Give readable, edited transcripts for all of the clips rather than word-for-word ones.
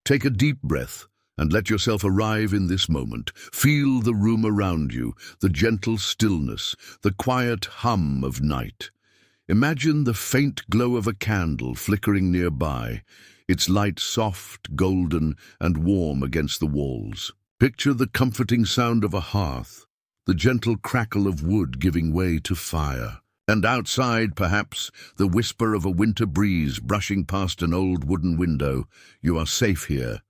Take a deep breath and let yourself arrive in this moment. Feel the room around you, the gentle stillness, the quiet hum of night. Imagine the faint glow of a candle flickering nearby, its light soft, golden, and warm against the walls. Picture the comforting sound of a hearth, the gentle crackle of wood giving way to fire. And outside, perhaps, the whisper of a winter breeze brushing past an old wooden window. You are safe here,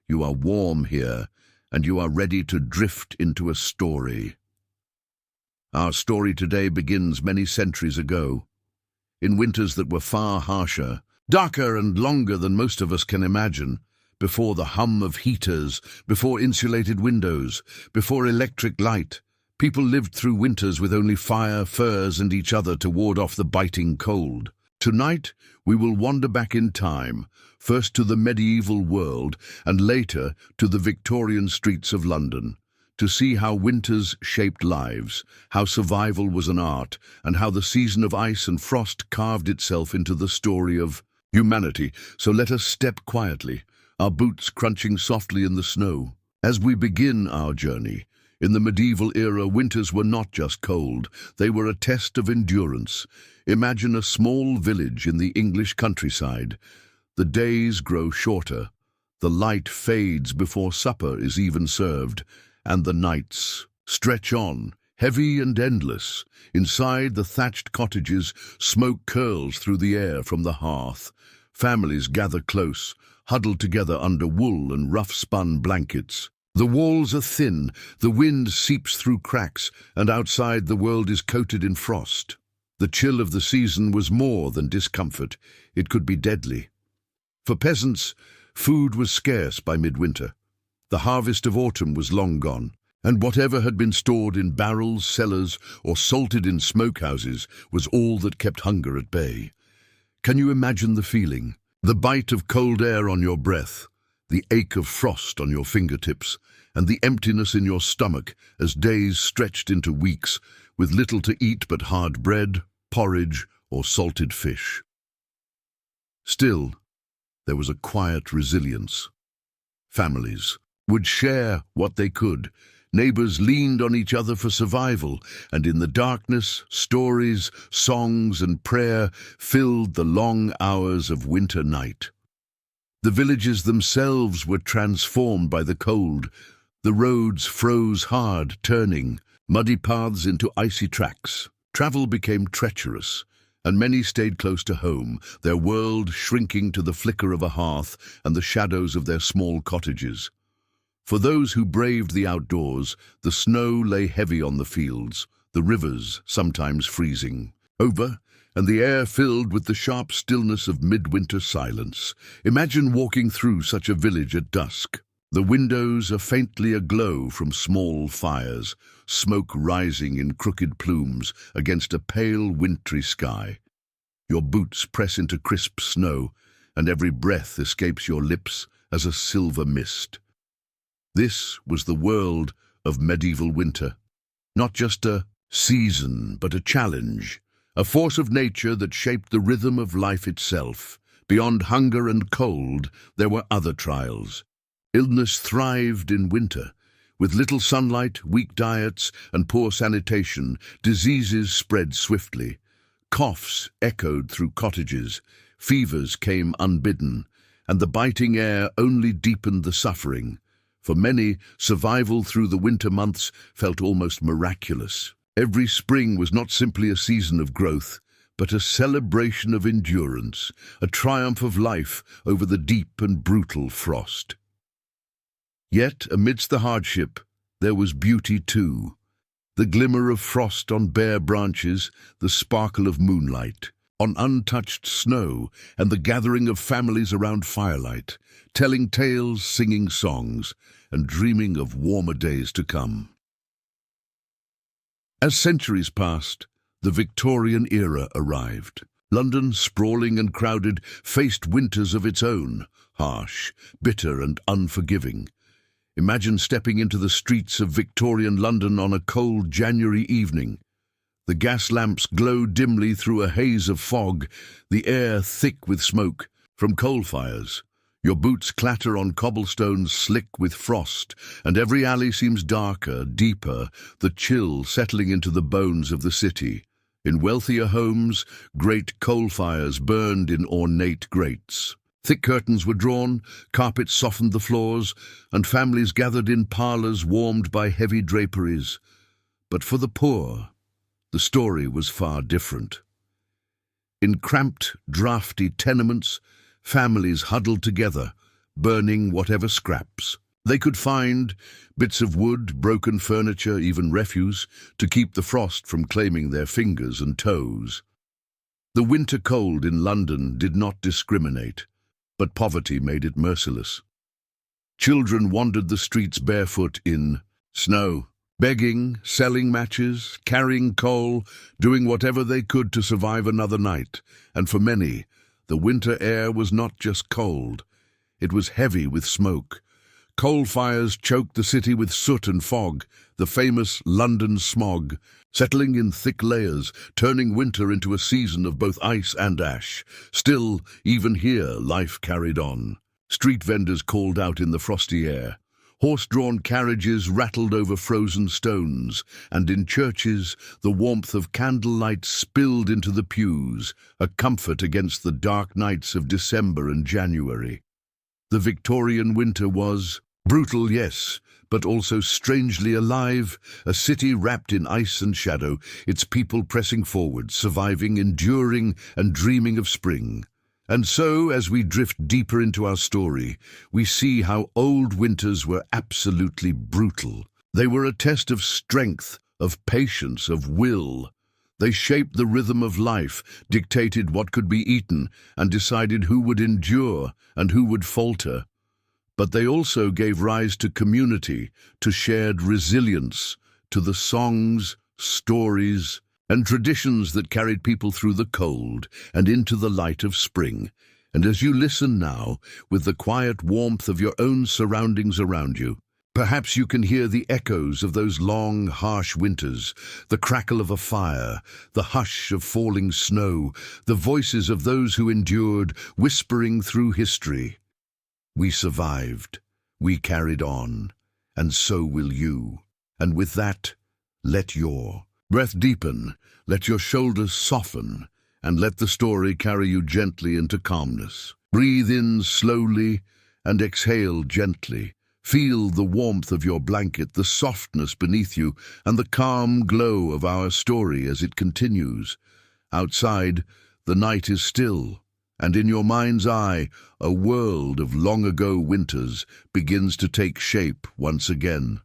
you are warm here, and you are ready to drift into a story. Our story today begins many centuries ago, in winters that were far harsher, darker and longer than most of us can imagine, before the hum of heaters, before insulated windows, before electric light. People lived through winters with only fire, furs, and each other to ward off the biting cold. Tonight, we will wander back in time, first to the medieval world and later to the Victorian streets of London, to see how winters shaped lives, how survival was an art, and how the season of ice and frost carved itself into the story of humanity. So let us step quietly, our boots crunching softly in the snow. As we begin our journey, in the medieval era, winters were not just cold, they were a test of endurance. Imagine a small village in the English countryside. The days grow shorter, the light fades before supper is even served, and the nights stretch on, heavy and endless. Inside the thatched cottages, smoke curls through the air from the hearth. Families gather close, huddled together under wool and rough-spun blankets. The walls are thin, the wind seeps through cracks, and outside the world is coated in frost. The chill of the season was more than discomfort, it could be deadly. For peasants, food was scarce by midwinter. The harvest of autumn was long gone, and whatever had been stored in barrels, cellars, or salted in smokehouses was all that kept hunger at bay. Can you imagine the feeling? The bite of cold air on your breath, the ache of frost on your fingertips, and the emptiness in your stomach as days stretched into weeks, with little to eat but hard bread, porridge, or salted fish. Still, there was a quiet resilience. Families would share what they could. Neighbors leaned on each other for survival, and in the darkness, stories, songs, and prayer filled the long hours of winter night. The villages themselves were transformed by the cold. The roads froze hard, turning muddy paths into icy tracks. Travel became treacherous, and many stayed close to home, their world shrinking to the flicker of a hearth and the shadows of their small cottages. For those who braved the outdoors, the snow lay heavy on the fields, the rivers sometimes freezing over, and the air filled with the sharp stillness of midwinter silence. Imagine walking through such a village at dusk. The windows are faintly aglow from small fires, smoke rising in crooked plumes against a pale wintry sky. Your boots press into crisp snow, and every breath escapes your lips as a silver mist. This was the world of medieval winter. Not just a season, but a challenge, a force of nature that shaped the rhythm of life itself. Beyond hunger and cold, there were other trials. Illness thrived in winter. With little sunlight, weak diets, and poor sanitation, diseases spread swiftly. Coughs echoed through cottages, fevers came unbidden, and the biting air only deepened the suffering. For many, survival through the winter months felt almost miraculous. Every spring was not simply a season of growth, but a celebration of endurance, a triumph of life over the deep and brutal frost. Yet, amidst the hardship, there was beauty too. The glimmer of frost on bare branches, the sparkle of moonlight on untouched snow, and the gathering of families around firelight, telling tales, singing songs, and dreaming of warmer days to come. As centuries passed, the Victorian era arrived. London, sprawling and crowded, faced winters of its own, harsh, bitter, and unforgiving. Imagine stepping into the streets of Victorian London on a cold January evening. The gas lamps glowed dimly through a haze of fog, the air thick with smoke from coal fires. Your boots clatter on cobblestones slick with frost, and every alley seems darker, deeper, the chill settling into the bones of the city. In wealthier homes, great coal fires burned in ornate grates. Thick curtains were drawn, carpets softened the floors, and families gathered in parlours warmed by heavy draperies. But for the poor, the story was far different. In cramped, draughty tenements, families huddled together, burning whatever scraps they could find, bits of wood, broken furniture, even refuse, to keep the frost from claiming their fingers and toes. The winter cold in London did not discriminate, but poverty made it merciless. Children wandered the streets barefoot in snow, begging, selling matches, carrying coal, doing whatever they could to survive another night, and for many, the winter air was not just cold, it was heavy with smoke. Coal fires choked the city with soot and fog, the famous London smog, settling in thick layers, turning winter into a season of both ice and ash. Still, even here, life carried on. Street vendors called out in the frosty air. Horse-drawn carriages rattled over frozen stones, and in churches the warmth of candlelight spilled into the pews, a comfort against the dark nights of December and January. The Victorian winter was brutal, yes, but also strangely alive, a city wrapped in ice and shadow, its people pressing forward, surviving, enduring, and dreaming of spring. And so, as we drift deeper into our story, we see how old winters were absolutely brutal. They were a test of strength, of patience, of will. They shaped the rhythm of life, dictated what could be eaten, and decided who would endure and who would falter. But they also gave rise to community, to shared resilience, to the songs, stories, and traditions that carried people through the cold and into the light of spring. And as you listen now, with the quiet warmth of your own surroundings around you, perhaps you can hear the echoes of those long, harsh winters, the crackle of a fire, the hush of falling snow, the voices of those who endured, whispering through history. We survived, we carried on, and so will you. And with that, let your breath deepen, let your shoulders soften, and let the story carry you gently into calmness. Breathe in slowly and exhale gently. Feel the warmth of your blanket, the softness beneath you, and the calm glow of our story as it continues. Outside, the night is still, and in your mind's eye, a world of long-ago winters begins to take shape once again.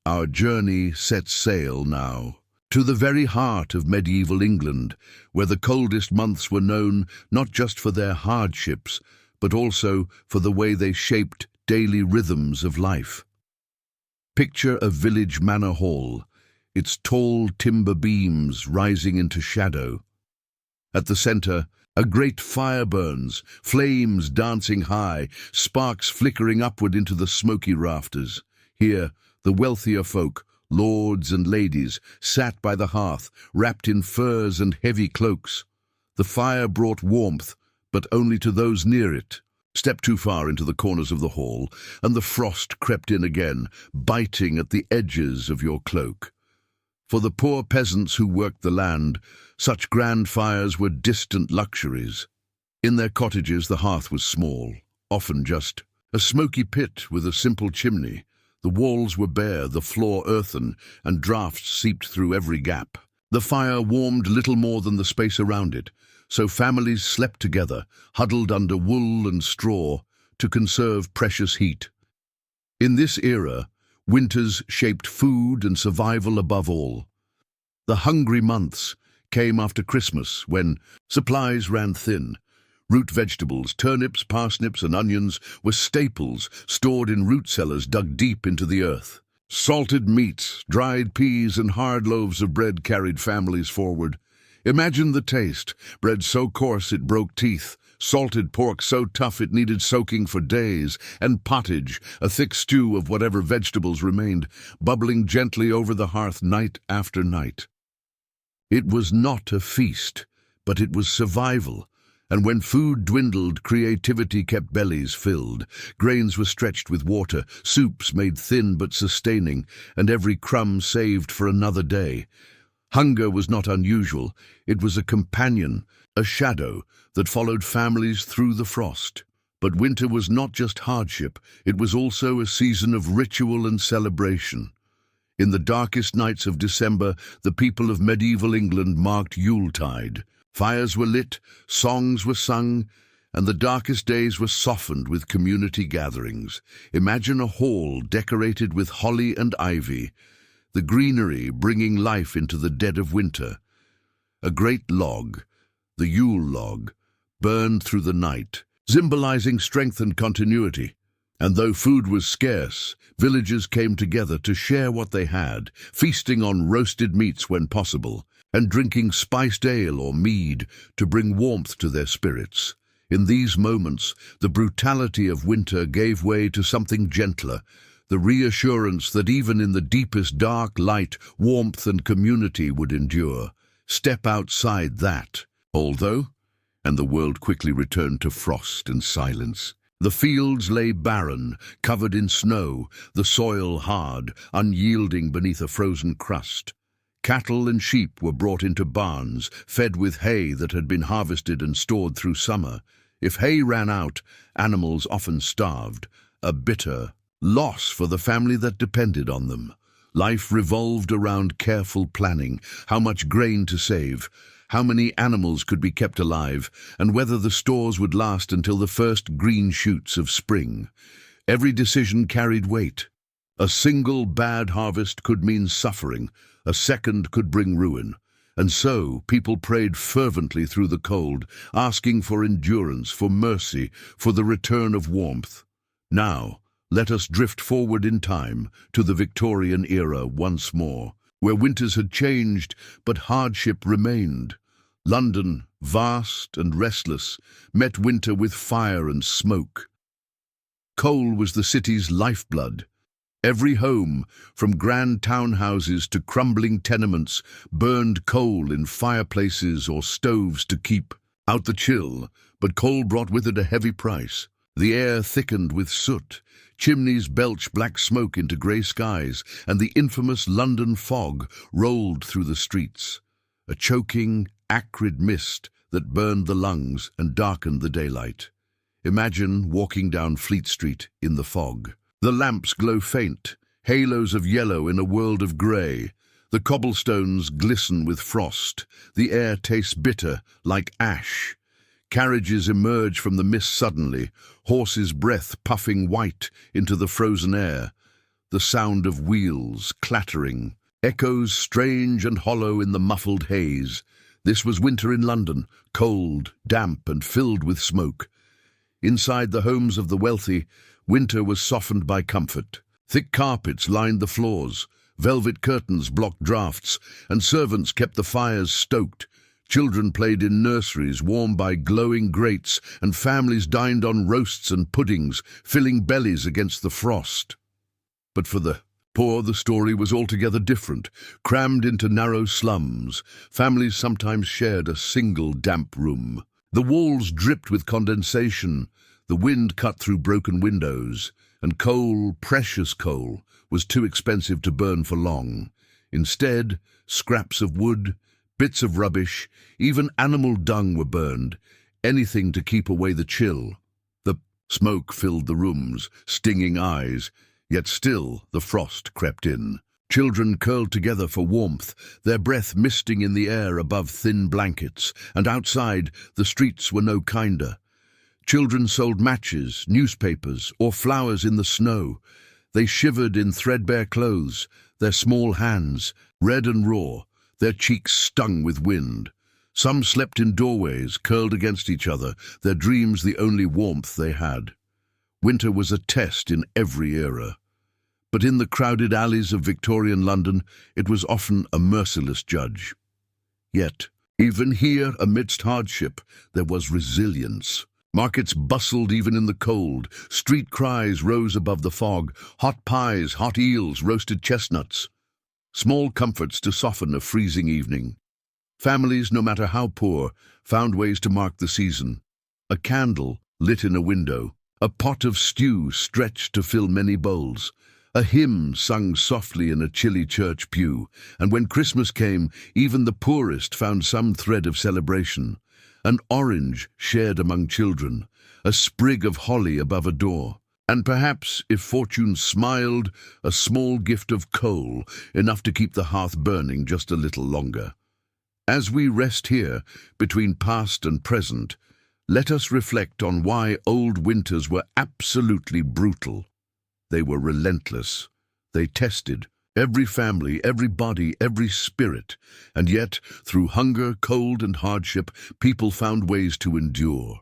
Our journey sets sail now, to the very heart of medieval England, where the coldest months were known not just for their hardships, but also for the way they shaped daily rhythms of life. Picture a village manor hall, its tall timber beams rising into shadow. At the center, a great fire burns, flames dancing high, sparks flickering upward into the smoky rafters. Here, the wealthier folk, lords and ladies, sat by the hearth, wrapped in furs and heavy cloaks. The fire brought warmth, but only to those near it. Step too far into the corners of the hall, and the frost crept in again, biting at the edges of your cloak. For the poor peasants who worked the land, such grand fires were distant luxuries. In their cottages the hearth was small, often just a smoky pit with a simple chimney. The walls were bare, the floor earthen, and draughts seeped through every gap. The fire warmed little more than the space around it, so families slept together, huddled under wool and straw, to conserve precious heat. In this era, winters shaped food and survival above all. The hungry months came after Christmas, when supplies ran thin. Root vegetables, turnips, parsnips, and onions were staples stored in root cellars dug deep into the earth. Salted meats, dried peas, and hard loaves of bread carried families forward. Imagine the taste: bread so coarse it broke teeth, salted pork so tough it needed soaking for days, and pottage, a thick stew of whatever vegetables remained, bubbling gently over the hearth night after night. It was not a feast, but it was survival, And when food dwindled, creativity kept bellies filled. Grains were stretched with water, soups made thin but sustaining, and every crumb saved for another day. Hunger was not unusual. It was a companion, a shadow that followed families through the frost. But winter was not just hardship, it was also a season of ritual and celebration. In the darkest nights of December, the people of medieval England marked Yuletide. Fires were lit, songs were sung, and the darkest days were softened with community gatherings. Imagine a hall decorated with holly and ivy, the greenery bringing life into the dead of winter. A great log, the Yule log, burned through the night, symbolizing strength and continuity. And though food was scarce, villagers came together to share what they had, feasting on roasted meats when possible, and drinking spiced ale or mead to bring warmth to their spirits. In these moments, the brutality of winter gave way to something gentler, the reassurance that even in the deepest dark light, warmth and community would endure. Step outside that, although, and the world quickly returned to frost and silence. The fields lay barren, covered in snow, the soil hard, unyielding beneath a frozen crust. Cattle and sheep were brought into barns, fed with hay that had been harvested and stored through summer. If hay ran out, animals often starved, a bitter loss for the family that depended on them. Life revolved around careful planning, how much grain to save, how many animals could be kept alive, and whether the stores would last until the first green shoots of spring. Every decision carried weight. A single bad harvest could mean suffering, a second could bring ruin. And so people prayed fervently through the cold, asking for endurance, for mercy, for the return of warmth. Now, let us drift forward in time to the Victorian era once more, where winters had changed, but hardship remained. London, vast and restless, met winter with fire and smoke. Coal was the city's lifeblood. Every home, from grand townhouses to crumbling tenements, burned coal in fireplaces or stoves to keep out the chill, but coal brought with it a heavy price. The air thickened with soot, chimneys belched black smoke into grey skies, and the infamous London fog rolled through the streets, a choking, acrid mist that burned the lungs and darkened the daylight. Imagine walking down Fleet Street in the fog. The lamps glow faint, halos of yellow in a world of grey. The cobblestones glisten with frost. The air tastes bitter, like ash. Carriages emerge from the mist suddenly, horses' breath puffing white into the frozen air. The sound of wheels clattering, echoes strange and hollow in the muffled haze. This was winter in London, cold, damp, and filled with smoke. Inside the homes of the wealthy, winter was softened by comfort. Thick carpets lined the floors, velvet curtains blocked drafts, and servants kept the fires stoked. Children played in nurseries warmed by glowing grates, and families dined on roasts and puddings, filling bellies against the frost. But for the poor, the story was altogether different. Crammed into narrow slums, families sometimes shared a single damp room. The walls dripped with condensation, the wind cut through broken windows, and coal, precious coal, was too expensive to burn for long. Instead, scraps of wood, bits of rubbish, even animal dung were burned, anything to keep away the chill. The smoke filled the rooms, stinging eyes, yet still the frost crept in. Children curled together for warmth, their breath misting in the air above thin blankets, and outside the streets were no kinder. Children sold matches, newspapers, or flowers in the snow. They shivered in threadbare clothes, their small hands, red and raw, their cheeks stung with wind. Some slept in doorways, curled against each other, their dreams the only warmth they had. Winter was a test in every era. But in the crowded alleys of Victorian London, it was often a merciless judge. Yet, even here, amidst hardship, there was resilience. Markets bustled even in the cold. Street cries rose above the fog. Hot pies, hot eels, roasted chestnuts. Small comforts to soften a freezing evening. Families, no matter how poor, found ways to mark the season. A candle lit in a window, a pot of stew stretched to fill many bowls, a hymn sung softly in a chilly church pew, and when Christmas came, even the poorest found some thread of celebration. An orange shared among children, a sprig of holly above a door, and perhaps, if fortune smiled, a small gift of coal, enough to keep the hearth burning just a little longer. As we rest here, between past and present, let us reflect on why old winters were absolutely brutal. They were relentless. They tested every family, every body, every spirit, and yet, through hunger, cold, and hardship, people found ways to endure.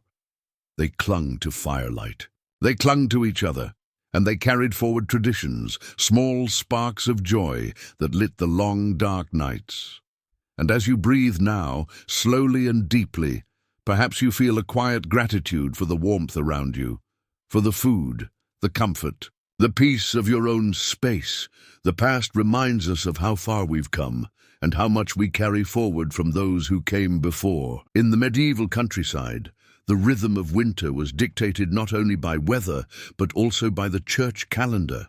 They clung to firelight. They clung to each other, and they carried forward traditions, small sparks of joy that lit the long, dark nights. And as you breathe now, slowly and deeply, perhaps you feel a quiet gratitude for the warmth around you, for the food, the comfort, the peace of your own space. The past reminds us of how far we've come and how much we carry forward from those who came before. In the medieval countryside, the rhythm of winter was dictated not only by weather, but also by the church calendar.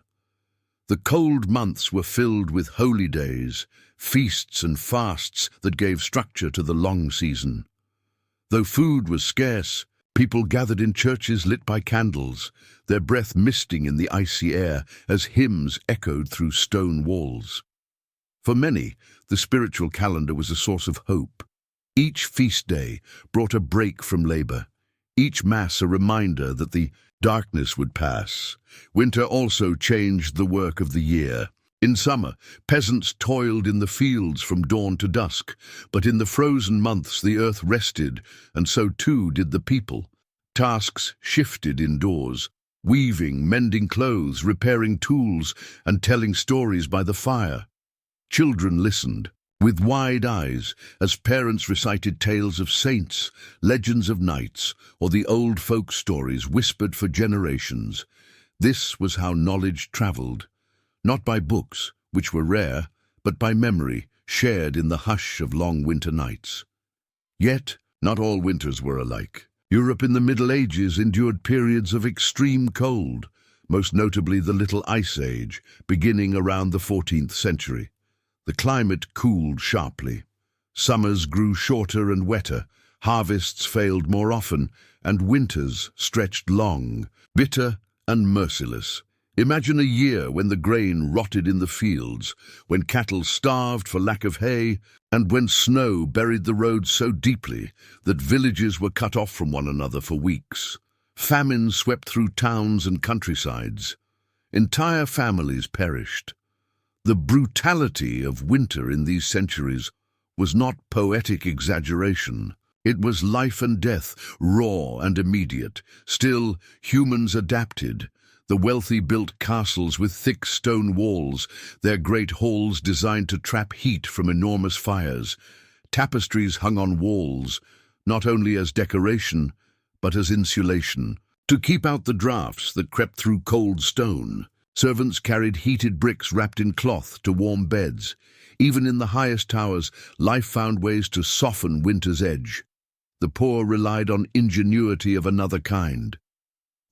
The cold months were filled with holy days, feasts and fasts that gave structure to the long season. Though food was scarce, people gathered in churches lit by candles, their breath misting in the icy air as hymns echoed through stone walls. For many, the spiritual calendar was a source of hope. Each feast day brought a break from labor, each Mass a reminder that the darkness would pass. Winter also changed the work of the year. In summer, peasants toiled in the fields from dawn to dusk, but in the frozen months the earth rested, and so too did the people. Tasks shifted indoors, weaving, mending clothes, repairing tools, and telling stories by the fire. Children listened, with wide eyes, as parents recited tales of saints, legends of knights, or the old folk stories whispered for generations. This was how knowledge traveled, not by books, which were rare, but by memory, shared in the hush of long winter nights. Yet, not all winters were alike. Europe in the Middle Ages endured periods of extreme cold, most notably the Little Ice Age, beginning around the 14th century. The climate cooled sharply. Summers grew shorter and wetter, harvests failed more often, and winters stretched long, bitter and merciless. Imagine a year when the grain rotted in the fields, when cattle starved for lack of hay, and when snow buried the roads so deeply that villages were cut off from one another for weeks. Famine swept through towns and countrysides. Entire families perished. The brutality of winter in these centuries was not poetic exaggeration. It was life and death, raw and immediate. Still, humans adapted. The wealthy built castles with thick stone walls, their great halls designed to trap heat from enormous fires. Tapestries hung on walls, not only as decoration, but as insulation, to keep out the drafts that crept through cold stone. Servants carried heated bricks wrapped in cloth to warm beds. Even in the highest towers, life found ways to soften winter's edge. The poor relied on ingenuity of another kind.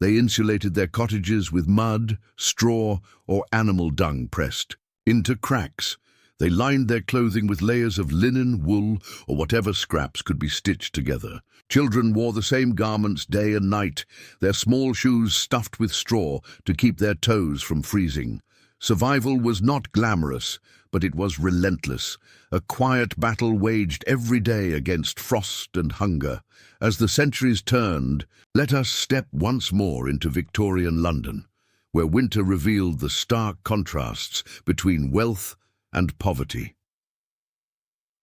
They insulated their cottages with mud, straw, or animal dung pressed into cracks. They lined their clothing with layers of linen, wool, or whatever scraps could be stitched together. Children wore the same garments day and night, their small shoes stuffed with straw to keep their toes from freezing. Survival was not glamorous, but it was relentless, a quiet battle waged every day against frost and hunger. As the centuries turned, let us step once more into Victorian London, where winter revealed the stark contrasts between wealth and poverty.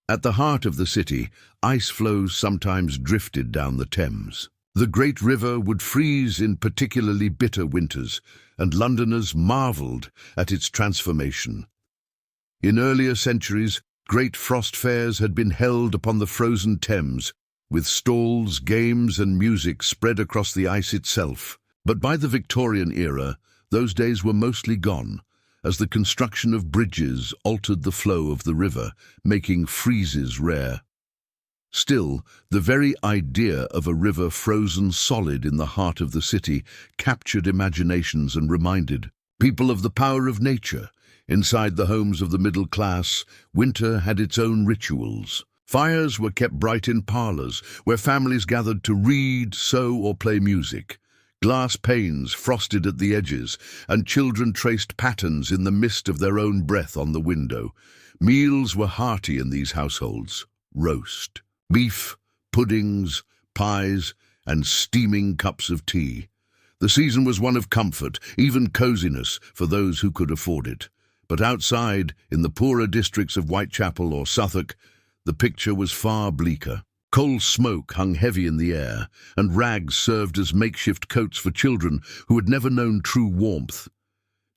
At the heart of the city, ice floes sometimes drifted down the Thames. The great river would freeze in particularly bitter winters, and Londoners marveled at its transformation. In earlier centuries, great frost fairs had been held upon the frozen Thames, with stalls, games, and music spread across the ice itself. But by the Victorian era, those days were mostly gone, as the construction of bridges altered the flow of the river, making freezes rare. Still, the very idea of a river frozen solid in the heart of the city captured imaginations and reminded people of the power of nature. Inside the homes of the middle class, winter had its own rituals. Fires were kept bright in parlours, where families gathered to read, sew, or play music. Glass panes frosted at the edges, and children traced patterns in the mist of their own breath on the window. Meals were hearty in these households. Roast, beef, puddings, pies, and steaming cups of tea. The season was one of comfort, even coziness, for those who could afford it. But outside, in the poorer districts of Whitechapel or Suffolk, the picture was far bleaker. Coal smoke hung heavy in the air, and rags served as makeshift coats for children who had never known true warmth.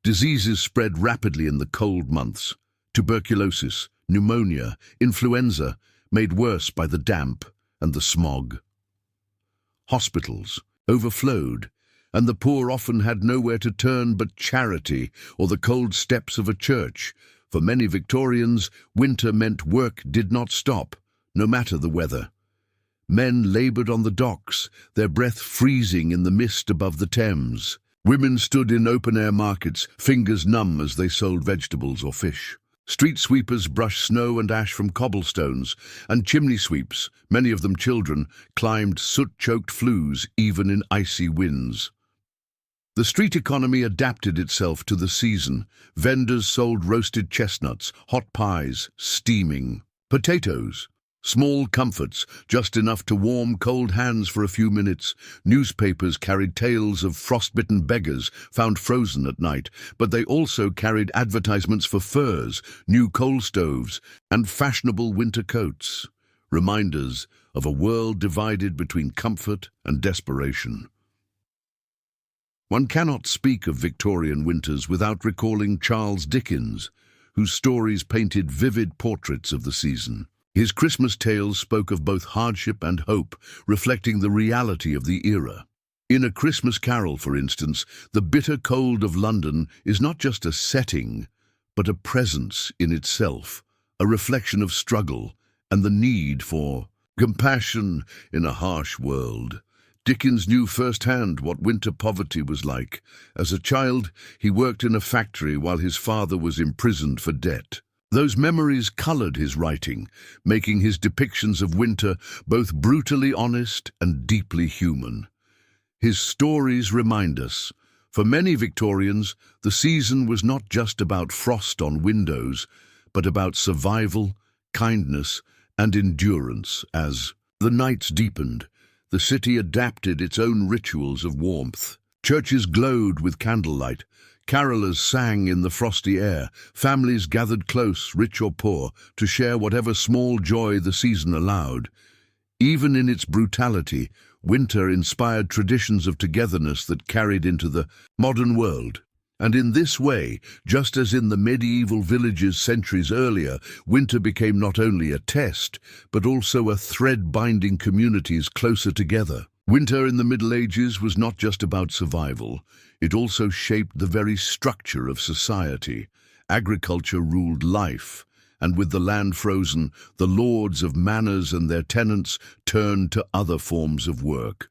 Diseases spread rapidly in the cold months. Tuberculosis, pneumonia, influenza, made worse by the damp and the smog. Hospitals overflowed, and the poor often had nowhere to turn but charity or the cold steps of a church. For many Victorians, winter meant work did not stop, no matter the weather. Men laboured on the docks, their breath freezing in the mist above the Thames. Women stood in open-air markets, fingers numb as they sold vegetables or fish. Street sweepers brushed snow and ash from cobblestones, and chimney sweeps, many of them children, climbed soot-choked flues even in icy winds. The street economy adapted itself to the season. Vendors sold roasted chestnuts, hot pies, steaming potatoes, small comforts, just enough to warm cold hands for a few minutes. Newspapers carried tales of frostbitten beggars found frozen at night, but they also carried advertisements for furs, new coal stoves, and fashionable winter coats, reminders of a world divided between comfort and desperation. One cannot speak of Victorian winters without recalling Charles Dickens, whose stories painted vivid portraits of the season. His Christmas tales spoke of both hardship and hope, reflecting the reality of the era. In A Christmas Carol, for instance, the bitter cold of London is not just a setting, but a presence in itself, a reflection of struggle and the need for compassion in a harsh world. Dickens knew firsthand what winter poverty was like. As a child, he worked in a factory while his father was imprisoned for debt. Those memories coloured his writing, making his depictions of winter both brutally honest and deeply human. His stories remind us, for many Victorians, the season was not just about frost on windows, but about survival, kindness, and endurance. As the nights deepened, the city adapted its own rituals of warmth. Churches glowed with candlelight. Carolers sang in the frosty air. Families gathered close, rich or poor, to share whatever small joy the season allowed. Even in its brutality, winter inspired traditions of togetherness that carried into the modern world. And in this way, just as in the medieval villages centuries earlier, winter became not only a test, but also a thread binding communities closer together. Winter in the Middle Ages was not just about survival. It also shaped the very structure of society. Agriculture ruled life, and with the land frozen, the lords of manors and their tenants turned to other forms of work.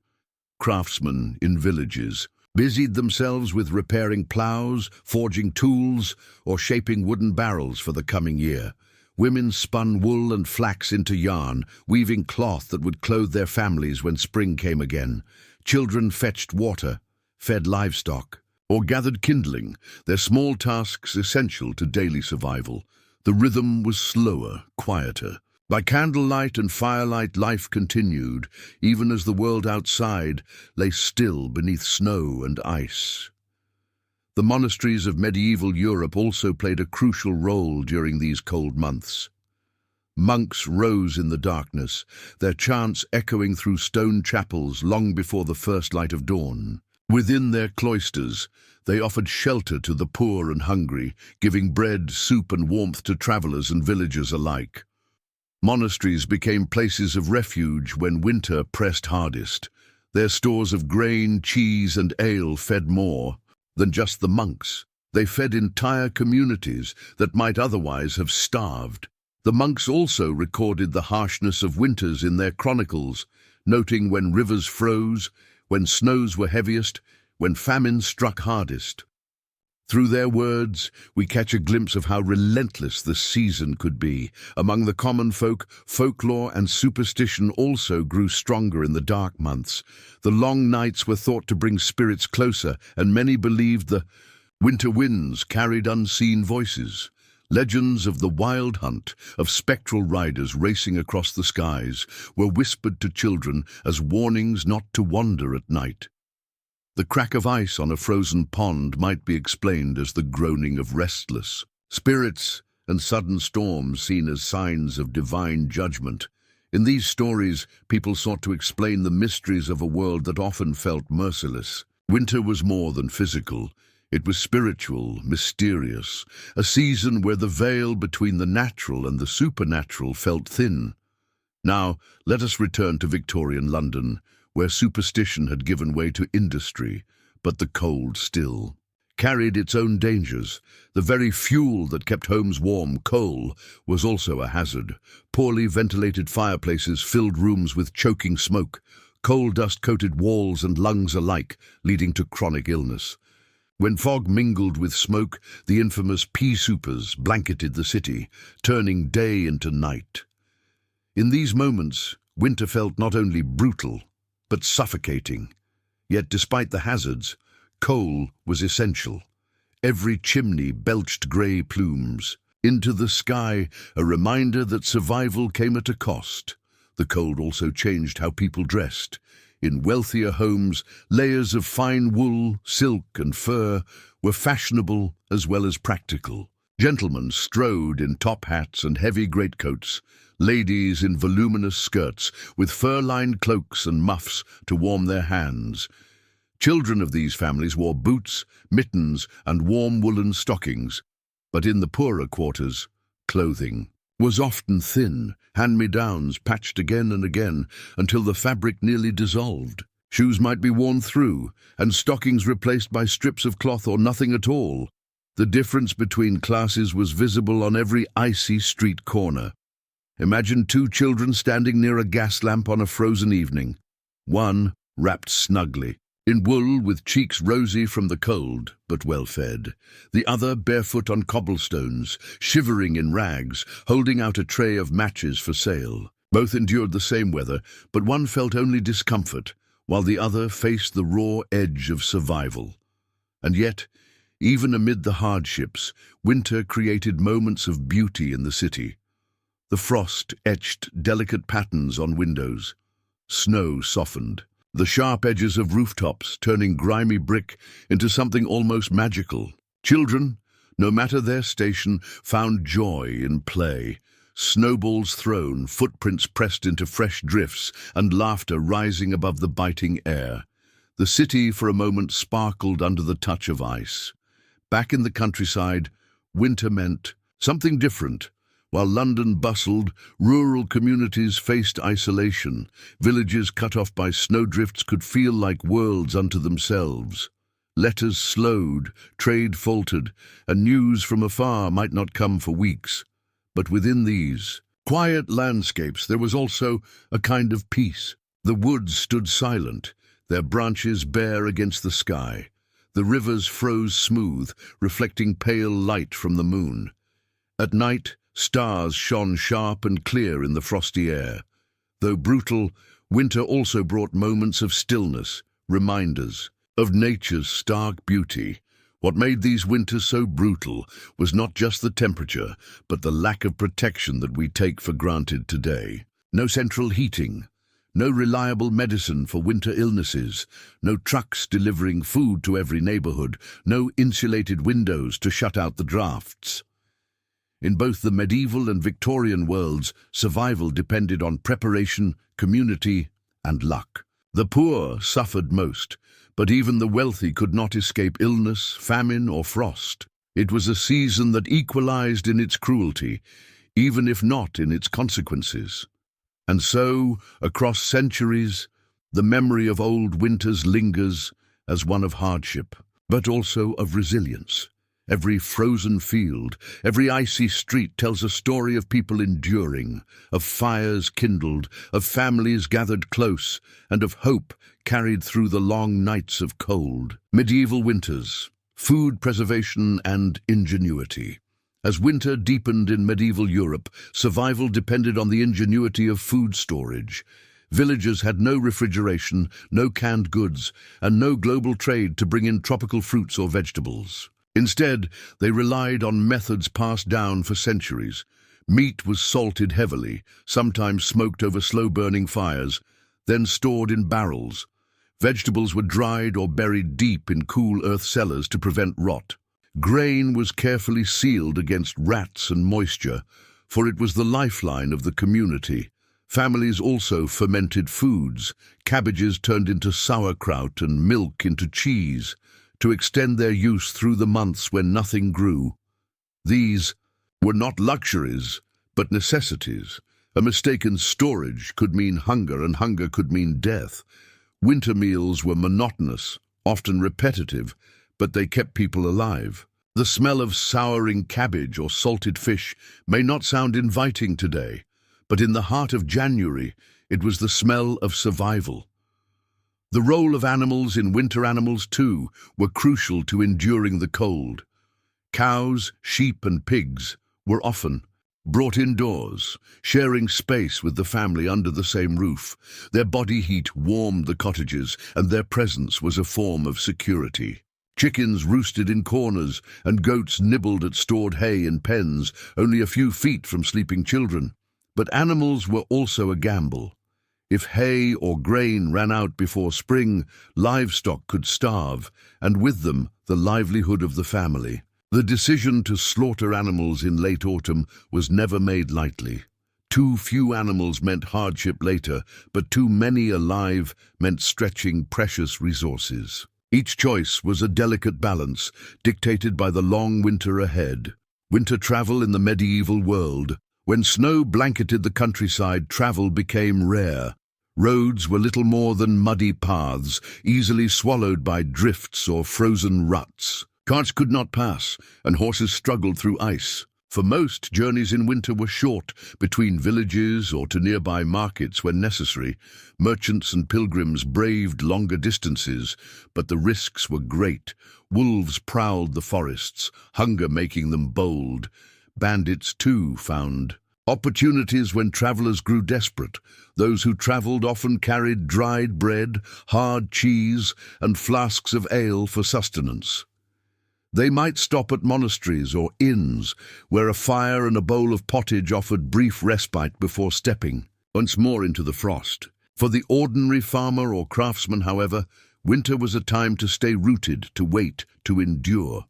Craftsmen in villages busied themselves with repairing ploughs, forging tools, or shaping wooden barrels for the coming year. Women spun wool and flax into yarn, weaving cloth that would clothe their families when spring came again. Children fetched water, fed livestock, or gathered kindling, their small tasks essential to daily survival. The rhythm was slower, quieter. By candlelight and firelight, life continued, even as the world outside lay still beneath snow and ice. The monasteries of medieval Europe also played a crucial role during these cold months. Monks rose in the darkness, their chants echoing through stone chapels long before the first light of dawn. Within their cloisters, they offered shelter to the poor and hungry, giving bread, soup, and warmth to travelers and villagers alike. Monasteries became places of refuge when winter pressed hardest. Their stores of grain, cheese, and ale fed more than just the monks. They fed entire communities that might otherwise have starved. The monks also recorded the harshness of winters in their chronicles, noting when rivers froze, when snows were heaviest, when famine struck hardest. Through their words, we catch a glimpse of how relentless the season could be. Among the common folk, folklore and superstition also grew stronger in the dark months. The long nights were thought to bring spirits closer, and many believed the winter winds carried unseen voices. Legends of the wild hunt, of spectral riders racing across the skies, were whispered to children as warnings not to wander at night. The crack of ice on a frozen pond might be explained as the groaning of restless spirits, and sudden storms seen as signs of divine judgment. In these stories, people sought to explain the mysteries of a world that often felt merciless. Winter was more than physical. It was spiritual, mysterious, a season where the veil between the natural and the supernatural felt thin. Now, let us return to Victorian London, where superstition had given way to industry, but the cold still carried its own dangers. The very fuel that kept homes warm, coal, was also a hazard. Poorly ventilated fireplaces filled rooms with choking smoke. Coal dust coated walls and lungs alike, leading to chronic illness. When fog mingled with smoke, the infamous pea-soupers blanketed the city, turning day into night. In these moments, winter felt not only brutal, but suffocating. Yet despite the hazards, coal was essential. Every chimney belched grey plumes. Into the sky, a reminder that survival came at a cost. The cold also changed how people dressed. In wealthier homes, layers of fine wool, silk and fur were fashionable as well as practical. Gentlemen strode in top hats and heavy greatcoats, ladies in voluminous skirts with fur-lined cloaks and muffs to warm their hands. Children of these families wore boots, mittens and warm woolen stockings, but in the poorer quarters, clothing was often thin, hand-me-downs patched again and again until the fabric nearly dissolved. Shoes might be worn through, and stockings replaced by strips of cloth or nothing at all. The difference between classes was visible on every icy street corner. Imagine two children standing near a gas lamp on a frozen evening. One, wrapped snugly in wool with cheeks rosy from the cold, but well-fed. The other barefoot on cobblestones, shivering in rags, holding out a tray of matches for sale. Both endured the same weather, but one felt only discomfort, while the other faced the raw edge of survival. And yet, even amid the hardships, winter created moments of beauty in the city. The frost etched delicate patterns on windows. Snow softened the sharp edges of rooftops, turning grimy brick into something almost magical. Children, no matter their station, found joy in play. Snowballs thrown, footprints pressed into fresh drifts, and laughter rising above the biting air. The city for a moment sparkled under the touch of ice. Back in the countryside, winter meant something different. While London bustled, rural communities faced isolation. Villages cut off by snowdrifts could feel like worlds unto themselves. Letters slowed, trade faltered, and news from afar might not come for weeks. But within these quiet landscapes there was also a kind of peace. The woods stood silent, their branches bare against the sky. The rivers froze smooth, reflecting pale light from the moon. At night, stars shone sharp and clear in the frosty air. Though brutal, winter also brought moments of stillness, reminders of nature's stark beauty. What made these winters so brutal was not just the temperature, but the lack of protection that we take for granted today. No central heating, no reliable medicine for winter illnesses, no trucks delivering food to every neighborhood, no insulated windows to shut out the drafts. In both the medieval and Victorian worlds, survival depended on preparation, community, and luck. The poor suffered most, but even the wealthy could not escape illness, famine, or frost. It was a season that equalized in its cruelty, even if not in its consequences. And so, across centuries, the memory of old winters lingers as one of hardship, but also of resilience. Every frozen field, every icy street tells a story of people enduring, of fires kindled, of families gathered close, and of hope carried through the long nights of cold. Medieval winters, food preservation and ingenuity. As winter deepened in medieval Europe, survival depended on the ingenuity of food storage. Villagers had no refrigeration, no canned goods, and no global trade to bring in tropical fruits or vegetables. Instead, they relied on methods passed down for centuries. Meat was salted heavily, sometimes smoked over slow-burning fires, then stored in barrels. Vegetables were dried or buried deep in cool earth cellars to prevent rot. Grain was carefully sealed against rats and moisture, for it was the lifeline of the community. Families also fermented foods. Cabbages turned into sauerkraut and milk into cheese, to extend their use through the months when nothing grew. These were not luxuries, but necessities. A mistaken storage could mean hunger, and hunger could mean death. Winter meals were monotonous, often repetitive, but they kept people alive. The smell of souring cabbage or salted fish may not sound inviting today, but in the heart of January, it was the smell of survival. The role of animals in winter animals, too, were crucial to enduring the cold. Cows, sheep, and pigs were often brought indoors, sharing space with the family under the same roof. Their body heat warmed the cottages, and their presence was a form of security. Chickens roosted in corners, and goats nibbled at stored hay in pens, only a few feet from sleeping children. But animals were also a gamble. If hay or grain ran out before spring, livestock could starve, and with them the livelihood of the family. The decision to slaughter animals in late autumn was never made lightly. Too few animals meant hardship later, but too many alive meant stretching precious resources. Each choice was a delicate balance, dictated by the long winter ahead. Winter travel in the medieval world. When snow blanketed the countryside, travel became rare. Roads were little more than muddy paths, easily swallowed by drifts or frozen ruts. Carts could not pass, and horses struggled through ice. For most, journeys in winter were short, between villages or to nearby markets when necessary. Merchants and pilgrims braved longer distances, but the risks were great. Wolves prowled the forests, hunger making them bold. Bandits, too, found opportunities when travelers grew desperate. Those who traveled often carried dried bread, hard cheese, and flasks of ale for sustenance. They might stop at monasteries or inns, where a fire and a bowl of pottage offered brief respite before stepping once more into the frost. For the ordinary farmer or craftsman, however, winter was a time to stay rooted, to wait, to endure.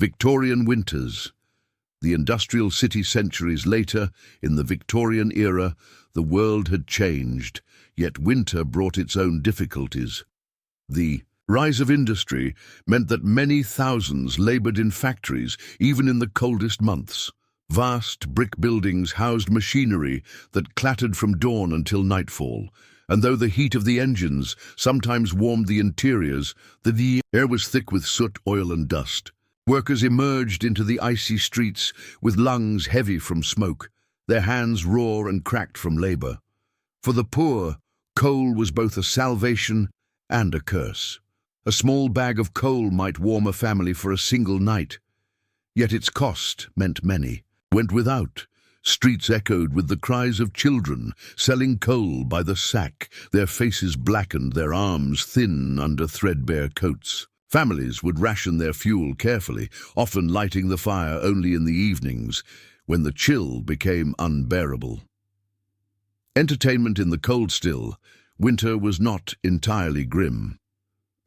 Victorian winters. The industrial city centuries later, in the Victorian era, the world had changed, yet winter brought its own difficulties. The rise of industry meant that many thousands labored in factories, even in the coldest months. Vast brick buildings housed machinery that clattered from dawn until nightfall, and though the heat of the engines sometimes warmed the interiors, the air was thick with soot, oil, and dust. Workers emerged into the icy streets with lungs heavy from smoke, their hands raw and cracked from labor. For the poor, coal was both a salvation and a curse. A small bag of coal might warm a family for a single night, yet its cost meant many went without. Streets echoed with the cries of children selling coal by the sack, their faces blackened, their arms thin under threadbare coats. Families would ration their fuel carefully, often lighting the fire only in the evenings, when the chill became unbearable. Entertainment in the cold still, winter was not entirely grim.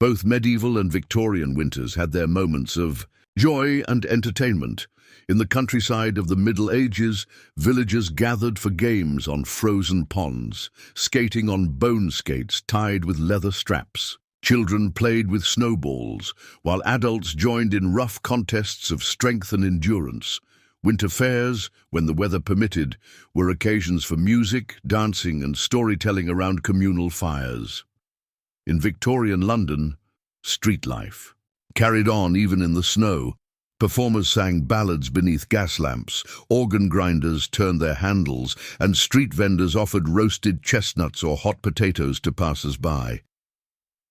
Both medieval and Victorian winters had their moments of joy and entertainment. In the countryside of the Middle Ages, villagers gathered for games on frozen ponds, skating on bone skates tied with leather straps. Children played with snowballs, while adults joined in rough contests of strength and endurance. Winter fairs, when the weather permitted, were occasions for music, dancing, and storytelling around communal fires. In Victorian London, street life. carried on even in the snow. Performers sang ballads beneath gas lamps, organ grinders turned their handles, and street vendors offered roasted chestnuts or hot potatoes to passers-by.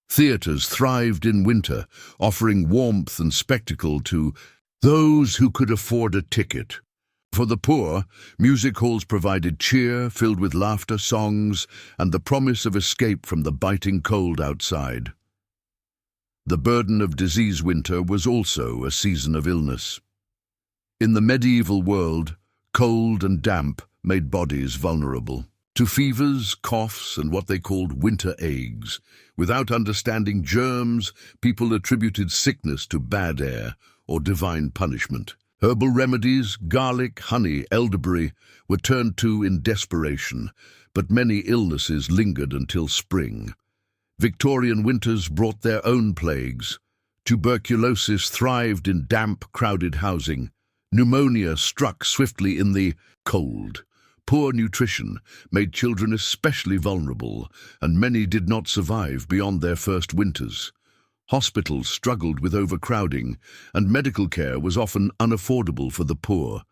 Theatres thrived in winter, offering warmth and spectacle to those who could afford a ticket. For the poor, music halls provided cheer filled with laughter, songs, and the promise of escape from the biting cold outside. The burden of disease winter was also a season of illness. In the medieval world, cold and damp made bodies vulnerable to fevers, coughs, and what they called winter agues. Without understanding germs, people attributed sickness to bad air or divine punishment. Herbal remedies, garlic, honey, elderberry, were turned to in desperation, but many illnesses lingered until spring. Victorian winters brought their own plagues. Tuberculosis thrived in damp, crowded housing. Pneumonia struck swiftly in the cold. Poor nutrition made children especially vulnerable, and many did not survive beyond their first winters. Hospitals struggled with overcrowding, and medical care was often unaffordable for the poor.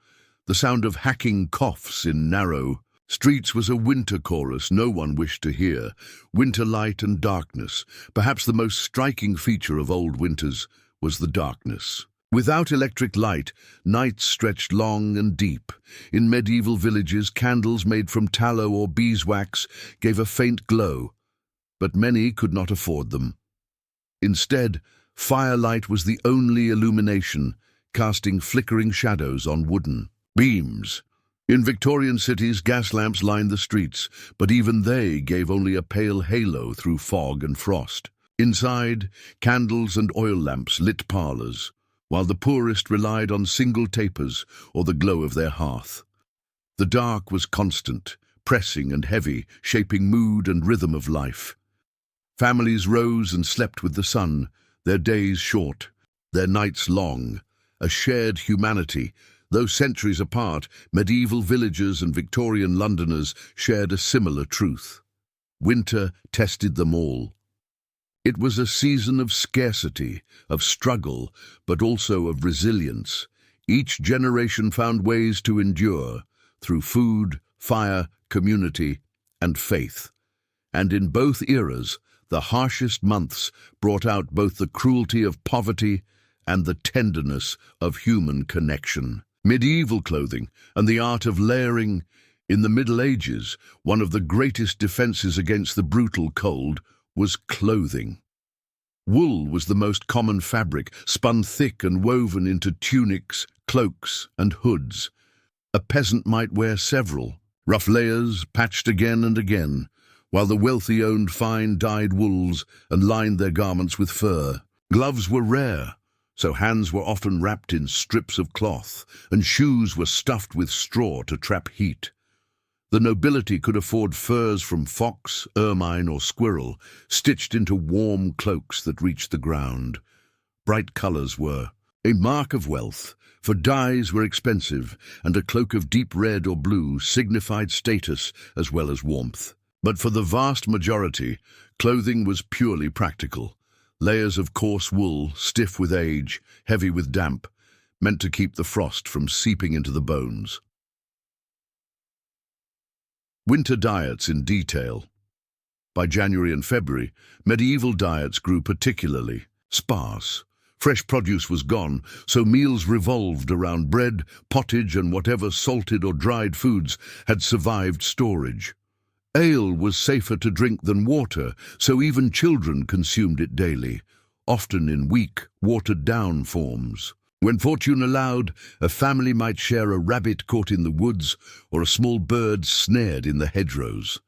The sound of hacking coughs in narrow streets was a winter chorus no one wished to hear. Winter light and darkness. Perhaps the most striking feature of old winters was the darkness. Without electric light, nights stretched long and deep. In medieval villages, candles made from tallow or beeswax gave a faint glow, but many could not afford them. Instead, firelight was the only illumination, casting flickering shadows on wooden beams. In Victorian cities, gas lamps lined the streets, but even they gave only a pale halo through fog and frost. Inside, candles and oil lamps lit parlours, while the poorest relied on single tapers or the glow of their hearth. The dark was constant, pressing and heavy, shaping mood and rhythm of life. Families rose and slept with the sun, their days short, their nights long, a shared humanity. Though centuries apart, medieval villagers and Victorian Londoners shared a similar truth. Winter tested them all. It was a season of scarcity, of struggle, but also of resilience. Each generation found ways to endure, through food, fire, community, and faith. And in both eras, the harshest months brought out both the cruelty of poverty and the tenderness of human connection. Medieval clothing and the art of layering. In the Middle Ages, one of the greatest defenses against the brutal cold was clothing. Wool was the most common fabric, spun thick and woven into tunics, cloaks, and hoods. A peasant might wear several, rough layers patched again and again, while the wealthy owned fine dyed wools and lined their garments with fur. Gloves were rare, so hands were often wrapped in strips of cloth, and shoes were stuffed with straw to trap heat. The nobility could afford furs from fox, ermine, or squirrel, stitched into warm cloaks that reached the ground. Bright colours were a mark of wealth, for dyes were expensive, and a cloak of deep red or blue signified status as well as warmth. But for the vast majority, clothing was purely practical. Layers of coarse wool, stiff with age, heavy with damp, meant to keep the frost from seeping into the bones. Winter diets in detail. By January and February, medieval diets grew particularly sparse. Fresh produce was gone, so meals revolved around bread, pottage, and whatever salted or dried foods had survived storage. Ale was safer to drink than water, so even children consumed it daily, often in weak, watered-down forms. When fortune allowed, a family might share a rabbit caught in the woods or a small bird snared in the hedgerows.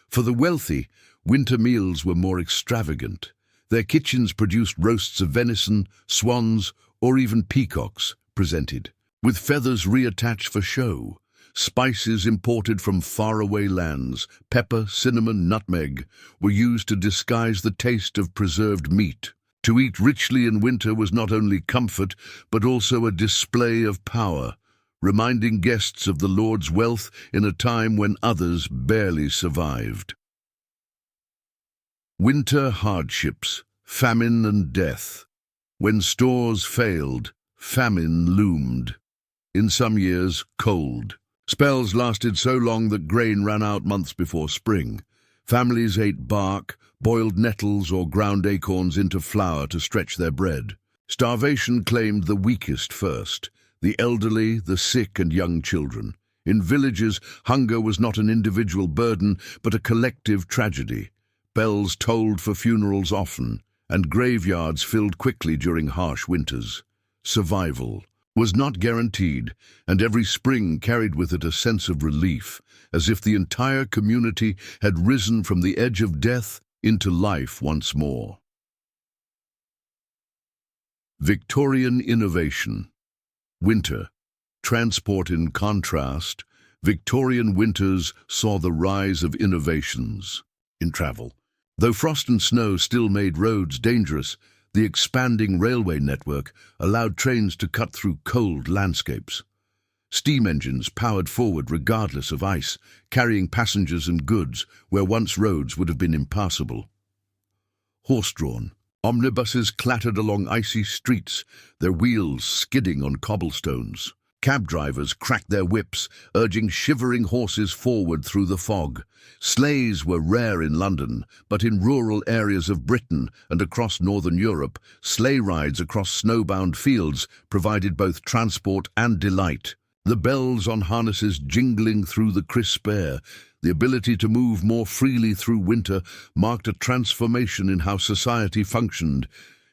For the wealthy, winter meals were more extravagant. Their kitchens produced roasts of venison, swans, or even peacocks presented, with feathers reattached for show. Spices imported from faraway lands, pepper, cinnamon, nutmeg, were used to disguise the taste of preserved meat. To eat richly in winter was not only comfort, but also a display of power, reminding guests of the Lord's wealth in a time when others barely survived. Winter hardships, famine and death. When stores failed, famine loomed. In some years, cold. Spells lasted so long that grain ran out months before spring. Families ate bark, boiled nettles or ground acorns into flour to stretch their bread. Starvation claimed the weakest first, the elderly, the sick and young children. In villages, hunger was not an individual burden, but a collective tragedy. Bells tolled for funerals often, and graveyards filled quickly during harsh winters. Survival was not guaranteed, and every spring carried with it a sense of relief, as if the entire community had risen from the edge of death into life once more. Victorian innovation. Winter. Transport in contrast, Victorian winters saw the rise of innovations in travel. Though frost and snow still made roads dangerous, the expanding railway network allowed trains to cut through cold landscapes. Steam engines powered forward regardless of ice, carrying passengers and goods where once roads would have been impassable. Horse-drawn, omnibuses clattered along icy streets, their wheels skidding on cobblestones. Cab drivers cracked their whips, urging shivering horses forward through the fog. Sleighs were rare in London, but in rural areas of Britain and across northern Europe, sleigh rides across snowbound fields provided both transport and delight. The bells on harnesses jingling through the crisp air, the ability to move more freely through winter marked a transformation in how society functioned.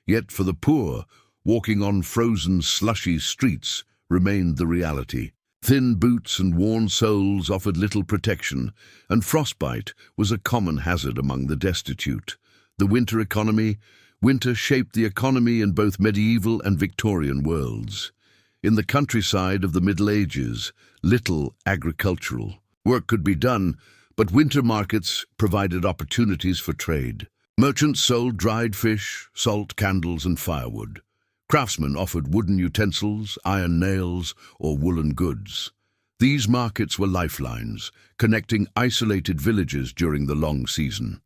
Yet for the poor, walking on frozen, slushy streets remained the reality. Thin boots and worn soles offered little protection, and frostbite was a common hazard among the destitute. The winter shaped the economy in both medieval and Victorian worlds. In the countryside of the Middle Ages, little agricultural work could be done, but winter markets provided opportunities for trade. Merchants sold dried fish, salt, candles, and firewood. Craftsmen offered wooden utensils, iron nails, or woolen goods. These markets were lifelines, connecting isolated villages during the long season.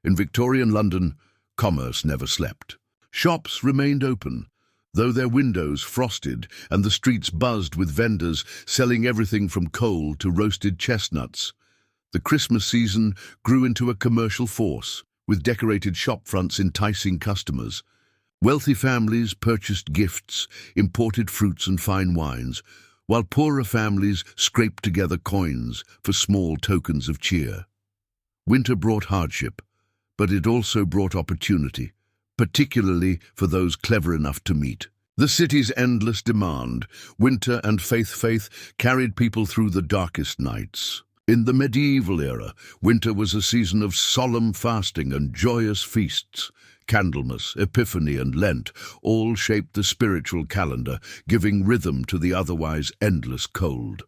In Victorian London, commerce never slept. Shops remained open, though their windows frosted and the streets buzzed with vendors selling everything from coal to roasted chestnuts. The Christmas season grew into a commercial force, with decorated shop fronts enticing customers. Wealthy families purchased gifts, imported fruits and fine wines, while poorer families scraped together coins for small tokens of cheer. Winter brought hardship, but it also brought opportunity, particularly for those clever enough to meet. The city's endless demand, winter and faith carried people through the darkest nights. In the medieval era, winter was a season of solemn fasting and joyous feasts. Candlemas, Epiphany and Lent all shaped the spiritual calendar, giving rhythm to the otherwise endless cold.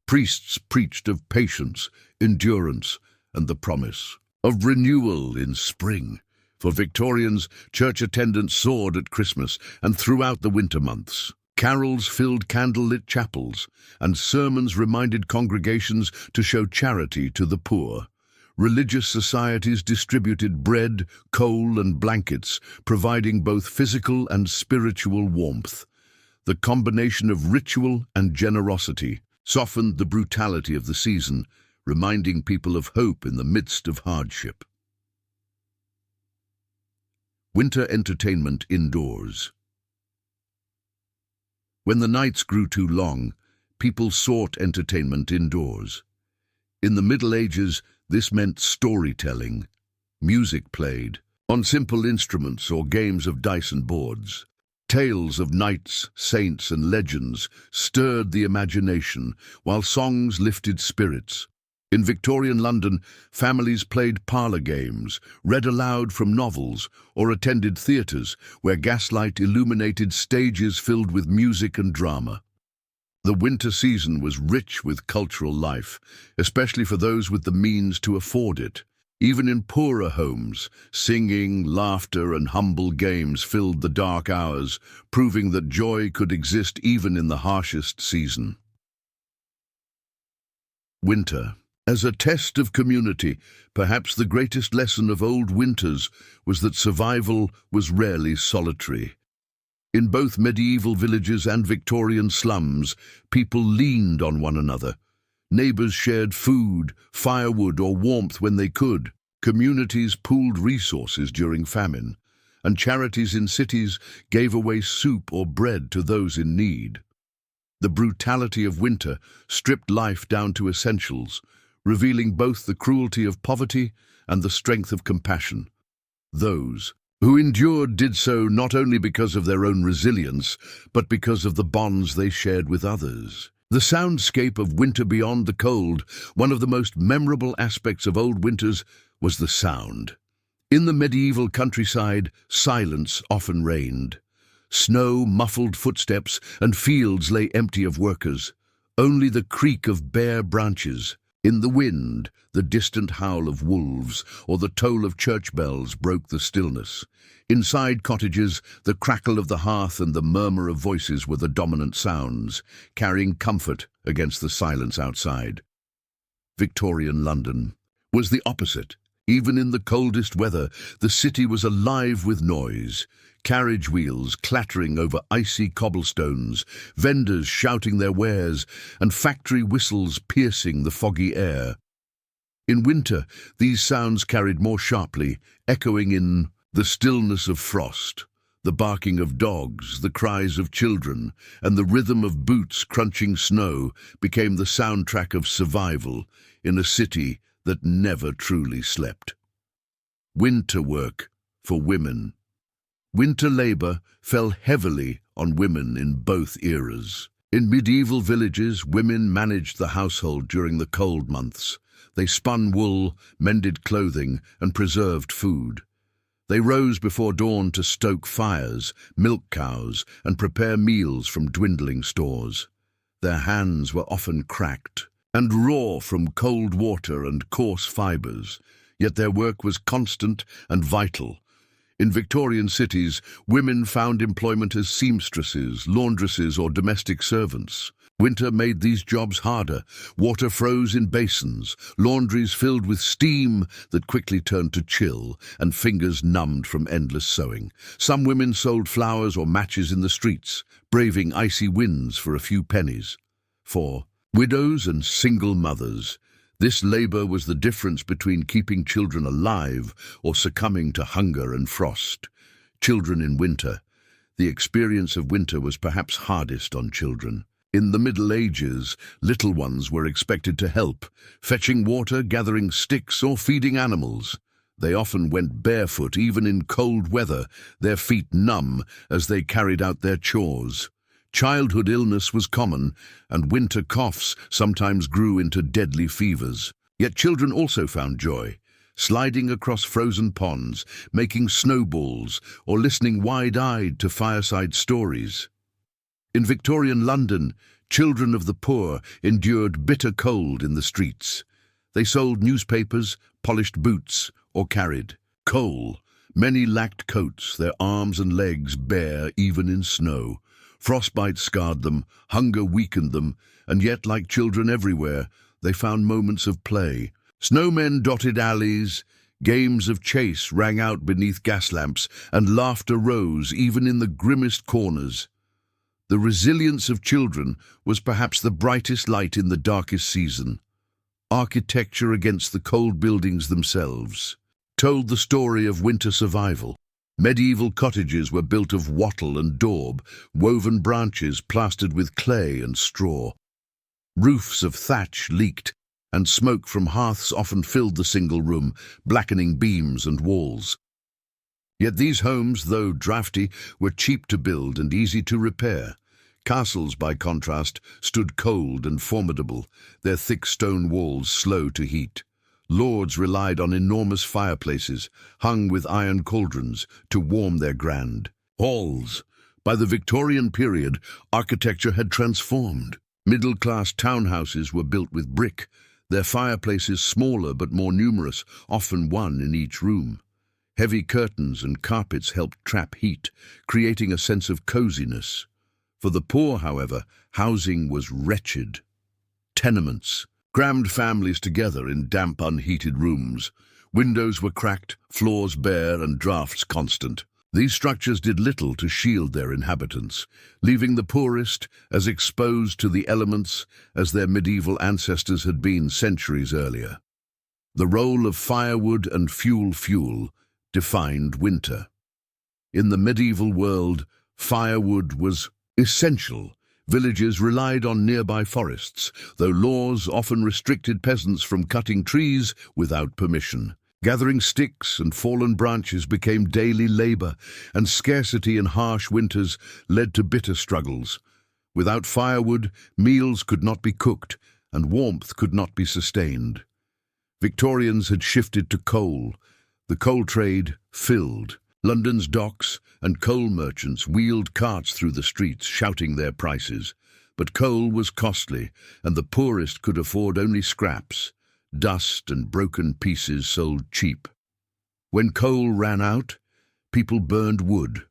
Priests preached of patience, endurance, and the promise of renewal in spring. For Victorians, church attendance soared at Christmas and throughout the winter months. Carols filled candlelit chapels, and sermons reminded congregations to show charity to the poor. Religious societies distributed bread, coal, and blankets, providing both physical and spiritual warmth. The combination of ritual and generosity softened the brutality of the season, reminding people of hope in the midst of hardship. Winter entertainment indoors. When the nights grew too long, people sought entertainment indoors. In the Middle Ages, this meant storytelling. Music played on simple instruments or games of dice and boards. Tales of knights, saints, and legends stirred the imagination, while songs lifted spirits. In Victorian London, families played parlour games, read aloud from novels, or attended theatres where gaslight illuminated stages filled with music and drama. The winter season was rich with cultural life, especially for those with the means to afford it. Even in poorer homes, singing, laughter, and humble games filled the dark hours, proving that joy could exist even in the harshest season. Winter. As a test of community, perhaps the greatest lesson of old winters was that survival was rarely solitary. In both medieval villages and Victorian slums, people leaned on one another. Neighbours shared food, firewood, or warmth when they could. Communities pooled resources during famine, and charities in cities gave away soup or bread to those in need. The brutality of winter stripped life down to essentials, revealing both the cruelty of poverty and the strength of compassion. Those who endured did so not only because of their own resilience, but because of the bonds they shared with others. The soundscape of winter beyond the cold, one of the most memorable aspects of old winters, was the sound. In the medieval countryside, silence often reigned. Snow muffled footsteps, and fields lay empty of workers. Only the creak of bare branches. In the wind, the distant howl of wolves or the toll of church bells broke the stillness. Inside cottages, the crackle of the hearth and the murmur of voices were the dominant sounds, carrying comfort against the silence outside. Victorian London was the opposite. Even in the coldest weather, the city was alive with noise. Carriage wheels clattering over icy cobblestones, vendors shouting their wares, and factory whistles piercing the foggy air. In winter, these sounds carried more sharply, echoing in the stillness of frost. The barking of dogs, the cries of children, and the rhythm of boots crunching snow became the soundtrack of survival in a city that never truly slept. Winter work for women. Winter labor fell heavily on women in both eras. In medieval villages, women managed the household during the cold months. They spun wool, mended clothing, and preserved food. They rose before dawn to stoke fires, milk cows, and prepare meals from dwindling stores. Their hands were often cracked and raw from cold water and coarse fibers, yet their work was constant and vital. In Victorian cities, women found employment as seamstresses, laundresses, or domestic servants. Winter made these jobs harder. Water froze in basins, laundries filled with steam that quickly turned to chill, and fingers numbed from endless sewing. Some women sold flowers or matches in the streets, braving icy winds for a few pennies. For widows and single mothers, this labor was the difference between keeping children alive or succumbing to hunger and frost. Children in winter. The experience of winter was perhaps hardest on children. In the Middle Ages, little ones were expected to help, fetching water, gathering sticks, or feeding animals. They often went barefoot even in cold weather, their feet numb as they carried out their chores. Childhood illness was common, and winter coughs sometimes grew into deadly fevers. Yet children also found joy, sliding across frozen ponds, making snowballs, or listening wide-eyed to fireside stories. In Victorian London, children of the poor endured bitter cold in the streets. They sold newspapers, polished boots, or carried coal. Many lacked coats, their arms and legs bare even in snow. Frostbite scarred them, hunger weakened them, and yet, like children everywhere, they found moments of play. Snowmen dotted alleys, games of chase rang out beneath gas lamps, and laughter rose even in the grimmest corners. The resilience of children was perhaps the brightest light in the darkest season. Architecture against the cold buildings themselves told the story of winter survival. Medieval cottages were built of wattle and daub, woven branches plastered with clay and straw. Roofs of thatch leaked, and smoke from hearths often filled the single room, blackening beams and walls. Yet these homes, though draughty, were cheap to build and easy to repair. Castles, by contrast, stood cold and formidable, their thick stone walls slow to heat. Lords relied on enormous fireplaces, hung with iron cauldrons, to warm their grand halls. By the Victorian period, architecture had transformed. Middle-class townhouses were built with brick, their fireplaces smaller but more numerous, often one in each room. Heavy curtains and carpets helped trap heat, creating a sense of coziness. For the poor, however, housing was wretched. Tenements crammed families together in damp, unheated rooms. Windows were cracked, floors bare, and drafts constant. These structures did little to shield their inhabitants, leaving the poorest as exposed to the elements as their medieval ancestors had been centuries earlier. The role of firewood and fuel defined winter. In the medieval world, firewood was essential. Villages relied on nearby forests, though laws often restricted peasants from cutting trees without permission. Gathering sticks and fallen branches became daily labor, and scarcity in harsh winters led to bitter struggles. Without firewood, meals could not be cooked, and warmth could not be sustained. Victorians had shifted to coal. The coal trade filled. London's docks and coal merchants wheeled carts through the streets, shouting their prices. But coal was costly, and the poorest could afford only scraps. Dust and broken pieces sold cheap. When coal ran out, people burned wood,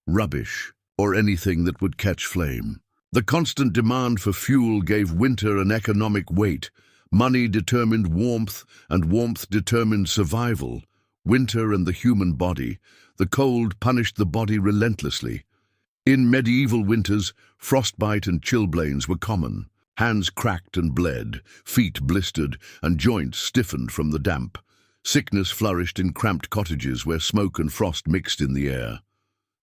rubbish, or anything that would catch flame. The constant demand for fuel gave winter an economic weight. Money determined warmth, and warmth determined survival. Winter and the human body. The cold punished the body relentlessly. In medieval winters, frostbite and chilblains were common. Hands cracked and bled, feet blistered, and joints stiffened from the damp. Sickness flourished in cramped cottages where smoke and frost mixed in the air.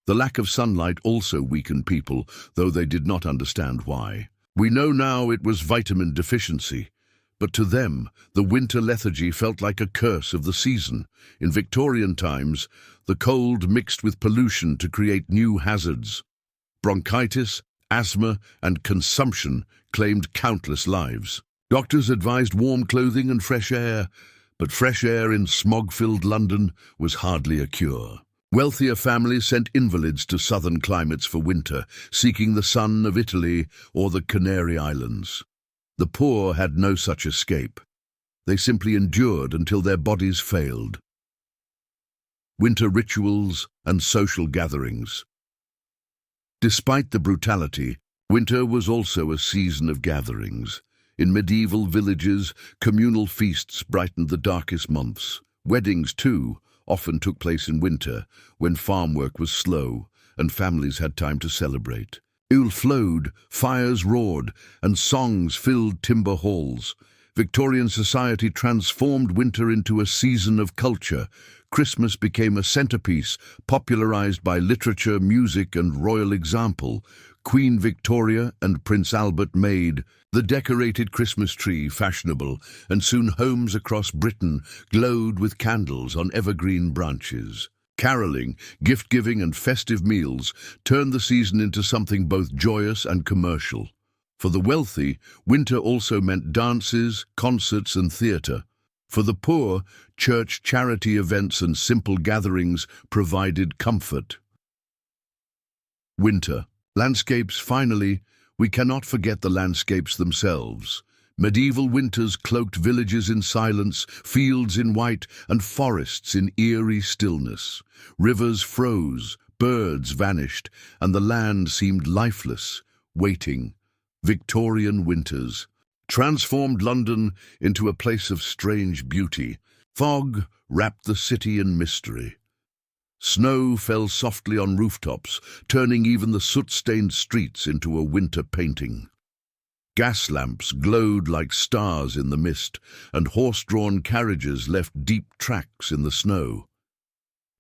The lack of sunlight also weakened people, though they did not understand why. We know now it was vitamin deficiency. But to them, the winter lethargy felt like a curse of the season. In Victorian times, the cold mixed with pollution to create new hazards. Bronchitis, asthma, and consumption claimed countless lives. Doctors advised warm clothing and fresh air, but fresh air in smog-filled London was hardly a cure. Wealthier families sent invalids to southern climates for winter, seeking the sun of Italy or the Canary Islands. The poor had no such escape. They simply endured until their bodies failed. Winter rituals and social gatherings. Despite the brutality, winter was also a season of gatherings. In medieval villages, communal feasts brightened the darkest months. Weddings, too, often took place in winter, when farm work was slow and families had time to celebrate. Ule flowed, fires roared, and songs filled timber halls. Victorian society transformed winter into a season of culture. Christmas became a centerpiece, popularized by literature, music, and royal example. Queen Victoria and Prince Albert made the decorated Christmas tree fashionable, and soon homes across Britain glowed with candles on evergreen branches. Caroling, gift-giving, and festive meals turned the season into something both joyous and commercial. For the wealthy, winter also meant dances, concerts, and theatre. For the poor, church charity events and simple gatherings provided comfort. Winter. Landscapes, finally, we cannot forget the landscapes themselves. Medieval winters cloaked villages in silence, fields in white, and forests in eerie stillness. Rivers froze, birds vanished, and the land seemed lifeless, waiting. Victorian winters transformed London into a place of strange beauty. Fog wrapped the city in mystery. Snow fell softly on rooftops, turning even the soot-stained streets into a winter painting. Gas lamps glowed like stars in the mist, and horse-drawn carriages left deep tracks in the snow.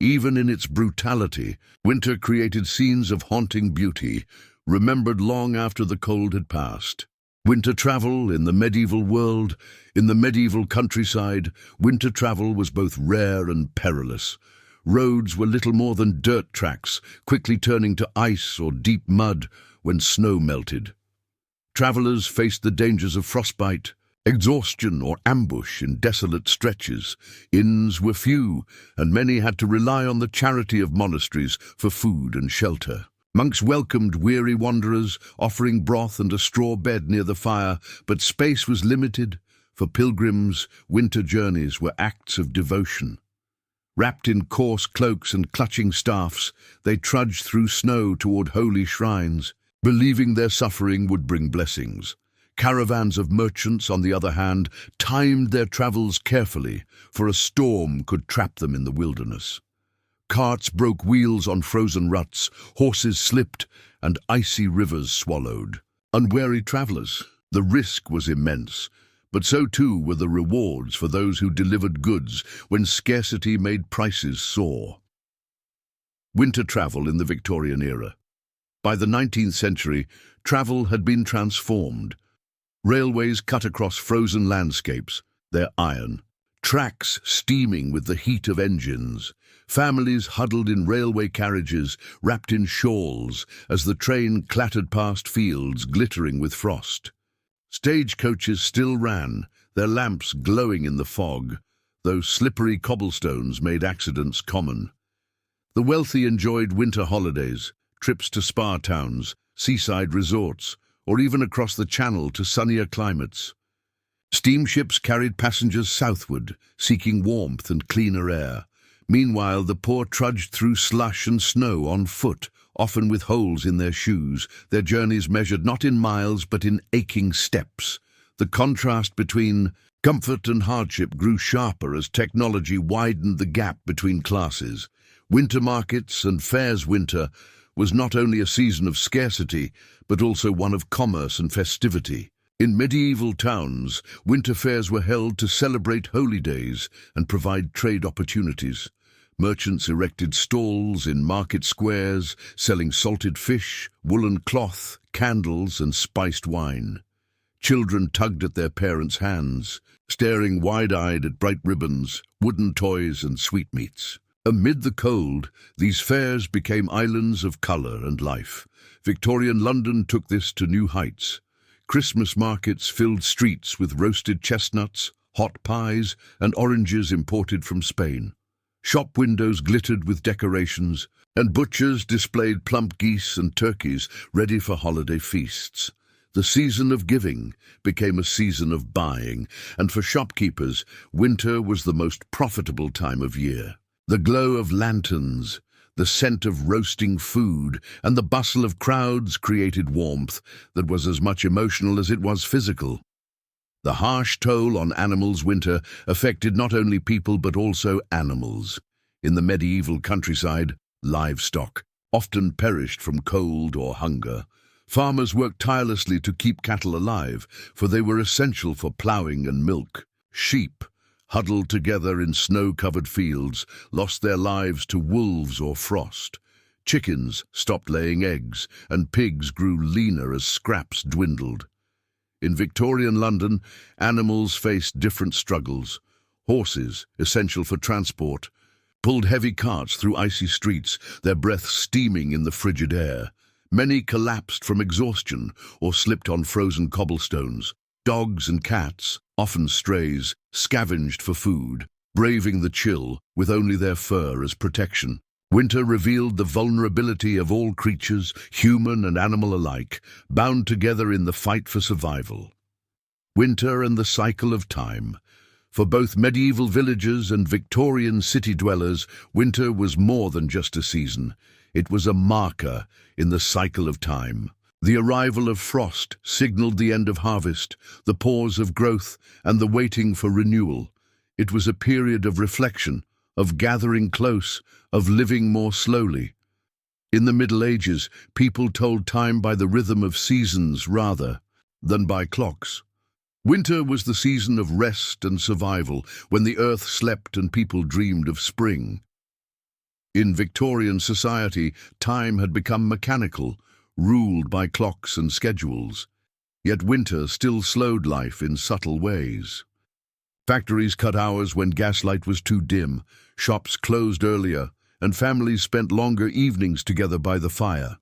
Even in its brutality, winter created scenes of haunting beauty, remembered long after the cold had passed. Winter travel in the medieval world, in the medieval countryside, winter travel was both rare and perilous. Roads were little more than dirt tracks, quickly turning to ice or deep mud when snow melted. Travelers faced the dangers of frostbite, exhaustion, or ambush in desolate stretches. Inns were few, and many had to rely on the charity of monasteries for food and shelter. Monks welcomed weary wanderers, offering broth and a straw bed near the fire, but space was limited. For pilgrims, winter journeys were acts of devotion. Wrapped in coarse cloaks and clutching staffs, they trudged through snow toward holy shrines, believing their suffering would bring blessings. Caravans of merchants, on the other hand, timed their travels carefully, for a storm could trap them in the wilderness. Carts broke wheels on frozen ruts, horses slipped, and icy rivers swallowed unwary travellers. The risk was immense, but so too were the rewards for those who delivered goods when scarcity made prices soar. Winter travel in the Victorian era. By the 19th century, travel had been transformed. Railways cut across frozen landscapes, their iron. Tracks steaming with the heat of engines. Families huddled in railway carriages, wrapped in shawls, as the train clattered past fields glittering with frost. Stagecoaches still ran, their lamps glowing in the fog, though slippery cobblestones made accidents common. The wealthy enjoyed winter holidays, trips to spa towns, seaside resorts, or even across the Channel to sunnier climates. Steamships carried passengers southward, seeking warmth and cleaner air. Meanwhile, the poor trudged through slush and snow on foot, often with holes in their shoes, their journeys measured not in miles but in aching steps. The contrast between comfort and hardship grew sharper as technology widened the gap between classes. Winter markets and fairs winter was not only a season of scarcity, but also one of commerce and festivity. In medieval towns, winter fairs were held to celebrate holy days and provide trade opportunities. Merchants erected stalls in market squares, selling salted fish, woolen cloth, candles, and spiced wine. Children tugged at their parents' hands, staring wide-eyed at bright ribbons, wooden toys, and sweetmeats. Amid the cold, these fairs became islands of colour and life. Victorian London took this to new heights. Christmas markets filled streets with roasted chestnuts, hot pies, and oranges imported from Spain. Shop windows glittered with decorations, and butchers displayed plump geese and turkeys ready for holiday feasts. The season of giving became a season of buying, and for shopkeepers, winter was the most profitable time of year. The glow of lanterns, the scent of roasting food, and the bustle of crowds created warmth that was as much emotional as it was physical. The harsh toll on animals' winter affected not only people but also animals. In the medieval countryside, livestock often perished from cold or hunger. Farmers worked tirelessly to keep cattle alive, for they were essential for ploughing and milk. Sheep, huddled together in snow-covered fields, lost their lives to wolves or frost. Chickens stopped laying eggs, and pigs grew leaner as scraps dwindled. In Victorian London, animals faced different struggles. Horses, essential for transport, pulled heavy carts through icy streets, their breath steaming in the frigid air. Many collapsed from exhaustion or slipped on frozen cobblestones. Dogs and cats, often strays, scavenged for food, braving the chill with only their fur as protection. Winter revealed the vulnerability of all creatures, human and animal alike, bound together in the fight for survival. Winter and the cycle of time. For both medieval villagers and Victorian city dwellers, winter was more than just a season. It was a marker in the cycle of time. The arrival of frost signaled the end of harvest, the pause of growth, and the waiting for renewal. It was a period of reflection, of gathering close, of living more slowly. In the Middle Ages, people told time by the rhythm of seasons rather than by clocks. Winter was the season of rest and survival, when the earth slept and people dreamed of spring. In Victorian society, time had become mechanical, ruled by clocks and schedules. Yet winter still slowed life in subtle ways. Factories cut hours when gaslight was too dim, shops closed earlier, and families spent longer evenings together by the fire.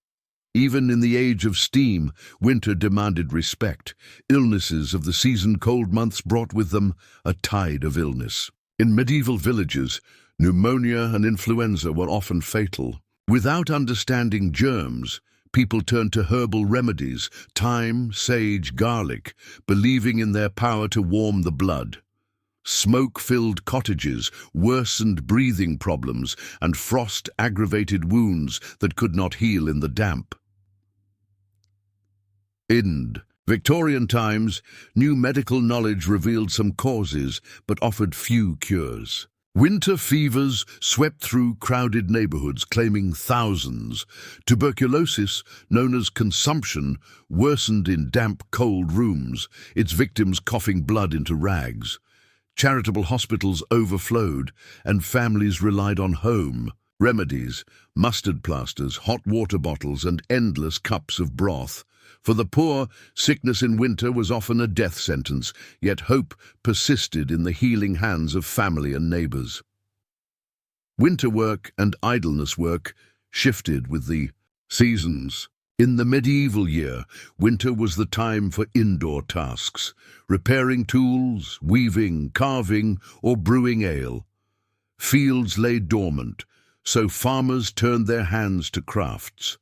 Even in the age of steam, winter demanded respect. Illnesses of the season-cold months brought with them a tide of illness. In medieval villages, pneumonia and influenza were often fatal. Without understanding germs, people turned to herbal remedies, thyme, sage, garlic, believing in their power to warm the blood. Smoke-filled cottages worsened breathing problems, and frost aggravated wounds that could not heal in the damp. In Victorian times, new medical knowledge revealed some causes but offered few cures. Winter fevers swept through crowded neighborhoods, claiming thousands. Tuberculosis, known as consumption, worsened in damp, cold rooms, its victims coughing blood into rags. Charitable hospitals overflowed, and families relied on home remedies, mustard plasters, hot water bottles, and endless cups of broth. For the poor, sickness in winter was often a death sentence, yet hope persisted in the healing hands of family and neighbors. Winter work and idleness work shifted with the seasons. In the medieval year, winter was the time for indoor tasks, repairing tools, weaving, carving, or brewing ale. Fields lay dormant, so farmers turned their hands to crafts.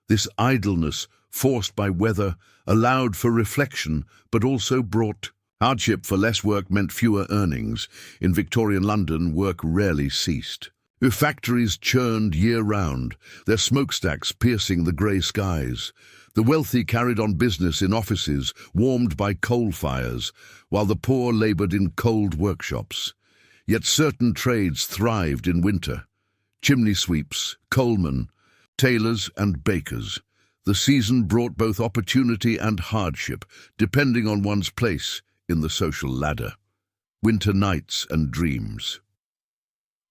This idleness, forced by weather, allowed for reflection, but also brought hardship, for less work meant fewer earnings. In Victorian London, work rarely ceased. Factories churned year-round, their smokestacks piercing the grey skies. The wealthy carried on business in offices warmed by coal fires, while the poor laboured in cold workshops. Yet certain trades thrived in winter. Chimney sweeps, coalmen, tailors and bakers. The season brought both opportunity and hardship, depending on one's place in the social ladder. Winter nights and dreams.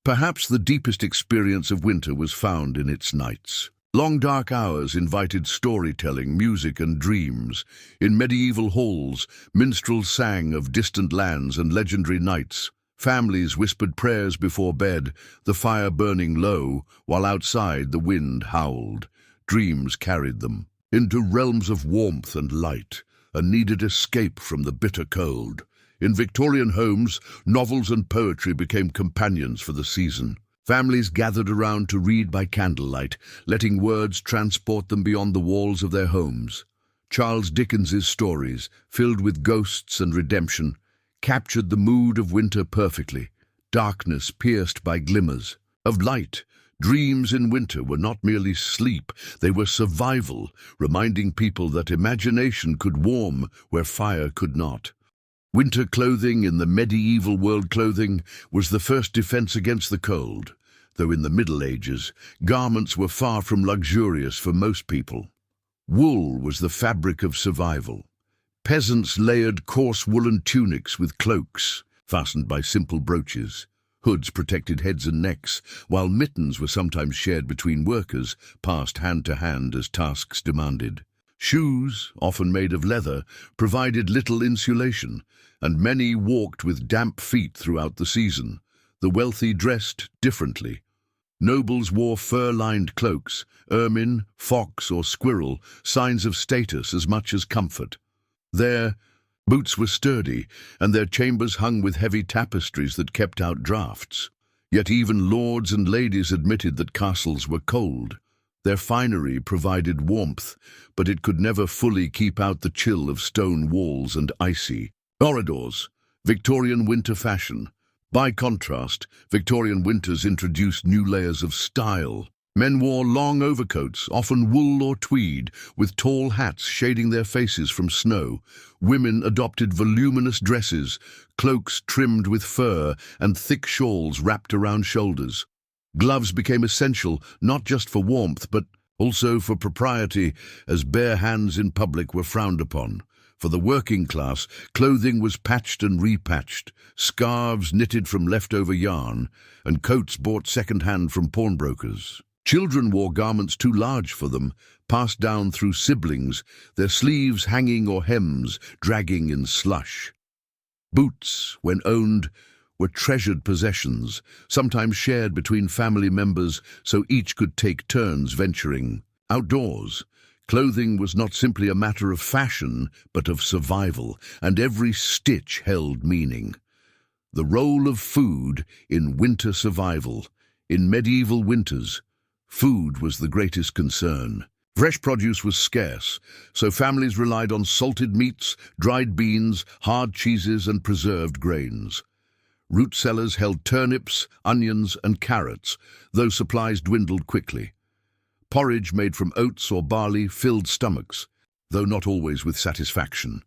Perhaps the deepest experience of winter was found in its nights. Long dark hours invited storytelling, music and dreams. In medieval halls, minstrels sang of distant lands and legendary knights. Families whispered prayers before bed, the fire burning low, while outside the wind howled. Dreams carried them into realms of warmth and light, a needed escape from the bitter cold. In Victorian homes, novels and poetry became companions for the season. Families gathered around to read by candlelight, letting words transport them beyond the walls of their homes. Charles Dickens's stories, filled with ghosts and redemption, captured the mood of winter perfectly, darkness pierced by glimmers of light. Dreams in winter were not merely sleep, they were survival, reminding people that imagination could warm where fire could not. Winter clothing in the medieval world clothing was the first defense against the cold, though in the Middle Ages, garments were far from luxurious for most people. Wool was the fabric of survival. Peasants layered coarse woolen tunics with cloaks, fastened by simple brooches. Hoods protected heads and necks, while mittens were sometimes shared between workers, passed hand to hand as tasks demanded. Shoes, often made of leather, provided little insulation, and many walked with damp feet throughout the season. The wealthy dressed differently. Nobles wore fur-lined cloaks, ermine, fox or squirrel, signs of status as much as comfort. Their boots were sturdy, and their chambers hung with heavy tapestries that kept out draughts. Yet even lords and ladies admitted that castles were cold. Their finery provided warmth, but it could never fully keep out the chill of stone walls and icy corridors. Victorian winter fashion. By contrast, Victorian winters introduced new layers of style. Men wore long overcoats, often wool or tweed, with tall hats shading their faces from snow. Women adopted voluminous dresses, cloaks trimmed with fur, and thick shawls wrapped around shoulders. Gloves became essential, not just for warmth, but also for propriety, as bare hands in public were frowned upon. For the working class, clothing was patched and repatched, scarves knitted from leftover yarn, and coats bought second-hand from pawnbrokers. Children wore garments too large for them, passed down through siblings, their sleeves hanging or hems dragging in slush. Boots, when owned, were treasured possessions, sometimes shared between family members so each could take turns venturing outdoors. Clothing was not simply a matter of fashion, but of survival, and every stitch held meaning. The role of food in winter survival. In medieval winters, food was the greatest concern. Fresh produce was scarce, so families relied on salted meats, dried beans, hard cheeses, and preserved grains. Root cellars held turnips, onions, and carrots, though supplies dwindled quickly. Porridge made from oats or barley filled stomachs, though not always with satisfaction.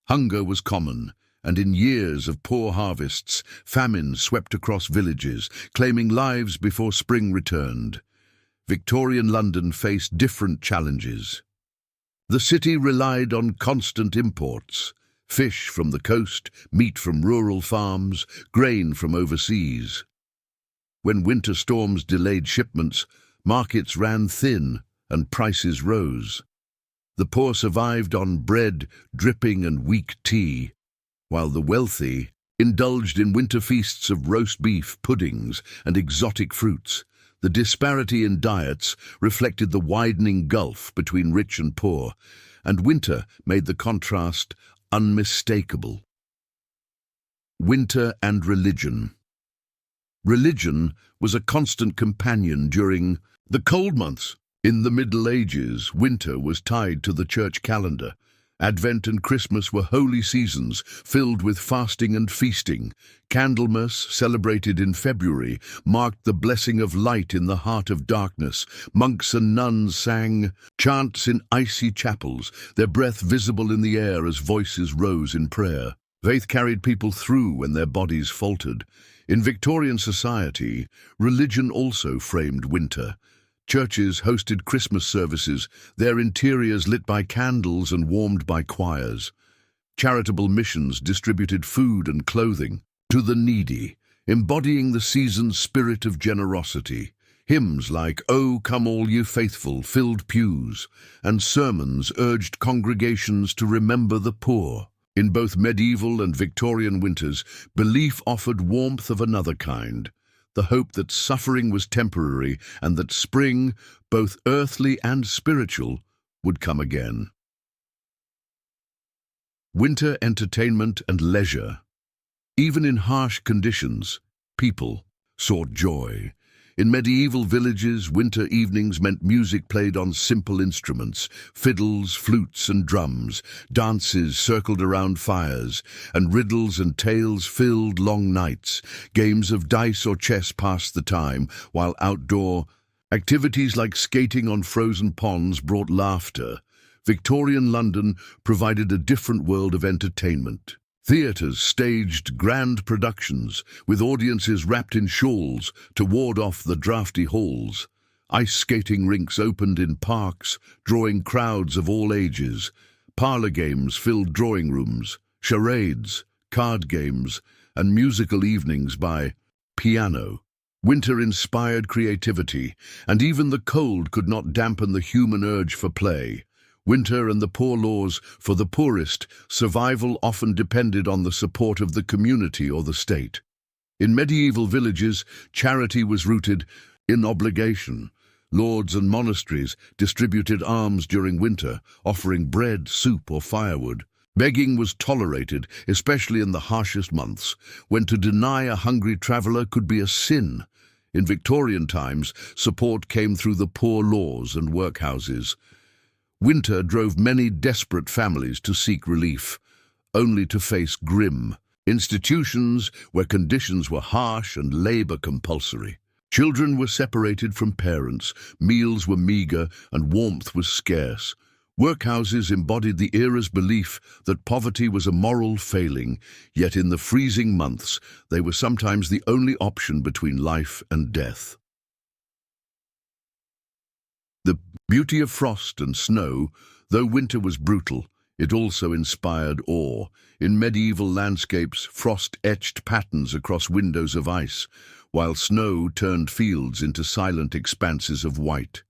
Hunger was common. and in years of poor harvests, famine swept across villages, claiming lives before spring returned. Victorian London faced different challenges. The city relied on constant imports: fish from the coast, meat from rural farms, grain from overseas. When winter storms delayed shipments, markets ran thin and prices rose. The poor survived on bread, dripping and weak tea, while the wealthy indulged in winter feasts of roast beef, puddings, and exotic fruits. The disparity in diets reflected the widening gulf between rich and poor, and winter made the contrast unmistakable. Winter and religion. Religion was a constant companion during the cold months. In the Middle Ages, winter was tied to the church calendar. Advent and Christmas were holy seasons filled with fasting and feasting. Candlemas, celebrated in February, marked the blessing of light in the heart of darkness. Monks and nuns sang chants in icy chapels, their breath visible in the air as voices rose in prayer. Faith carried people through when their bodies faltered. In Victorian society, religion also framed winter. Churches hosted Christmas services, their interiors lit by candles and warmed by choirs. Charitable missions distributed food and clothing to the needy, embodying the season's spirit of generosity. Hymns like "O Come All You Faithful" filled pews, and sermons urged congregations to remember the poor. In both medieval and Victorian winters, belief offered warmth of another kind: the hope that suffering was temporary and that spring, both earthly and spiritual, would come again. Winter entertainment and leisure. Even in harsh conditions, people sought joy. In medieval villages, winter evenings meant music played on simple instruments: fiddles, flutes, and drums. Dances circled around fires, and riddles and tales filled long nights. Games of dice or chess passed the time, while outdoor activities like skating on frozen ponds brought laughter. Victorian London provided a different world of entertainment. Theatres staged grand productions, with audiences wrapped in shawls to ward off the draughty halls. Ice skating rinks opened in parks, drawing crowds of all ages. Parlour games filled drawing rooms, charades, card games, and musical evenings by piano. Winter inspired creativity, and even the cold could not dampen the human urge for play. Winter and the poor laws: for the poorest, survival often depended on the support of the community or the state. In medieval villages, charity was rooted in obligation. Lords and monasteries distributed alms during winter, offering bread, soup, or firewood. Begging was tolerated, especially in the harshest months, when to deny a hungry traveller could be a sin. In Victorian times, support came through the poor laws and workhouses. Winter drove many desperate families to seek relief, only to face grim institutions where conditions were harsh and labour compulsory. Children were separated from parents, meals were meagre, and warmth was scarce. Workhouses embodied the era's belief that poverty was a moral failing, yet in the freezing months they were sometimes the only option between life and death. The beauty of frost and snow. Though winter was brutal, it also inspired awe. In medieval landscapes, frost etched patterns across windows of ice, while snow turned fields into silent expanses of white.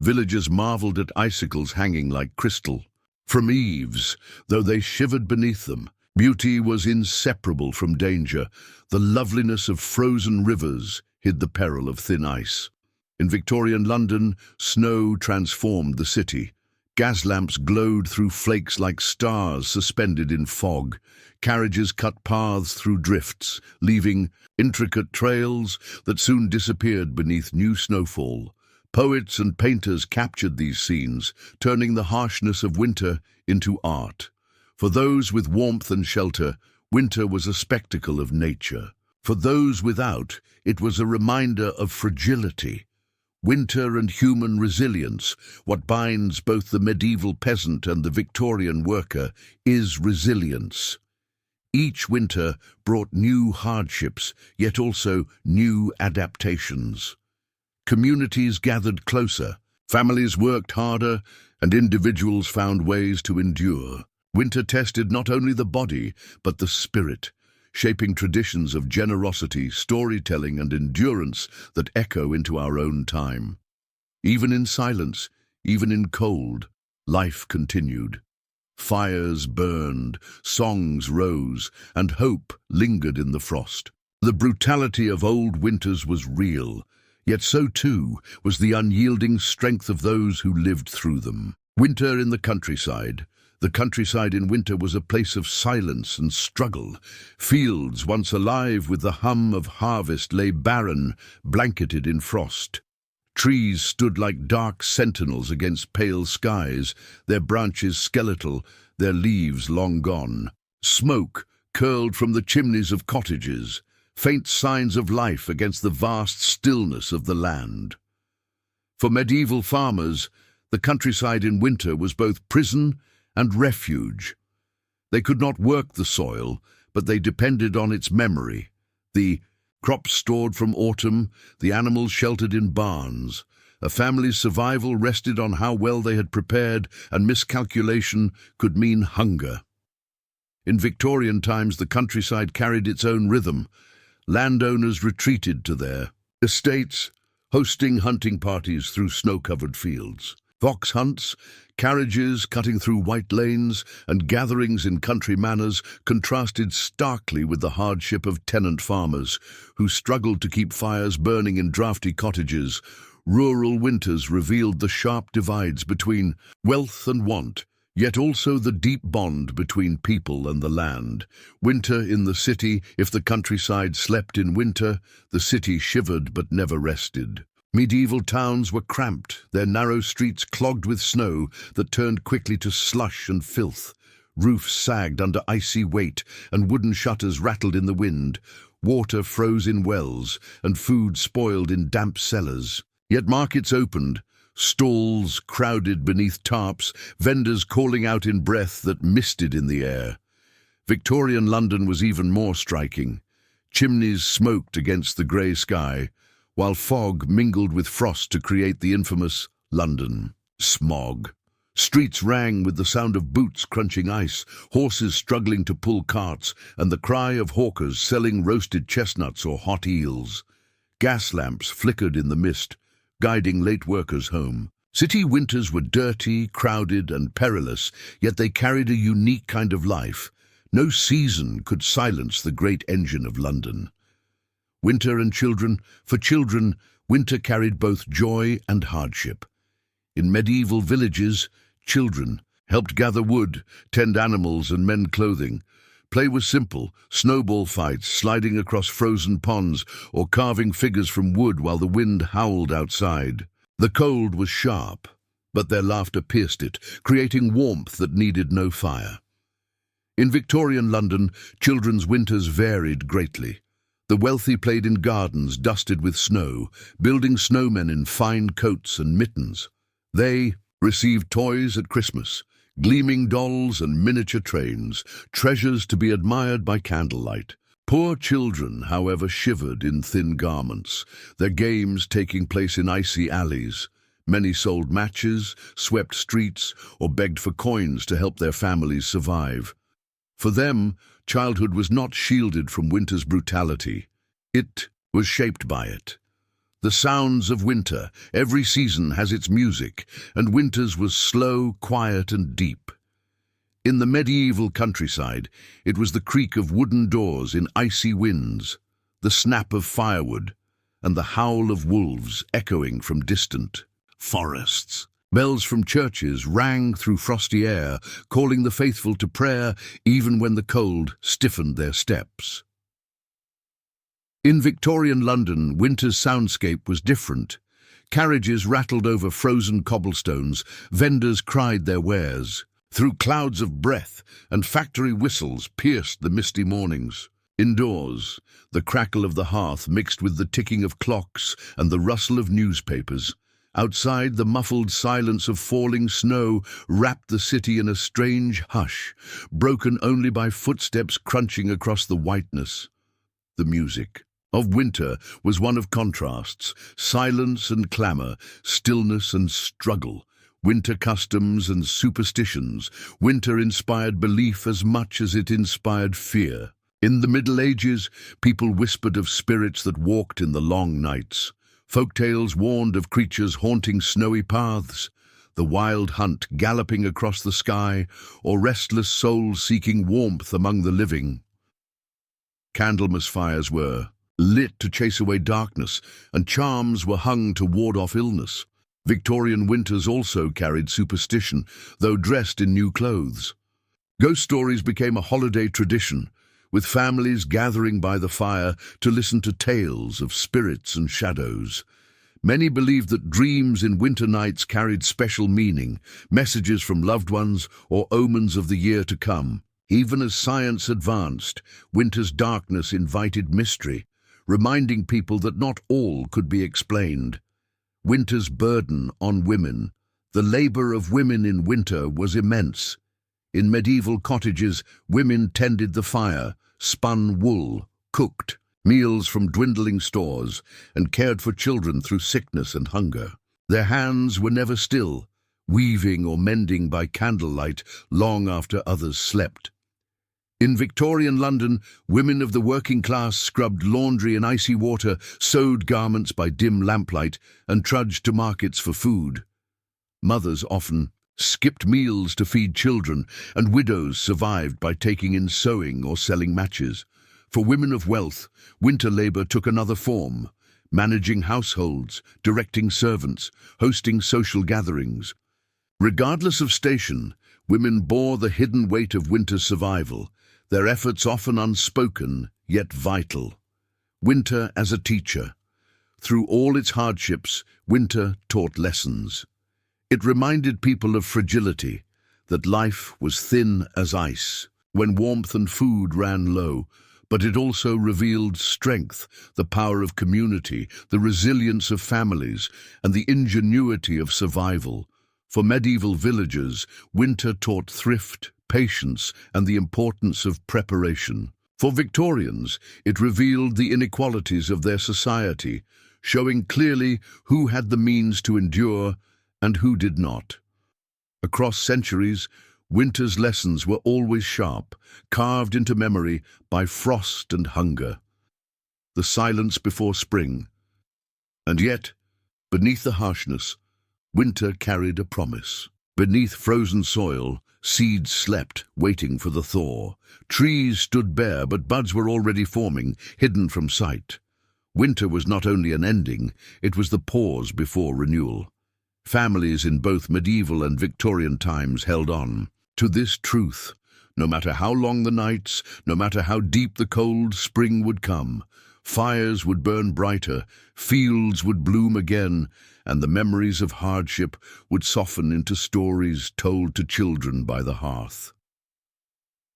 Villagers marveled at icicles hanging like crystal from eaves, though they shivered beneath them. Beauty was inseparable from danger. The loveliness of frozen rivers hid the peril of thin ice. In Victorian London, snow transformed the city. Gas lamps glowed through flakes like stars suspended in fog. Carriages cut paths through drifts, leaving intricate trails that soon disappeared beneath new snowfall. Poets and painters captured these scenes, turning the harshness of winter into art. For those with warmth and shelter, winter was a spectacle of nature. For those without, it was a reminder of fragility. Winter and human resilience. What binds both the medieval peasant and the Victorian worker is resilience. Each winter brought new hardships, yet also new adaptations. Communities gathered closer, families worked harder, and individuals found ways to endure. Winter tested not only the body, but the spirit, shaping traditions of generosity, storytelling, and endurance that echo into our own time. Even in silence, even in cold, life continued. Fires burned, songs rose, and hope lingered in the frost. The brutality of old winters was real, yet so too was the unyielding strength of those who lived through them. Winter in the countryside. The countryside in winter was a place of silence and struggle. Fields, once alive with the hum of harvest, lay barren, blanketed in frost. Trees stood like dark sentinels against pale skies, their branches skeletal, their leaves long gone. Smoke curled from the chimneys of cottages, faint signs of life against the vast stillness of the land. For medieval farmers, the countryside in winter was both prison and refuge. They could not work the soil, but they depended on its memory. The crops stored from autumn, the animals sheltered in barns. A family's survival rested on how well they had prepared, and miscalculation could mean hunger. In Victorian times, the countryside carried its own rhythm. Landowners retreated to their estates, hosting hunting parties through snow-covered fields. Fox hunts, carriages cutting through white lanes, and gatherings in country manors contrasted starkly with the hardship of tenant farmers who struggled to keep fires burning in drafty cottages. Rural winters revealed the sharp divides between wealth and want, yet also the deep bond between people and the land. Winter in the city. If the countryside slept in winter, the city shivered but never rested. Medieval towns were cramped, their narrow streets clogged with snow that turned quickly to slush and filth. Roofs sagged under icy weight, and wooden shutters rattled in the wind. Water froze in wells, and food spoiled in damp cellars. Yet markets opened, stalls crowded beneath tarps, vendors calling out in breath that misted in the air. Victorian London was even more striking. Chimneys smoked against the grey sky, while fog mingled with frost to create the infamous London smog. Streets rang with the sound of boots crunching ice, horses struggling to pull carts, and the cry of hawkers selling roasted chestnuts or hot eels. Gas lamps flickered in the mist, guiding late workers home. City winters were dirty, crowded, and perilous, yet they carried a unique kind of life. No season could silence the great engine of London. Winter and children. For children, winter carried both joy and hardship. In medieval villages, children helped gather wood, tend animals, and mend clothing. Play was simple: snowball fights, sliding across frozen ponds, or carving figures from wood while the wind howled outside. The cold was sharp, but their laughter pierced it, creating warmth that needed no fire. In Victorian London, children's winters varied greatly. The wealthy played in gardens dusted with snow, building snowmen in fine coats and mittens. They received toys at Christmas, gleaming dolls and miniature trains, treasures to be admired by candlelight. Poor children, however, shivered in thin garments, their games taking place in icy alleys. Many sold matches, swept streets, or begged for coins to help their families survive. For them, childhood was not shielded from winter's brutality. It was shaped by it. The sounds of winter. Every season has its music, and winter's was slow, quiet, and deep. In the medieval countryside, it was the creak of wooden doors in icy winds, the snap of firewood, and the howl of wolves echoing from distant forests. Bells from churches rang through frosty air, calling the faithful to prayer even when the cold stiffened their steps. In Victorian London, winter's soundscape was different. Carriages rattled over frozen cobblestones, vendors cried their wares. Through clouds of breath and factory whistles pierced the misty mornings. Indoors, the crackle of the hearth mixed with the ticking of clocks and the rustle of newspapers. Outside, the muffled silence of falling snow wrapped the city in a strange hush, broken only by footsteps crunching across the whiteness. The music of winter was one of contrasts, silence and clamour, stillness and struggle, winter customs and superstitions. Winter inspired belief as much as it inspired fear. In the Middle Ages, people whispered of spirits that walked in the long nights. Folktales warned of creatures haunting snowy paths, the wild hunt galloping across the sky, or restless souls seeking warmth among the living. Candlemas fires were lit to chase away darkness, and charms were hung to ward off illness. Victorian winters also carried superstition, though dressed in new clothes. Ghost stories became a holiday tradition, with families gathering by the fire to listen to tales of spirits and shadows. Many believed that dreams in winter nights carried special meaning, messages from loved ones or omens of the year to come. Even as science advanced, winter's darkness invited mystery, reminding people that not all could be explained. Winter's burden on women. The labor of women in winter was immense. In medieval cottages, women tended the fire, spun wool, cooked meals from dwindling stores, and cared for children through sickness and hunger. Their hands were never still, weaving or mending by candlelight long after others slept. In Victorian London, women of the working class scrubbed laundry in icy water, sewed garments by dim lamplight, and trudged to markets for food. Mothers often skipped meals to feed children, and widows survived by taking in sewing or selling matches. For women of wealth, winter labour took another form, managing households, directing servants, hosting social gatherings. Regardless of station, women bore the hidden weight of winter's survival, their efforts often unspoken, yet vital. Winter as a teacher. Through all its hardships, winter taught lessons. It reminded people of fragility, that life was thin as ice, when warmth and food ran low, but it also revealed strength, the power of community, the resilience of families, and the ingenuity of survival. For medieval villagers, winter taught thrift, patience, and the importance of preparation. For Victorians, it revealed the inequalities of their society, showing clearly who had the means to endure and who did not. Across centuries, winter's lessons were always sharp, carved into memory by frost and hunger. The silence before spring. And yet, beneath the harshness, winter carried a promise. Beneath frozen soil, seeds slept, waiting for the thaw. Trees stood bare, but buds were already forming, hidden from sight. Winter was not only an ending, it was the pause before renewal. Families in both medieval and Victorian times held on to this truth. No matter how long the nights, no matter how deep the cold, spring would come. Fires would burn brighter, fields would bloom again, and the memories of hardship would soften into stories told to children by the hearth.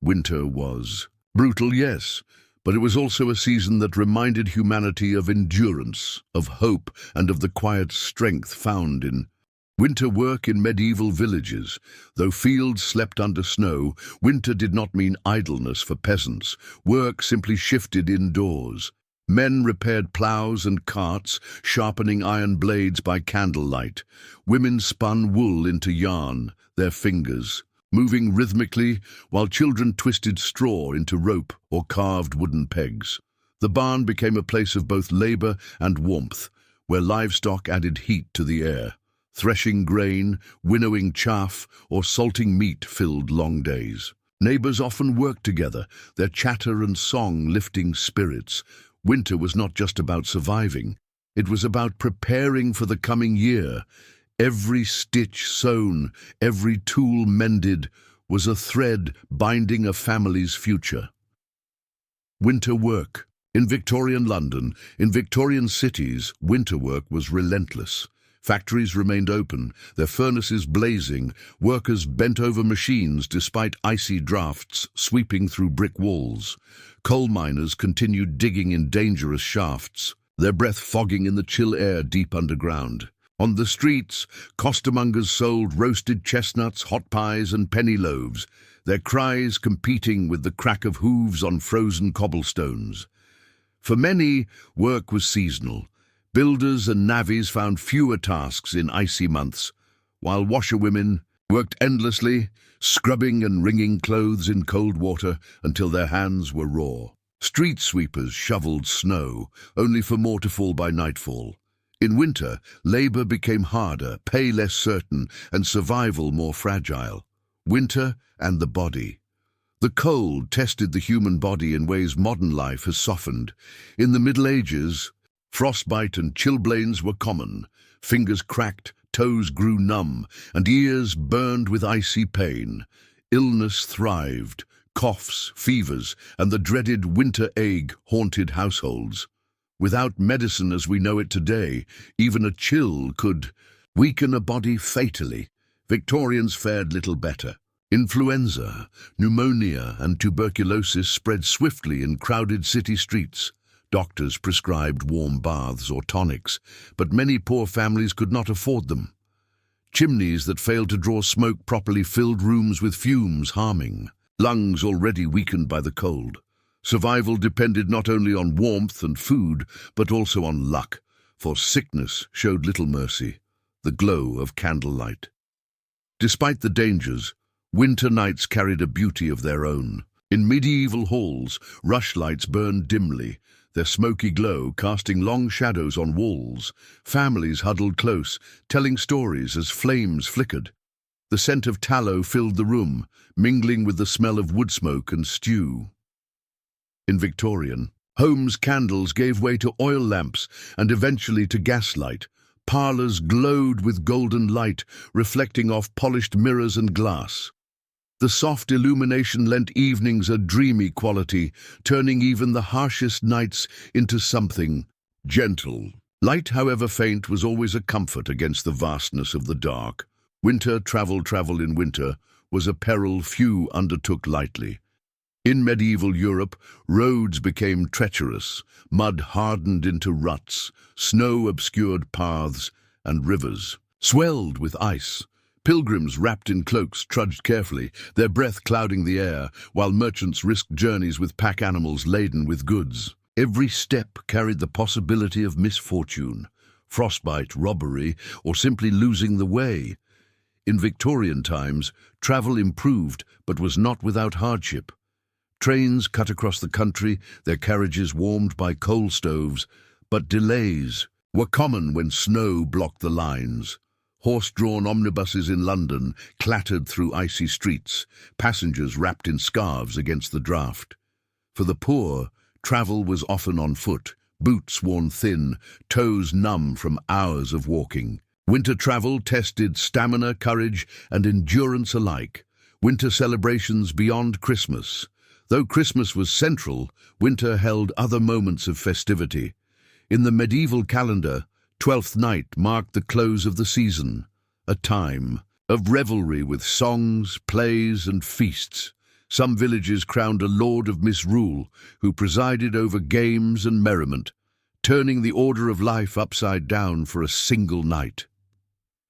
Winter was brutal, yes, but it was also a season that reminded humanity of endurance, of hope, and of the quiet strength found in winter work in medieval villages. Though fields slept under snow, winter did not mean idleness for peasants. Work simply shifted indoors. Men repaired ploughs and carts, sharpening iron blades by candlelight. Women spun wool into yarn, their fingers moving rhythmically, while children twisted straw into rope or carved wooden pegs. The barn became a place of both labor and warmth, where livestock added heat to the air. Threshing grain, winnowing chaff, or salting meat filled long days. Neighbors often worked together, their chatter and song lifting spirits. Winter was not just about surviving, it was about preparing for the coming year. Every stitch sewn, every tool mended, was a thread binding a family's future. Winter work. In Victorian London, in Victorian cities, winter work was relentless. Factories remained open, their furnaces blazing, workers bent over machines despite icy drafts sweeping through brick walls. Coal miners continued digging in dangerous shafts, their breath fogging in the chill air deep underground. On the streets, costermongers sold roasted chestnuts, hot pies, and penny loaves, their cries competing with the crack of hooves on frozen cobblestones. For many, work was seasonal. Builders and navvies found fewer tasks in icy months, while washerwomen worked endlessly, scrubbing and wringing clothes in cold water until their hands were raw. Street sweepers shoveled snow, only for more to fall by nightfall. In winter, labor became harder, pay less certain, and survival more fragile. Winter and the body. The cold tested the human body in ways modern life has softened. In the Middle Ages, frostbite and chilblains were common. Fingers cracked, toes grew numb, and ears burned with icy pain. Illness thrived. Coughs, fevers, and the dreaded winter ague haunted households. Without medicine as we know it today, even a chill could weaken a body fatally. Victorians fared little better. Influenza, pneumonia, and tuberculosis spread swiftly in crowded city streets. Doctors prescribed warm baths or tonics, but many poor families could not afford them. Chimneys that failed to draw smoke properly filled rooms with fumes, harming lungs already weakened by the cold. Survival depended not only on warmth and food, but also on luck, for sickness showed little mercy, the glow of candlelight. Despite the dangers, winter nights carried a beauty of their own. In medieval halls, rushlights burned dimly, their smoky glow casting long shadows on walls. Families huddled close, telling stories as flames flickered. The scent of tallow filled the room, mingling with the smell of wood smoke and stew. In Victorian, homes' candles gave way to oil lamps and eventually to gaslight. Parlours glowed with golden light, reflecting off polished mirrors and glass. The soft illumination lent evenings a dreamy quality, turning even the harshest nights into something gentle. Light, however faint, was always a comfort against the vastness of the dark. Winter travel in winter was a peril few undertook lightly. In medieval Europe, roads became treacherous, mud hardened into ruts, snow obscured paths, and rivers swelled with ice. Pilgrims wrapped in cloaks trudged carefully, their breath clouding the air, while merchants risked journeys with pack animals laden with goods. Every step carried the possibility of misfortune, frostbite, robbery, or simply losing the way. In Victorian times, travel improved but was not without hardship. Trains cut across the country, their carriages warmed by coal stoves, but delays were common when snow blocked the lines. Horse-drawn omnibuses in London clattered through icy streets, passengers wrapped in scarves against the draught. For the poor, travel was often on foot, boots worn thin, toes numb from hours of walking. Winter travel tested stamina, courage, and endurance alike. Winter celebrations beyond Christmas. Though Christmas was central, winter held other moments of festivity. In the medieval calendar, Twelfth Night marked the close of the season, a time of revelry with songs, plays, and feasts. Some villages crowned a lord of misrule who presided over games and merriment, turning the order of life upside down for a single night.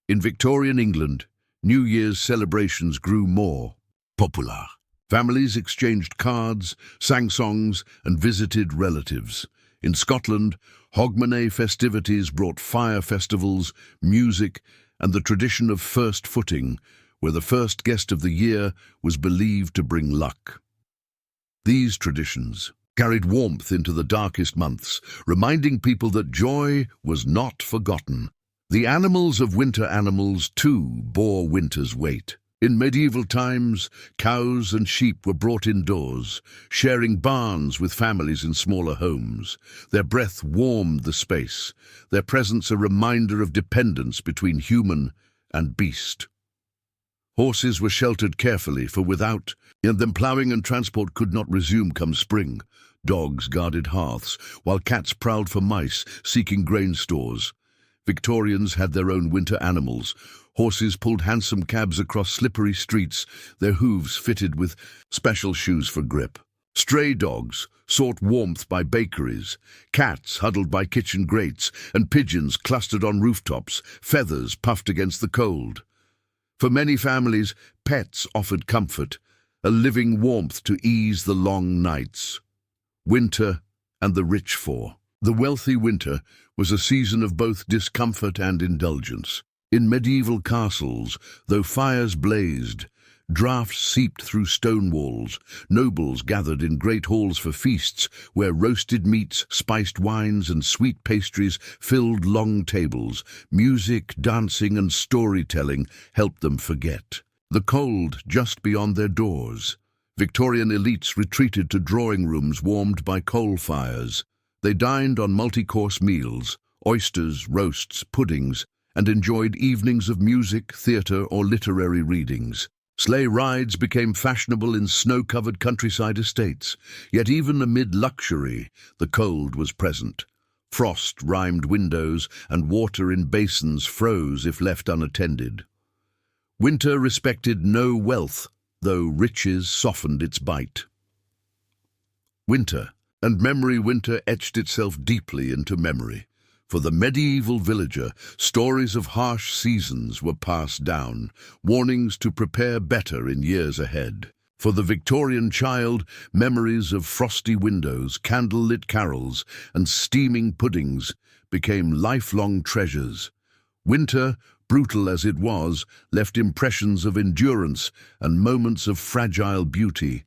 In Victorian England, New Year's celebrations grew more popular. Families exchanged cards, sang songs, and visited relatives. In Scotland, Hogmanay festivities brought fire festivals, music, and the tradition of first footing, where the first guest of the year was believed to bring luck. These traditions carried warmth into the darkest months, reminding people that joy was not forgotten. The animals of winter animals, too, bore winter's weight. In medieval times, cows and sheep were brought indoors, sharing barns with families in smaller homes. Their breath warmed the space, their presence a reminder of dependence between human and beast. Horses were sheltered carefully, for without them ploughing and transport could not resume come spring. Dogs guarded hearths, while cats prowled for mice, seeking grain stores. Victorians had their own winter animals. Horses pulled hansom cabs across slippery streets, their hooves fitted with special shoes for grip. Stray dogs sought warmth by bakeries, cats huddled by kitchen grates, and pigeons clustered on rooftops, feathers puffed against the cold. For many families, pets offered comfort, a living warmth to ease the long nights. Winter and the rich for. The wealthy winter was a season of both discomfort and indulgence. In medieval castles, though fires blazed, draughts seeped through stone walls, nobles gathered in great halls for feasts where roasted meats, spiced wines, and sweet pastries filled long tables. Music, dancing, and storytelling helped them forget the cold just beyond their doors. Victorian elites retreated to drawing rooms warmed by coal fires. They dined on multi-course meals, oysters, roasts, puddings, and enjoyed evenings of music, theatre, or literary readings. Sleigh rides became fashionable in snow-covered countryside estates, yet even amid luxury, the cold was present. Frost rimed windows, and water in basins froze if left unattended. Winter respected no wealth, though riches softened its bite. Winter, and memory winter etched itself deeply into memory. For the medieval villager, stories of harsh seasons were passed down, warnings to prepare better in years ahead. For the Victorian child, memories of frosty windows, candle-lit carols, and steaming puddings became lifelong treasures. Winter, brutal as it was, left impressions of endurance and moments of fragile beauty.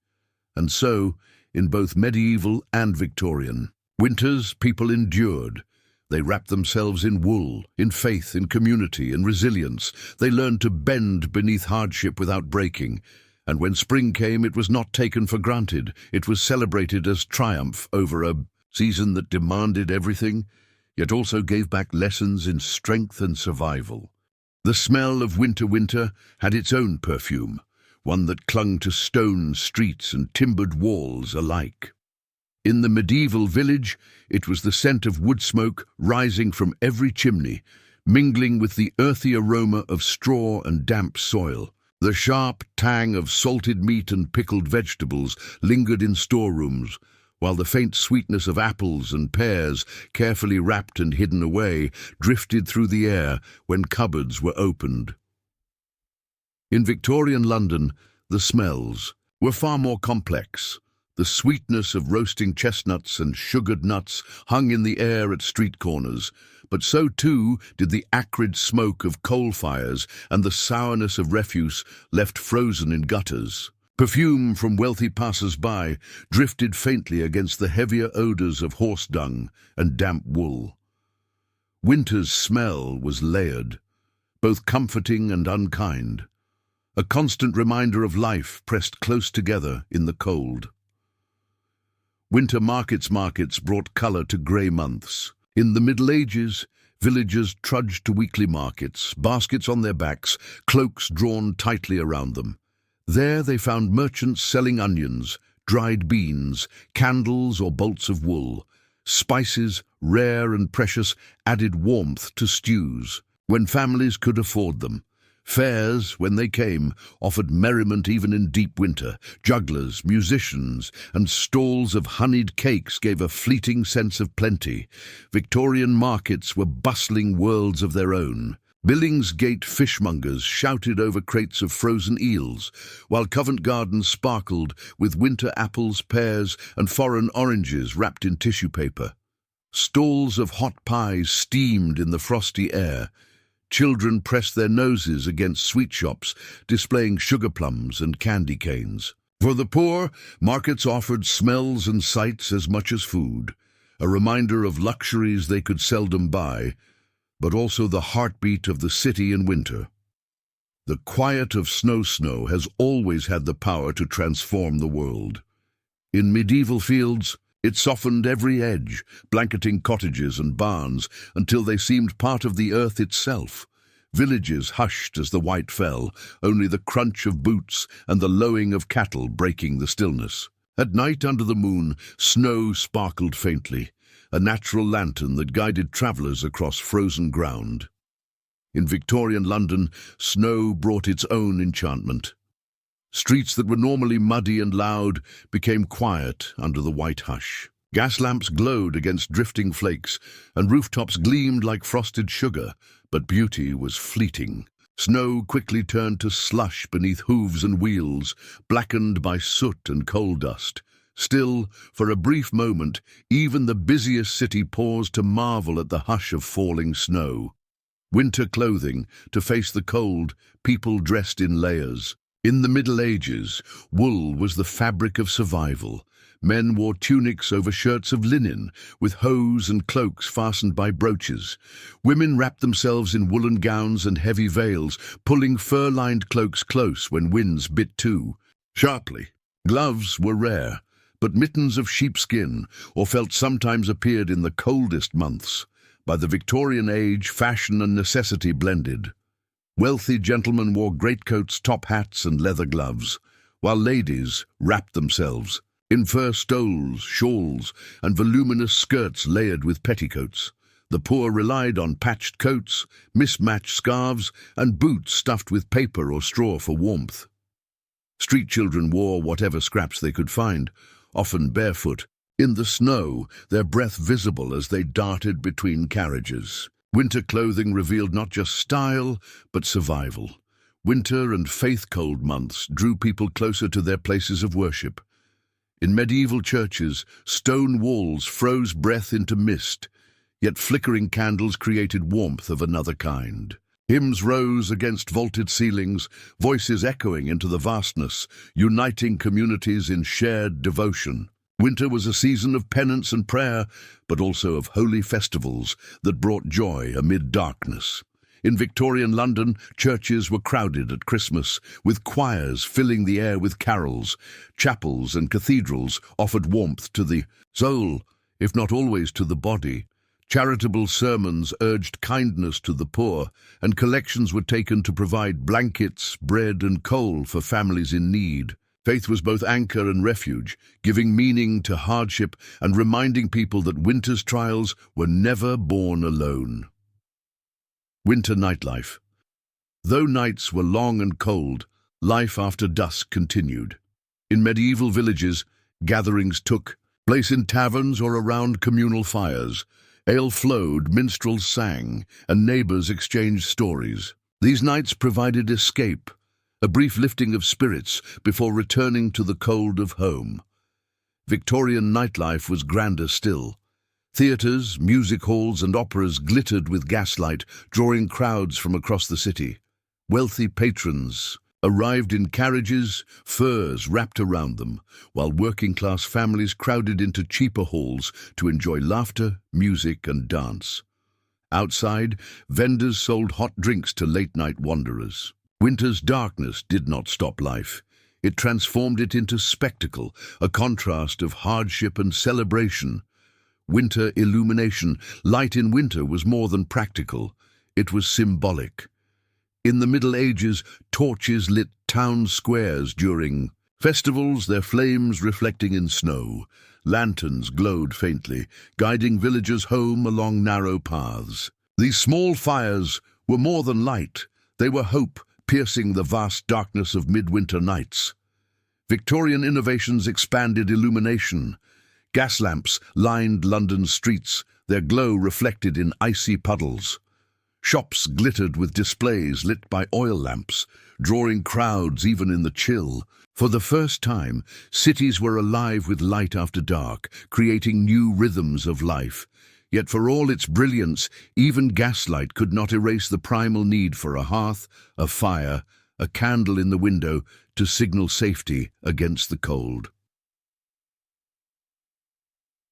And so, in both medieval and Victorian winters, people endured. They wrapped themselves in wool, in faith, in community, in resilience. They learned to bend beneath hardship without breaking. And when spring came, it was not taken for granted. It was celebrated as triumph over a season that demanded everything, yet also gave back lessons in strength and survival. The smell of winter had its own perfume, one that clung to stone streets and timbered walls alike. In the medieval village, it was the scent of wood smoke rising from every chimney, mingling with the earthy aroma of straw and damp soil. The sharp tang of salted meat and pickled vegetables lingered in storerooms, while the faint sweetness of apples and pears, carefully wrapped and hidden away, drifted through the air when cupboards were opened. In Victorian London, the smells were far more complex. The sweetness of roasting chestnuts and sugared nuts hung in the air at street corners, but so too did the acrid smoke of coal fires and the sourness of refuse left frozen in gutters. Perfume from wealthy passers-by drifted faintly against the heavier odours of horse dung and damp wool. Winter's smell was layered, both comforting and unkind, a constant reminder of life pressed close together in the cold. Winter markets brought colour to grey months. In the Middle Ages, villagers trudged to weekly markets, baskets on their backs, cloaks drawn tightly around them. There they found merchants selling onions, dried beans, candles or bolts of wool. Spices, rare and precious, added warmth to stews, when families could afford them. Fairs, when they came, offered merriment even in deep winter. Jugglers, musicians, and stalls of honeyed cakes gave a fleeting sense of plenty. Victorian markets were bustling worlds of their own. Billingsgate fishmongers shouted over crates of frozen eels, while Covent Garden sparkled with winter apples, pears, and foreign oranges wrapped in tissue paper. Stalls of hot pies steamed in the frosty air. Children pressed their noses against sweet shops, displaying sugar plums and candy canes. For the poor, markets offered smells and sights as much as food, a reminder of luxuries they could seldom buy, but also the heartbeat of the city in winter. The quiet of snow has always had the power to transform the world. In medieval fields, it softened every edge, blanketing cottages and barns until they seemed part of the earth itself. Villages hushed as the white fell, only the crunch of boots and the lowing of cattle breaking the stillness. At night under the moon, snow sparkled faintly, a natural lantern that guided travellers across frozen ground. In Victorian London, snow brought its own enchantment. Streets that were normally muddy and loud became quiet under the white hush. Gas lamps glowed against drifting flakes, and rooftops gleamed like frosted sugar, but beauty was fleeting. Snow quickly turned to slush beneath hooves and wheels, blackened by soot and coal dust. Still, for a brief moment, even the busiest city paused to marvel at the hush of falling snow. Winter clothing, to face the cold, people dressed in layers. In the Middle Ages, wool was the fabric of survival. Men wore tunics over shirts of linen, with hose and cloaks fastened by brooches. Women wrapped themselves in woolen gowns and heavy veils, pulling fur-lined cloaks close when winds bit too sharply. Gloves were rare, but mittens of sheepskin or felt sometimes appeared in the coldest months. By the Victorian age, fashion and necessity blended. Wealthy gentlemen wore greatcoats, top hats and leather gloves, while ladies wrapped themselves in fur stoles, shawls, and voluminous skirts layered with petticoats. The poor relied on patched coats, mismatched scarves, and boots stuffed with paper or straw for warmth. Street children wore whatever scraps they could find, often barefoot, in the snow, their breath visible as they darted between carriages. Winter clothing revealed not just style, but survival. Winter and faith-cold months drew people closer to their places of worship. In medieval churches, stone walls froze breath into mist, yet flickering candles created warmth of another kind. Hymns rose against vaulted ceilings, voices echoing into the vastness, uniting communities in shared devotion. Winter was a season of penance and prayer, but also of holy festivals that brought joy amid darkness. In Victorian London, churches were crowded at Christmas, with choirs filling the air with carols. Chapels and cathedrals offered warmth to the soul, if not always to the body. Charitable sermons urged kindness to the poor, and collections were taken to provide blankets, bread, and coal for families in need. Faith was both anchor and refuge, giving meaning to hardship and reminding people that winter's trials were never borne alone. Winter nightlife. Though nights were long and cold, life after dusk continued. In medieval villages, gatherings took place in taverns or around communal fires. Ale flowed, minstrels sang, and neighbors exchanged stories. These nights provided escape, a brief lifting of spirits before returning to the cold of home. Victorian nightlife was grander still. Theatres, music halls and operas glittered with gaslight, drawing crowds from across the city. Wealthy patrons arrived in carriages, furs wrapped around them, while working-class families crowded into cheaper halls to enjoy laughter, music and dance. Outside, vendors sold hot drinks to late-night wanderers. Winter's darkness did not stop life. It transformed it into spectacle, a contrast of hardship and celebration. Winter illumination, light in winter, was more than practical. It was symbolic. In the Middle Ages, torches lit town squares during festivals, their flames reflecting in snow. Lanterns glowed faintly, guiding villagers home along narrow paths. These small fires were more than light. They were hope, piercing the vast darkness of midwinter nights. Victorian innovations expanded illumination. Gas lamps lined London's streets, their glow reflected in icy puddles. Shops glittered with displays lit by oil lamps, drawing crowds even in the chill. For the first time, cities were alive with light after dark, creating new rhythms of life. Yet for all its brilliance, even gaslight could not erase the primal need for a hearth, a fire, a candle in the window to signal safety against the cold.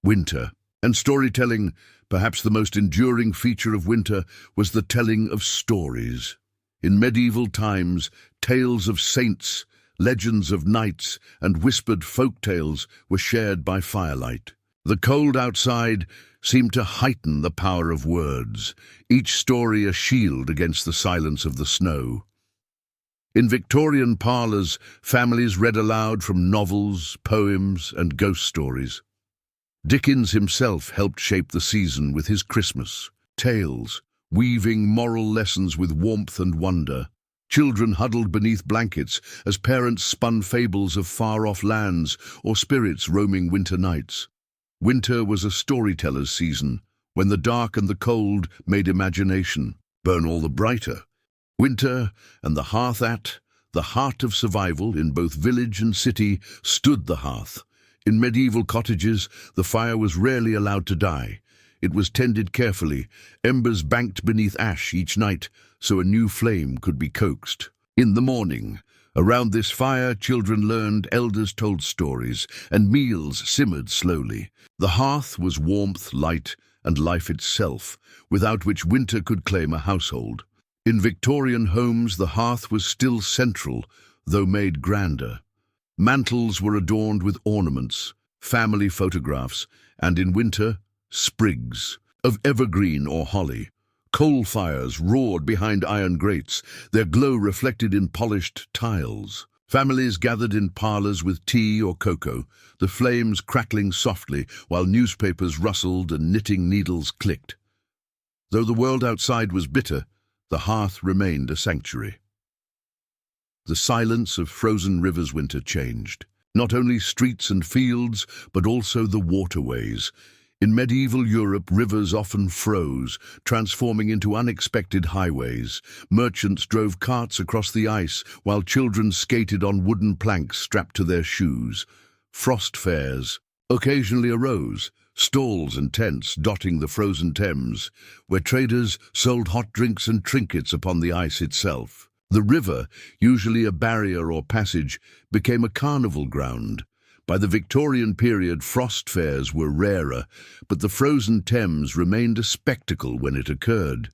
Winter. And storytelling, perhaps the most enduring feature of winter, was the telling of stories. In medieval times, tales of saints, legends of knights, and whispered folk tales were shared by firelight. The cold outside seemed to heighten the power of words, each story a shield against the silence of the snow. In Victorian parlours, families read aloud from novels, poems, and ghost stories. Dickens himself helped shape the season with his Christmas tales, weaving moral lessons with warmth and wonder. Children huddled beneath blankets as parents spun fables of far-off lands or spirits roaming winter nights. Winter was a storyteller's season, when the dark and the cold made imagination burn all the brighter. Winter and the hearth at, the heart of survival in both village and city, stood the hearth. In medieval cottages, the fire was rarely allowed to die. It was tended carefully, embers banked beneath ash each night, so a new flame could be coaxed. In the morning, around this fire, children learned, elders told stories, and meals simmered slowly. The hearth was warmth, light, and life itself, without which winter could claim a household. In Victorian homes, the hearth was still central, though made grander. Mantels were adorned with ornaments, family photographs, and in winter, sprigs of evergreen or holly. Coal fires roared behind iron grates, their glow reflected in polished tiles. Families gathered in parlours with tea or cocoa, the flames crackling softly while newspapers rustled and knitting needles clicked. Though the world outside was bitter, the hearth remained a sanctuary. The silence of frozen rivers winter changed. Not only streets and fields, but also the waterways. In medieval Europe, rivers often froze, transforming into unexpected highways. Merchants drove carts across the ice, while children skated on wooden planks strapped to their shoes. Frost fairs occasionally arose, stalls and tents dotting the frozen Thames, where traders sold hot drinks and trinkets upon the ice itself. The river, usually a barrier or passage, became a carnival ground. By the Victorian period, frost fairs were rarer, but the frozen Thames remained a spectacle when it occurred.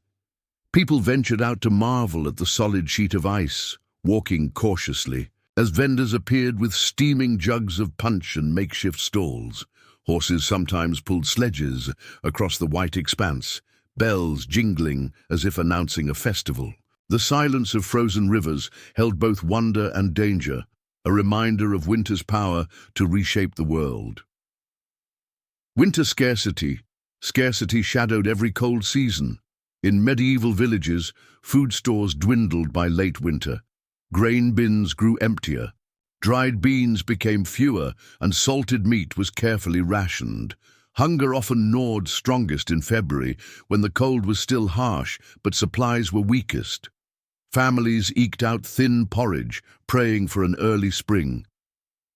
People ventured out to marvel at the solid sheet of ice, walking cautiously, as vendors appeared with steaming jugs of punch and makeshift stalls. Horses sometimes pulled sledges across the white expanse, bells jingling as if announcing a festival. The silence of frozen rivers held both wonder and danger, a reminder of winter's power to reshape the world. Winter scarcity shadowed every cold season. In medieval villages, food stores dwindled by late winter. Grain bins grew emptier. Dried beans became fewer, and salted meat was carefully rationed. Hunger often gnawed strongest in February, when the cold was still harsh, but supplies were weakest. Families eked out thin porridge, praying for an early spring.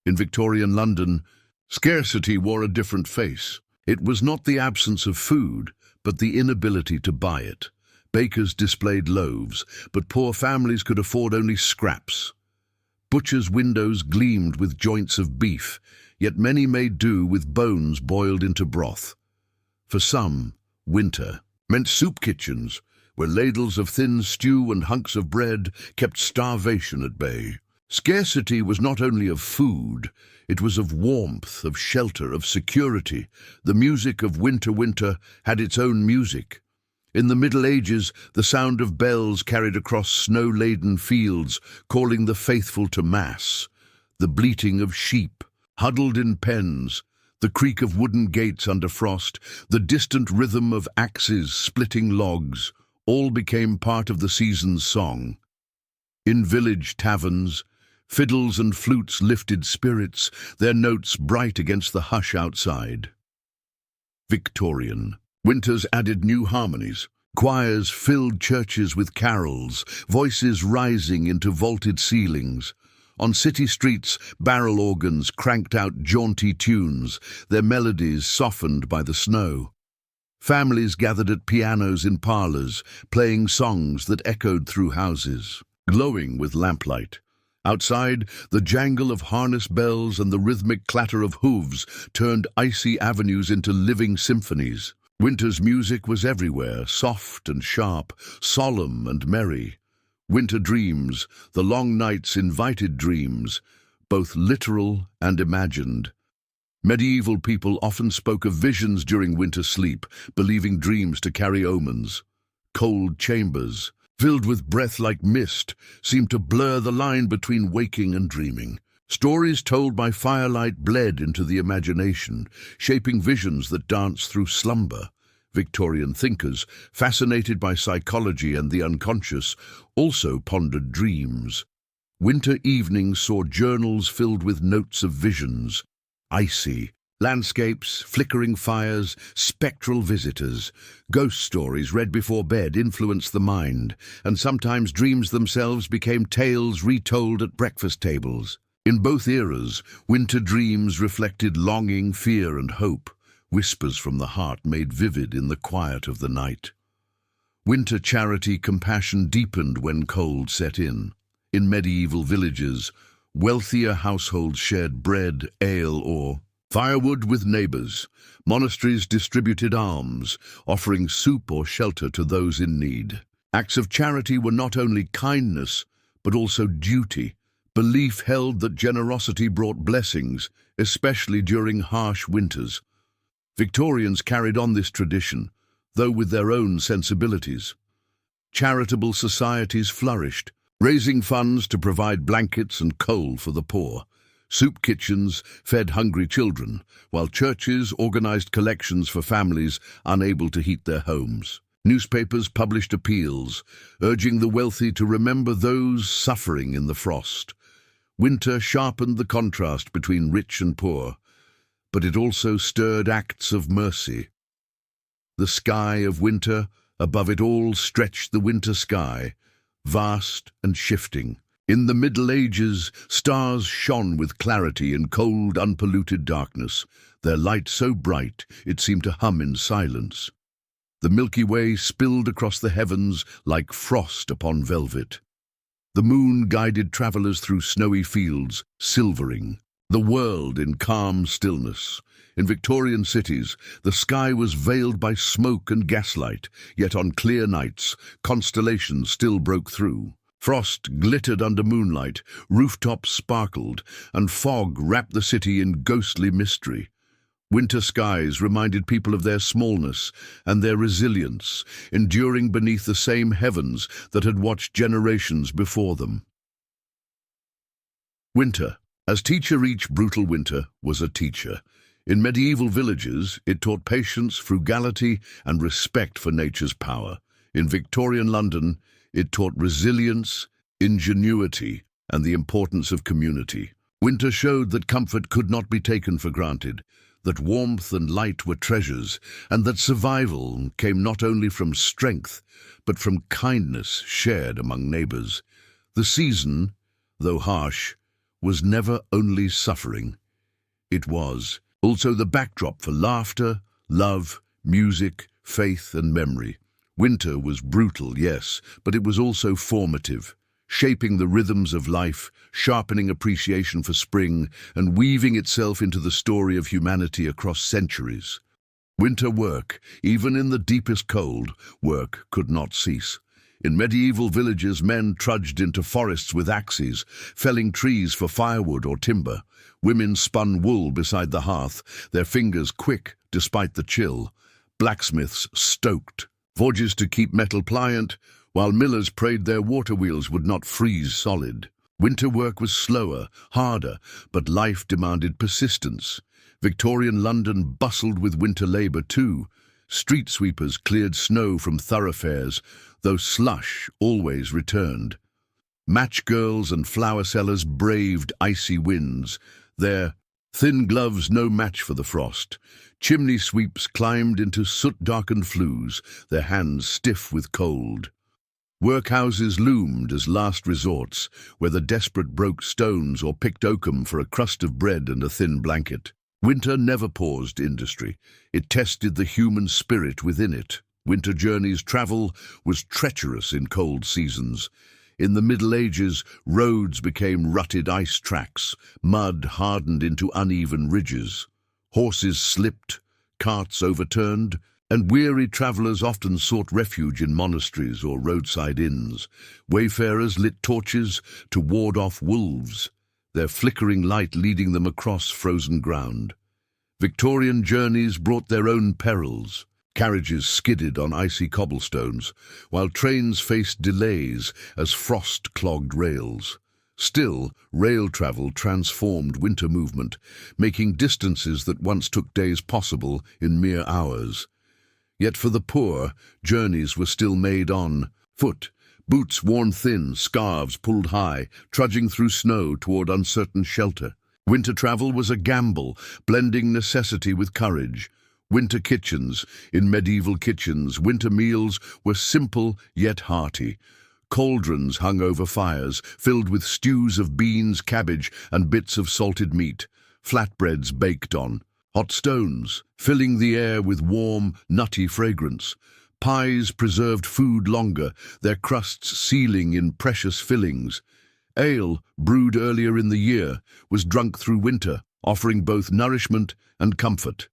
In Victorian London, scarcity wore a different face. It was not the absence of food, but the inability to buy it. Bakers displayed loaves, but poor families could afford only scraps. Butchers' windows gleamed with joints of beef, yet many made do with bones boiled into broth. For some, winter meant soup kitchens, where ladles of thin stew and hunks of bread kept starvation at bay. Scarcity was not only of food, it was of warmth, of shelter, of security. The music of winter had its own music. In the Middle Ages, the sound of bells carried across snow-laden fields, calling the faithful to Mass. The bleating of sheep, huddled in pens, the creak of wooden gates under frost, the distant rhythm of axes splitting logs, all became part of the season's song. In village taverns, fiddles and flutes lifted spirits, their notes bright against the hush outside. Victorian. Winters added new harmonies. Choirs filled churches with carols, voices rising into vaulted ceilings. On city streets, barrel organs cranked out jaunty tunes, their melodies softened by the snow. Families gathered at pianos in parlours, playing songs that echoed through houses, glowing with lamplight. Outside, the jangle of harness bells and the rhythmic clatter of hooves turned icy avenues into living symphonies. Winter's music was everywhere, soft and sharp, solemn and merry. Winter dreams, the long nights invited dreams, both literal and imagined. Medieval people often spoke of visions during winter sleep, believing dreams to carry omens. Cold chambers, filled with breath like mist, seemed to blur the line between waking and dreaming. Stories told by firelight bled into the imagination, shaping visions that danced through slumber. Victorian thinkers, fascinated by psychology and the unconscious, also pondered dreams. Winter evenings saw journals filled with notes of visions, icy landscapes, flickering fires, spectral visitors. Ghost stories read before bed influenced the mind, and sometimes dreams themselves became tales retold at breakfast tables. In both eras, winter dreams reflected longing, fear, and hope, whispers from the heart made vivid in the quiet of the night. Winter charity compassion deepened when cold set in. In medieval villages, wealthier households shared bread, ale, or firewood with neighbors. Monasteries distributed alms, offering soup or shelter to those in need. Acts of charity were not only kindness, but also duty. Belief held that generosity brought blessings, especially during harsh winters. Victorians carried on this tradition, though with their own sensibilities. Charitable societies flourished, raising funds to provide blankets and coal for the poor. Soup kitchens fed hungry children, while churches organized collections for families unable to heat their homes. Newspapers published appeals, urging the wealthy to remember those suffering in the frost. Winter sharpened the contrast between rich and poor, but it also stirred acts of mercy. The sky of winter, above it all stretched the winter sky, vast and shifting. In the Middle Ages, stars shone with clarity in cold, unpolluted darkness, their light so bright it seemed to hum in silence. The Milky Way spilled across the heavens like frost upon velvet. The moon guided travelers through snowy fields, silvering the world in calm stillness. In Victorian cities, the sky was veiled by smoke and gaslight, yet on clear nights, constellations still broke through. Frost glittered under moonlight, rooftops sparkled, and fog wrapped the city in ghostly mystery. Winter skies reminded people of their smallness and their resilience, enduring beneath the same heavens that had watched generations before them. Winter. As teacher, each brutal winter was a teacher. In medieval villages, it taught patience, frugality, and respect for nature's power. In Victorian London, it taught resilience, ingenuity, and the importance of community. Winter showed that comfort could not be taken for granted, that warmth and light were treasures, and that survival came not only from strength, but from kindness shared among neighbors. The season, though harsh, was never only suffering. It was also the backdrop for laughter, love, music, faith, and memory. Winter was brutal, yes, but it was also formative, shaping the rhythms of life, sharpening appreciation for spring, and weaving itself into the story of humanity across centuries. Winter work, even in the deepest cold, work could not cease. In medieval villages, men trudged into forests with axes, felling trees for firewood or timber. Women spun wool beside the hearth, their fingers quick despite the chill. Blacksmiths stoked forges to keep metal pliant, while millers prayed their water wheels would not freeze solid. Winter work was slower, harder, but life demanded persistence. Victorian London bustled with winter labour too. Street sweepers cleared snow from thoroughfares, though slush always returned. Match girls and flower sellers braved icy winds, their thin gloves no match for the frost. Chimney sweeps climbed into soot-darkened flues, their hands stiff with cold. Workhouses loomed as last resorts, where the desperate broke stones or picked oakum for a crust of bread and a thin blanket. Winter never paused industry. It tested the human spirit within it. Winter journeys travel was treacherous in cold seasons. In the Middle Ages, roads became rutted ice tracks, mud hardened into uneven ridges. Horses slipped, carts overturned, and weary travellers often sought refuge in monasteries or roadside inns. Wayfarers lit torches to ward off wolves, their flickering light leading them across frozen ground. Victorian journeys brought their own perils. Carriages skidded on icy cobblestones, while trains faced delays as frost clogged rails. Still, rail travel transformed winter movement, making distances that once took days possible in mere hours. Yet for the poor, journeys were still made on foot, boots worn thin, scarves pulled high, trudging through snow toward uncertain shelter. Winter travel was a gamble, blending necessity with courage. Winter kitchens, in medieval kitchens, winter meals were simple yet hearty. Cauldrons hung over fires, filled with stews of beans, cabbage, and bits of salted meat. Flatbreads baked on hot stones, filling the air with warm, nutty fragrance. Pies preserved food longer, their crusts sealing in precious fillings. Ale, brewed earlier in the year, was drunk through winter, offering both nourishment and comfort.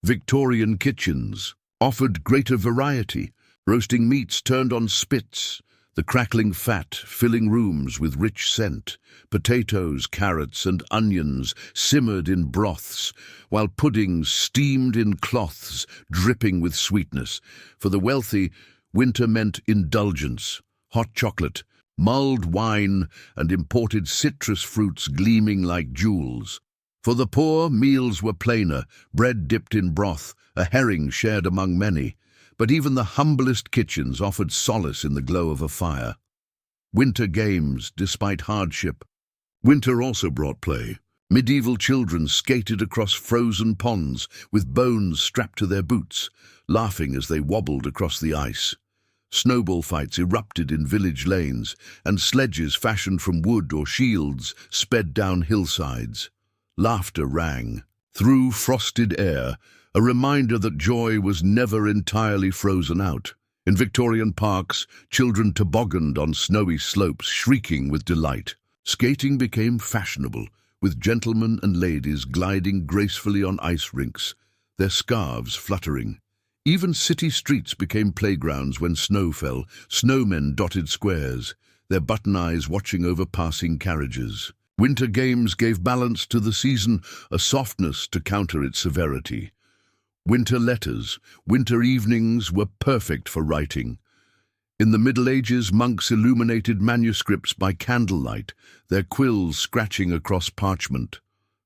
Victorian kitchens offered greater variety, roasting meats turned on spits, the crackling fat filling rooms with rich scent. Potatoes, carrots, and onions simmered in broths, while puddings steamed in cloths, dripping with sweetness. For the wealthy, winter meant indulgence, hot chocolate, mulled wine, and imported citrus fruits gleaming like jewels. For the poor, meals were plainer, bread dipped in broth, a herring shared among many. But even the humblest kitchens offered solace in the glow of a fire. Winter games, despite hardship. Winter also brought play. Medieval children skated across frozen ponds with bones strapped to their boots, laughing as they wobbled across the ice. Snowball fights erupted in village lanes, and sledges fashioned from wood or shields sped down hillsides. Laughter rang through frosted air, a reminder that joy was never entirely frozen out. In Victorian parks, children tobogganed on snowy slopes, shrieking with delight. Skating became fashionable, with gentlemen and ladies gliding gracefully on ice rinks, their scarves fluttering. Even city streets became playgrounds when snow fell, snowmen dotted squares, their button eyes watching over passing carriages. Winter games gave balance to the season, a softness to counter its severity. Winter letters, winter evenings were perfect for writing. In the Middle Ages, monks illuminated manuscripts by candlelight, their quills scratching across parchment.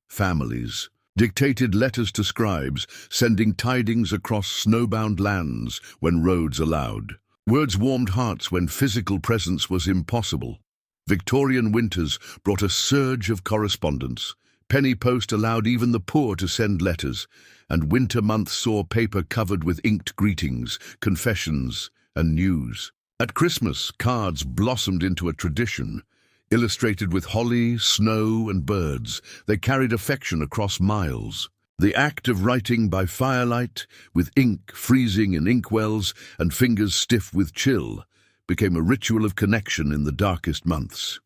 Families dictated letters to scribes, sending tidings across snowbound lands when roads allowed. Words warmed hearts when physical presence was impossible. Victorian winters brought a surge of correspondence. Penny post allowed even the poor to send letters, and winter months saw paper covered with inked greetings, confessions, and news. At Christmas, cards blossomed into a tradition. Illustrated with holly, snow, and birds, they carried affection across miles. The act of writing by firelight, with ink freezing in inkwells and fingers stiff with chill, became a ritual of connection in the darkest months.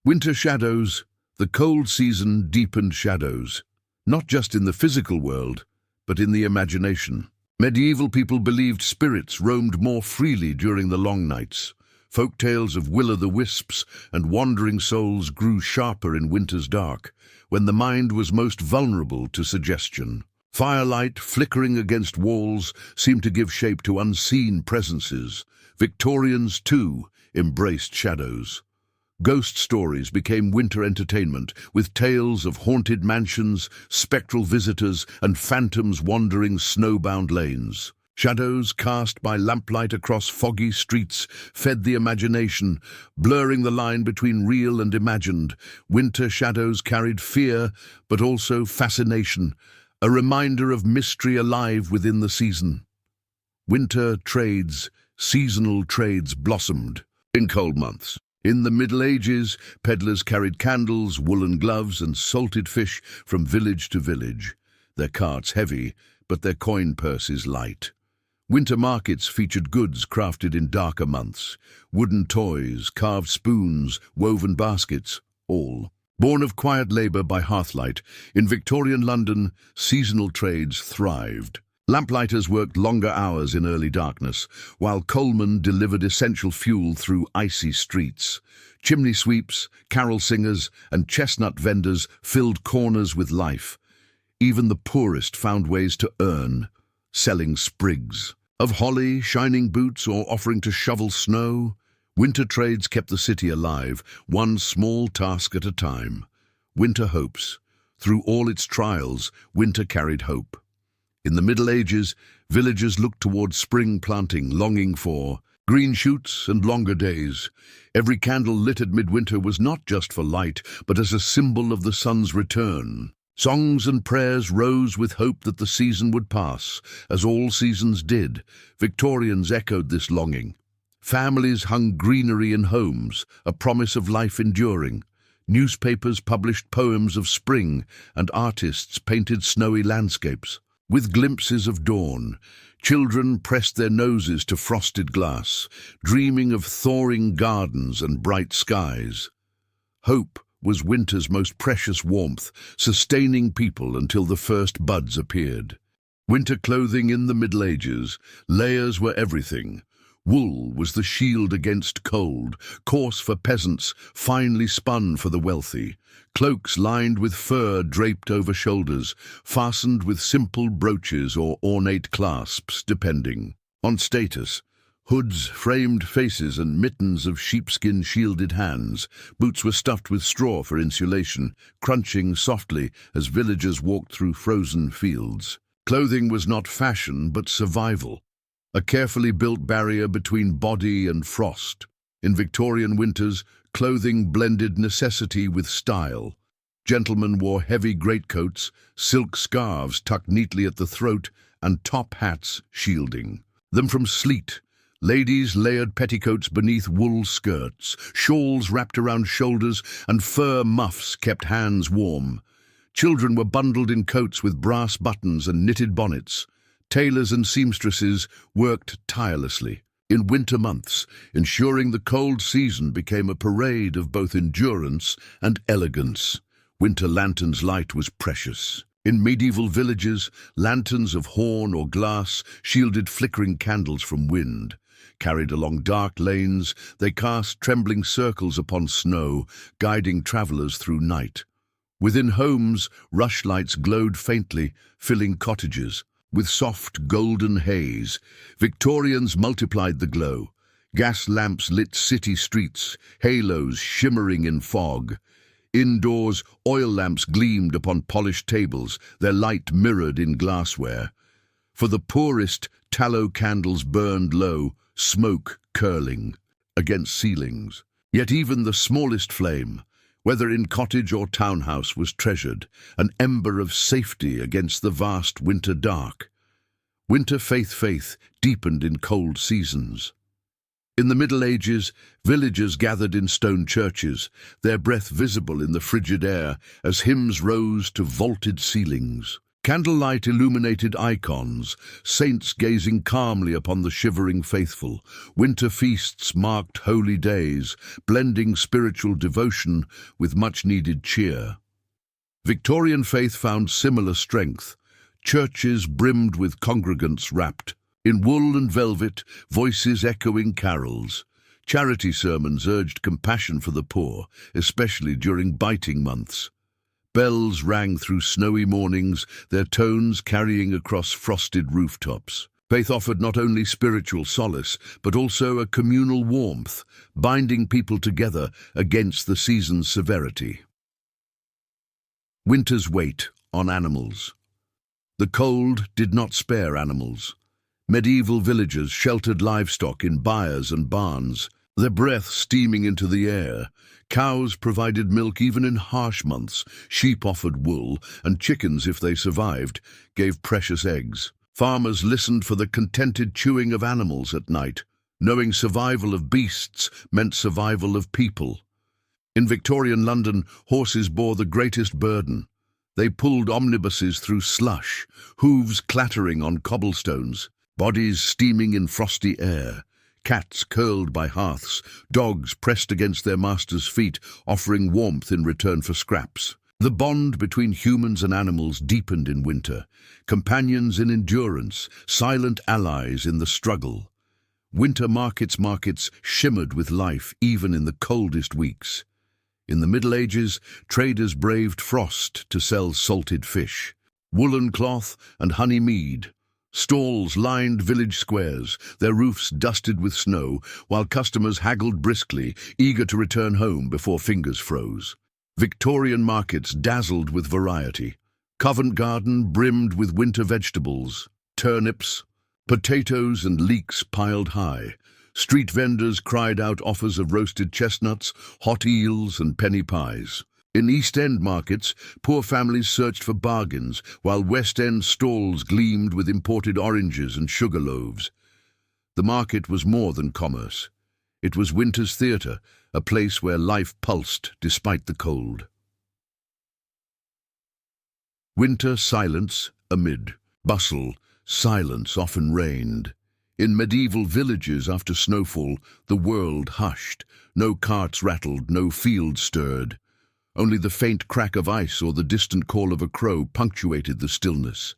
Winter shadows. The cold season deepened shadows, not just in the physical world, but in the imagination. Medieval people believed spirits roamed more freely during the long nights. Folk tales of will-o'-the-wisps and wandering souls grew sharper in winter's dark, when the mind was most vulnerable to suggestion. Firelight flickering against walls seemed to give shape to unseen presences. Victorians, too, embraced shadows. Ghost stories became winter entertainment, with tales of haunted mansions, spectral visitors, and phantoms wandering snowbound lanes. Shadows cast by lamplight across foggy streets fed the imagination, blurring the line between real and imagined. Winter shadows carried fear, but also fascination, a reminder of mystery alive within the season. Winter trades, seasonal trades blossomed in cold months. In the Middle Ages, peddlers carried candles, woolen gloves, and salted fish from village to village, their carts heavy, but their coin purses light. Winter markets featured goods crafted in darker months, wooden toys, carved spoons, woven baskets, all born of quiet labour by hearthlight. In Victorian London, seasonal trades thrived. Lamplighters worked longer hours in early darkness, while coalmen delivered essential fuel through icy streets. Chimney sweeps, carol singers, and chestnut vendors filled corners with life. Even the poorest found ways to earn, selling sprigs of holly, shining boots, or offering to shovel snow. Winter trades kept the city alive, one small task at a time. Winter hopes. Through all its trials, winter carried hope. In the Middle Ages, villagers looked towards spring planting, longing for green shoots and longer days. Every candle lit at midwinter was not just for light, but as a symbol of the sun's return. Songs and prayers rose with hope that the season would pass, as all seasons did. Victorians echoed this longing. Families hung greenery in homes, a promise of life enduring. Newspapers published poems of spring, and artists painted snowy landscapes. With glimpses of dawn, children pressed their noses to frosted glass, dreaming of thawing gardens and bright skies. Hope was winter's most precious warmth, sustaining people until the first buds appeared. Winter clothing in the Middle Ages, layers were everything. Wool was the shield against cold, coarse for peasants, finely spun for the wealthy. Cloaks lined with fur draped over shoulders, fastened with simple brooches or ornate clasps, depending on status. Hoods framed faces and mittens of sheepskin shielded hands. Boots were stuffed with straw for insulation, crunching softly as villagers walked through frozen fields. Clothing was not fashion, but survival, a carefully built barrier between body and frost. In Victorian winters, clothing blended necessity with style. Gentlemen wore heavy greatcoats, silk scarves tucked neatly at the throat, and top hats shielding them from sleet. Ladies layered petticoats beneath wool skirts, shawls wrapped around shoulders, and fur muffs kept hands warm. Children were bundled in coats with brass buttons and knitted bonnets. Tailors and seamstresses worked tirelessly in winter months, ensuring the cold season became a parade of both endurance and elegance. Winter lanterns' light was precious. In medieval villages, lanterns of horn or glass shielded flickering candles from wind. Carried along dark lanes, they cast trembling circles upon snow, guiding travelers through night. Within homes, rushlights glowed faintly, filling cottages with soft golden haze. Victorians multiplied the glow. Gas lamps lit city streets, halos shimmering in fog. Indoors, oil lamps gleamed upon polished tables, their light mirrored in glassware. For the poorest, tallow candles burned low, smoke curling against ceilings. Yet even the smallest flame, whether in cottage or townhouse, was treasured, an ember of safety against the vast winter dark. Winter faith deepened in cold seasons. In the Middle Ages, villagers gathered in stone churches, their breath visible in the frigid air as hymns rose to vaulted ceilings. Candlelight illuminated icons, saints gazing calmly upon the shivering faithful. Winter feasts marked holy days, blending spiritual devotion with much-needed cheer. Victorian faith found similar strength. Churches brimmed with congregants wrapped in wool and velvet, voices echoing carols. Charity sermons urged compassion for the poor, especially during biting months. Bells rang through snowy mornings, their tones carrying across frosted rooftops. Faith offered not only spiritual solace, but also a communal warmth, binding people together against the season's severity. Winter's weight on animals. The cold did not spare animals. Medieval villagers sheltered livestock in byres and barns, their breath steaming into the air. Cows provided milk even in harsh months, sheep offered wool, and chickens, if they survived, gave precious eggs. Farmers listened for the contented chewing of animals at night, knowing survival of beasts meant survival of people. In Victorian London, horses bore the greatest burden. They pulled omnibuses through slush, hooves clattering on cobblestones, bodies steaming in frosty air. Cats curled by hearths, dogs pressed against their masters' feet, offering warmth in return for scraps. The bond between humans and animals deepened in winter, companions in endurance, silent allies in the struggle. Winter markets shimmered with life even in the coldest weeks. In the Middle Ages, traders braved frost to sell salted fish, woolen cloth and honey mead. Stalls lined village squares, their roofs dusted with snow, while customers haggled briskly, eager to return home before fingers froze. Victorian markets dazzled with variety. Covent Garden brimmed with winter vegetables, turnips, potatoes and leeks piled high. Street vendors cried out offers of roasted chestnuts, hot eels and penny pies. In East End markets, poor families searched for bargains, while West End stalls gleamed with imported oranges and sugar loaves. The market was more than commerce. It was winter's theatre, a place where life pulsed despite the cold. Winter silence amid bustle, silence often reigned. In medieval villages after snowfall, the world hushed. No carts rattled, no fields stirred. Only the faint crack of ice or the distant call of a crow punctuated the stillness.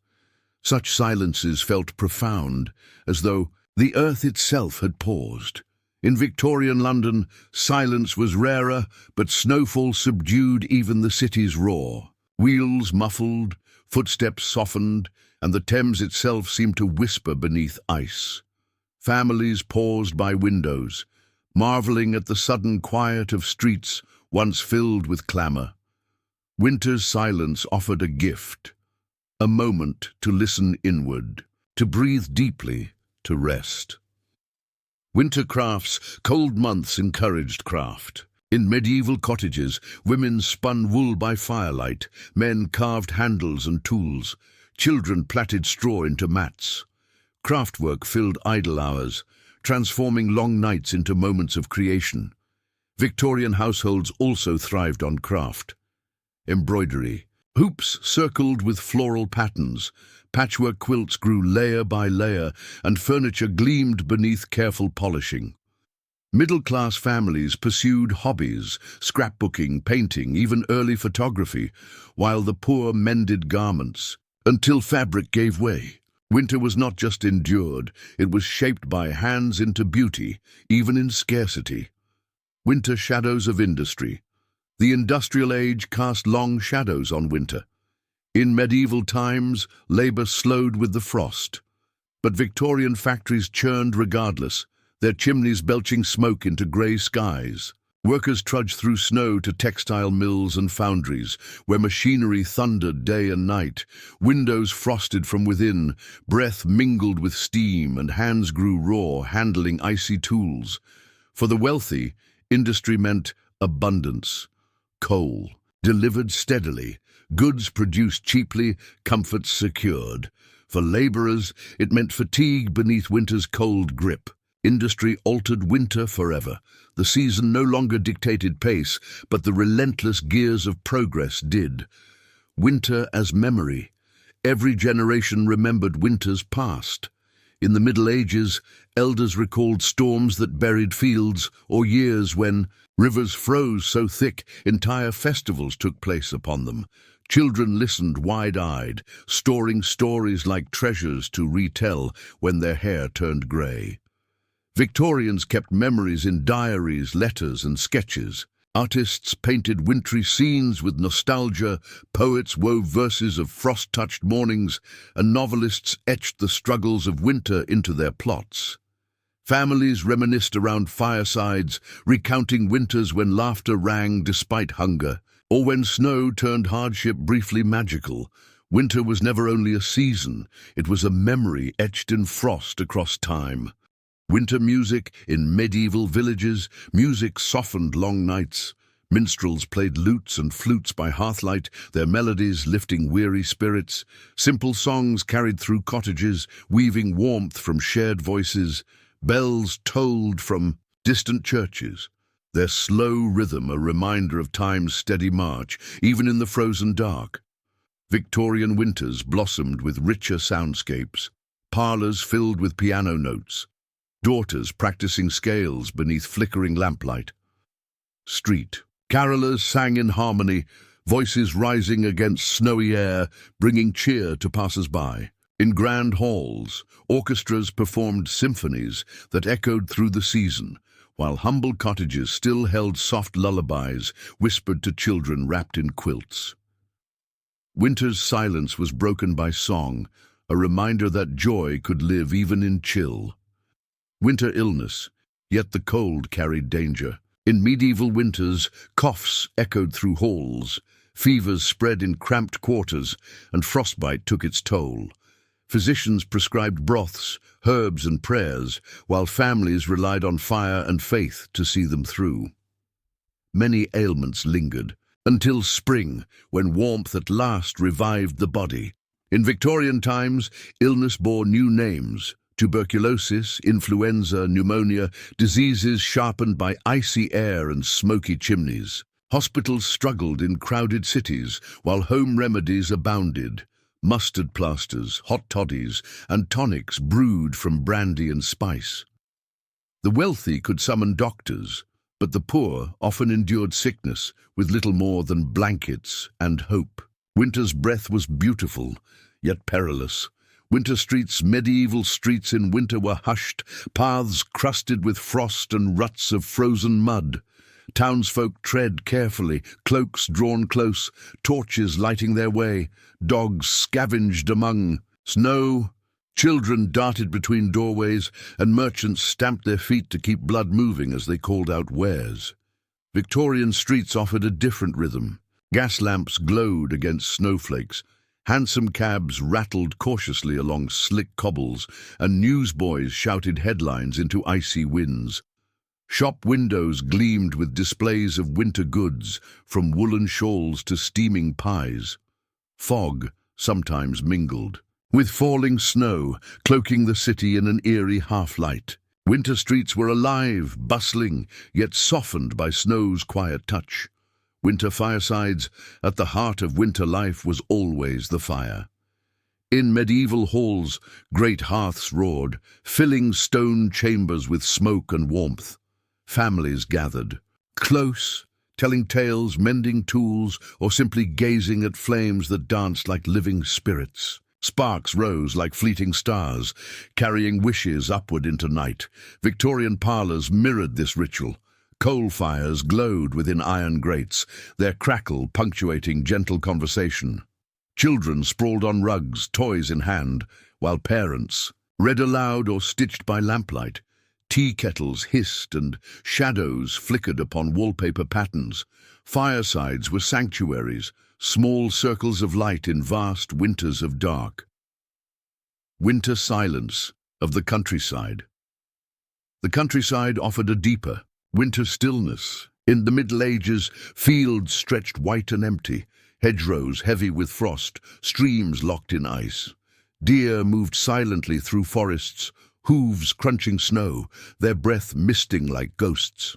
Such silences felt profound, as though the earth itself had paused. In Victorian London, silence was rarer, but snowfall subdued even the city's roar. Wheels muffled, footsteps softened, and the Thames itself seemed to whisper beneath ice. Families paused by windows, marveling at the sudden quiet of streets once filled with clamour. Winter's silence offered a gift, a moment to listen inward, to breathe deeply, to rest. Winter crafts, cold months encouraged craft. In medieval cottages, women spun wool by firelight, men carved handles and tools, children plaited straw into mats. Craftwork filled idle hours, transforming long nights into moments of creation. Victorian households also thrived on craft. Embroidery. Hoops circled with floral patterns, patchwork quilts grew layer by layer, and furniture gleamed beneath careful polishing. Middle-class families pursued hobbies, scrapbooking, painting, even early photography, while the poor mended garments, until fabric gave way. Winter was not just endured, it was shaped by hands into beauty, even in scarcity. Winter shadows of industry. The industrial age cast long shadows on winter. In medieval times, labour slowed with the frost. But Victorian factories churned regardless, their chimneys belching smoke into grey skies. Workers trudged through snow to textile mills and foundries, where machinery thundered day and night. Windows frosted from within, breath mingled with steam, and hands grew raw, handling icy tools. For the wealthy, industry meant abundance. Coal, delivered steadily, goods produced cheaply, comforts secured. For labourers, it meant fatigue beneath winter's cold grip. Industry altered winter forever. The season no longer dictated pace, but the relentless gears of progress did. Winter as memory. Every generation remembered winters past. In the Middle Ages, elders recalled storms that buried fields, or years when rivers froze so thick entire festivals took place upon them. Children listened wide-eyed, storing stories like treasures to retell when their hair turned grey. Victorians kept memories in diaries, letters and sketches. Artists painted wintry scenes with nostalgia, poets wove verses of frost-touched mornings, and novelists etched the struggles of winter into their plots. Families reminisced around firesides, recounting winters when laughter rang despite hunger, or when snow turned hardship briefly magical. Winter was never only a season, it was a memory etched in frost across time. Winter music in medieval villages, music softened long nights. Minstrels played lutes and flutes by hearthlight, their melodies lifting weary spirits. Simple songs carried through cottages, weaving warmth from shared voices. Bells tolled from distant churches, their slow rhythm a reminder of time's steady march, even in the frozen dark. Victorian winters blossomed with richer soundscapes, parlours filled with piano notes, daughters practicing scales beneath flickering lamplight. Street carolers sang in harmony, voices rising against snowy air, bringing cheer to passers-by. In grand halls, orchestras performed symphonies that echoed through the season, while humble cottages still held soft lullabies whispered to children wrapped in quilts. Winter's silence was broken by song, a reminder that joy could live even in chill. Winter illness, yet the cold carried danger. In medieval winters, coughs echoed through halls. Fevers spread in cramped quarters, and frostbite took its toll. Physicians prescribed broths, herbs and prayers, while families relied on fire and faith to see them through. Many ailments lingered, until spring, when warmth at last revived the body. In Victorian times, illness bore new names: tuberculosis, influenza, pneumonia, diseases sharpened by icy air and smoky chimneys. Hospitals struggled in crowded cities, while home remedies abounded. Mustard plasters, hot toddies, and tonics brewed from brandy and spice. The wealthy could summon doctors, but the poor often endured sickness with little more than blankets and hope. Winter's breath was beautiful, yet perilous. Medieval streets in winter were hushed, paths crusted with frost and ruts of frozen mud. Townsfolk tread carefully, cloaks drawn close, torches lighting their way, dogs scavenged among snow. Children darted between doorways, and merchants stamped their feet to keep blood moving as they called out wares. Victorian streets offered a different rhythm. Gas lamps glowed against snowflakes. Hansom cabs rattled cautiously along slick cobbles, and newsboys shouted headlines into icy winds. Shop windows gleamed with displays of winter goods, from woolen shawls to steaming pies. Fog sometimes mingled with falling snow, cloaking the city in an eerie half-light. Winter streets were alive, bustling, yet softened by snow's quiet touch. Winter firesides, at the heart of winter life was always the fire. In medieval halls, great hearths roared, filling stone chambers with smoke and warmth. Families gathered, close, telling tales, mending tools, or simply gazing at flames that danced like living spirits. Sparks rose like fleeting stars, carrying wishes upward into night. Victorian parlours mirrored this ritual. Coal fires glowed within iron grates, their crackle punctuating gentle conversation. Children sprawled on rugs, toys in hand, while parents read aloud or stitched by lamplight. Tea kettles hissed and shadows flickered upon wallpaper patterns. Firesides were sanctuaries, small circles of light in vast winters of dark. Winter silence of the countryside. The countryside offered a deeper, winter stillness. In the Middle Ages, fields stretched white and empty, hedgerows heavy with frost, streams locked in ice. Deer moved silently through forests, hooves crunching snow, their breath misting like ghosts.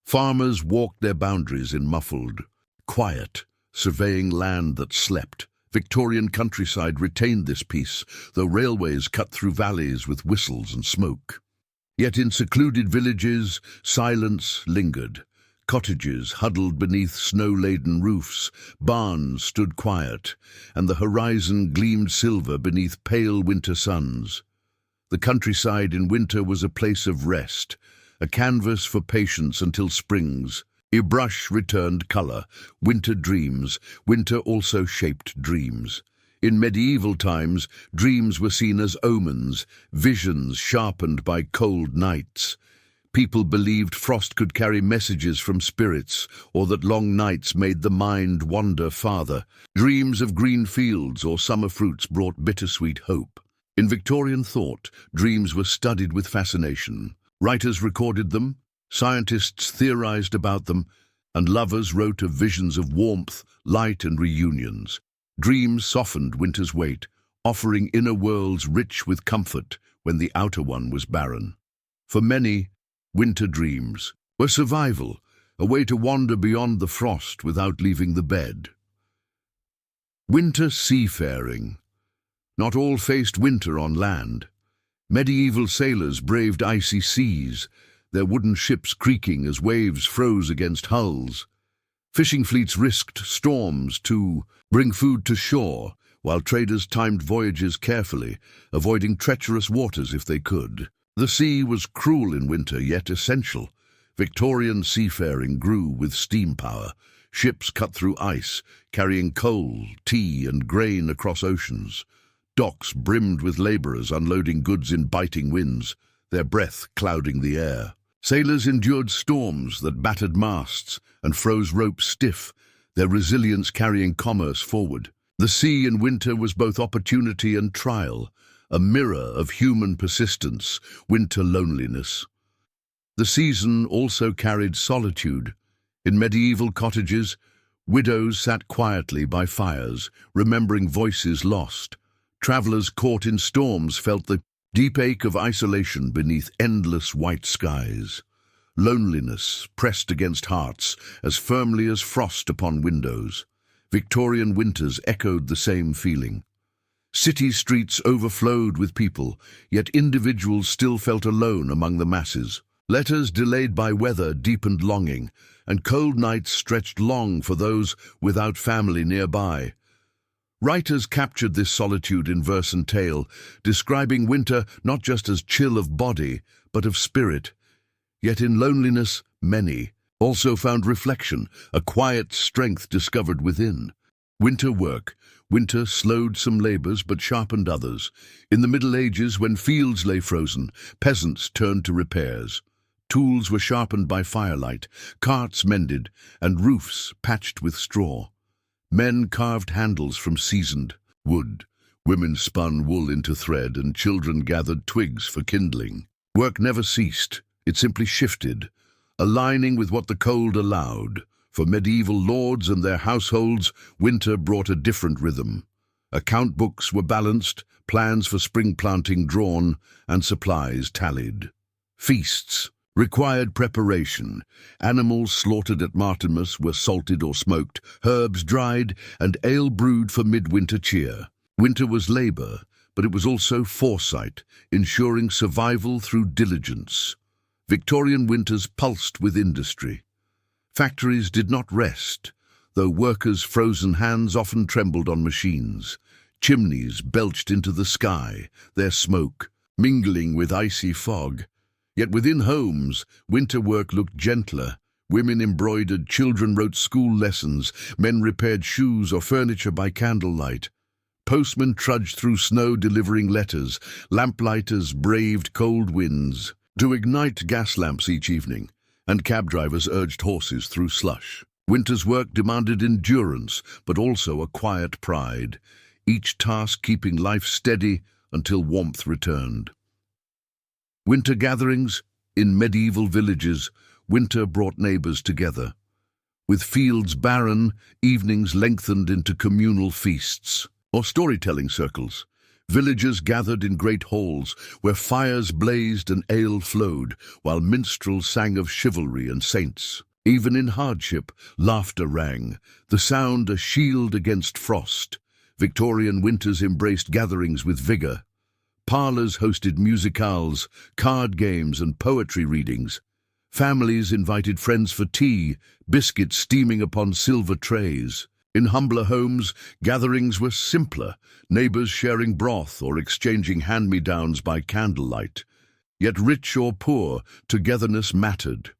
Farmers walked their boundaries in muffled quiet, surveying land that slept. Victorian countryside retained this peace, though railways cut through valleys with whistles and smoke. Yet in secluded villages, silence lingered. Cottages huddled beneath snow-laden roofs, barns stood quiet, and the horizon gleamed silver beneath pale winter suns. The countryside in winter was a place of rest, a canvas for patience until springs. A brush returned colour, winter dreams. Winter also shaped dreams. In medieval times, dreams were seen as omens, visions sharpened by cold nights. People believed frost could carry messages from spirits, or that long nights made the mind wander farther. Dreams of green fields or summer fruits brought bittersweet hope. In Victorian thought, dreams were studied with fascination. Writers recorded them, scientists theorized about them, and lovers wrote of visions of warmth, light, and reunions. Dreams softened winter's weight, offering inner worlds rich with comfort when the outer one was barren. For many, winter dreams were survival, a way to wander beyond the frost without leaving the bed. Winter seafaring. Not all faced winter on land. Medieval sailors braved icy seas, their wooden ships creaking as waves froze against hulls. Fishing fleets risked storms to bring food to shore, while traders timed voyages carefully, avoiding treacherous waters if they could. The sea was cruel in winter, yet essential. Victorian seafaring grew with steam power. Ships cut through ice, carrying coal, tea, and grain across oceans. Docks brimmed with labourers unloading goods in biting winds, their breath clouding the air. Sailors endured storms that battered masts and froze ropes stiff, their resilience carrying commerce forward. The sea in winter was both opportunity and trial, a mirror of human persistence, winter loneliness. The season also carried solitude. In medieval cottages, widows sat quietly by fires, remembering voices lost. Travelers caught in storms felt the deep ache of isolation beneath endless white skies. Loneliness pressed against hearts as firmly as frost upon windows. Victorian winters echoed the same feeling. City streets overflowed with people, yet individuals still felt alone among the masses. Letters delayed by weather deepened longing, and cold nights stretched long for those without family nearby. Writers captured this solitude in verse and tale, describing winter not just as chill of body, but of spirit. Yet in loneliness, many also found reflection, a quiet strength discovered within. Winter work. Winter slowed some labors but sharpened others. In the Middle Ages, when fields lay frozen, peasants turned to repairs. Tools were sharpened by firelight, carts mended, and roofs patched with straw. Men carved handles from seasoned wood. Women spun wool into thread, and children gathered twigs for kindling. Work never ceased. It simply shifted, aligning with what the cold allowed. For medieval lords and their households, winter brought a different rhythm. Account books were balanced, plans for spring planting drawn, and supplies tallied. Feasts required preparation. Animals slaughtered at Martinmas were salted or smoked, herbs dried, and ale brewed for midwinter cheer. Winter was labor, but it was also foresight, ensuring survival through diligence. Victorian winters pulsed with industry. Factories did not rest, though workers' frozen hands often trembled on machines. Chimneys belched into the sky, their smoke mingling with icy fog. Yet within homes, winter work looked gentler. Women embroidered, children wrote school lessons, men repaired shoes or furniture by candlelight. Postmen trudged through snow delivering letters, lamplighters braved cold winds to ignite gas lamps each evening, and cab drivers urged horses through slush. Winter's work demanded endurance, but also a quiet pride, each task keeping life steady until warmth returned. Winter gatherings. In medieval villages, winter brought neighbors together. With fields barren, evenings lengthened into communal feasts or storytelling circles. Villagers gathered in great halls where fires blazed and ale flowed, while minstrels sang of chivalry and saints. Even in hardship, laughter rang, the sound a shield against frost. Victorian winters embraced gatherings with vigor. Parlours hosted musicales, card games, and poetry readings. Families invited friends for tea, biscuits steaming upon silver trays. In humbler homes, gatherings were simpler, neighbours sharing broth or exchanging hand-me-downs by candlelight. Yet rich or poor, togetherness mattered.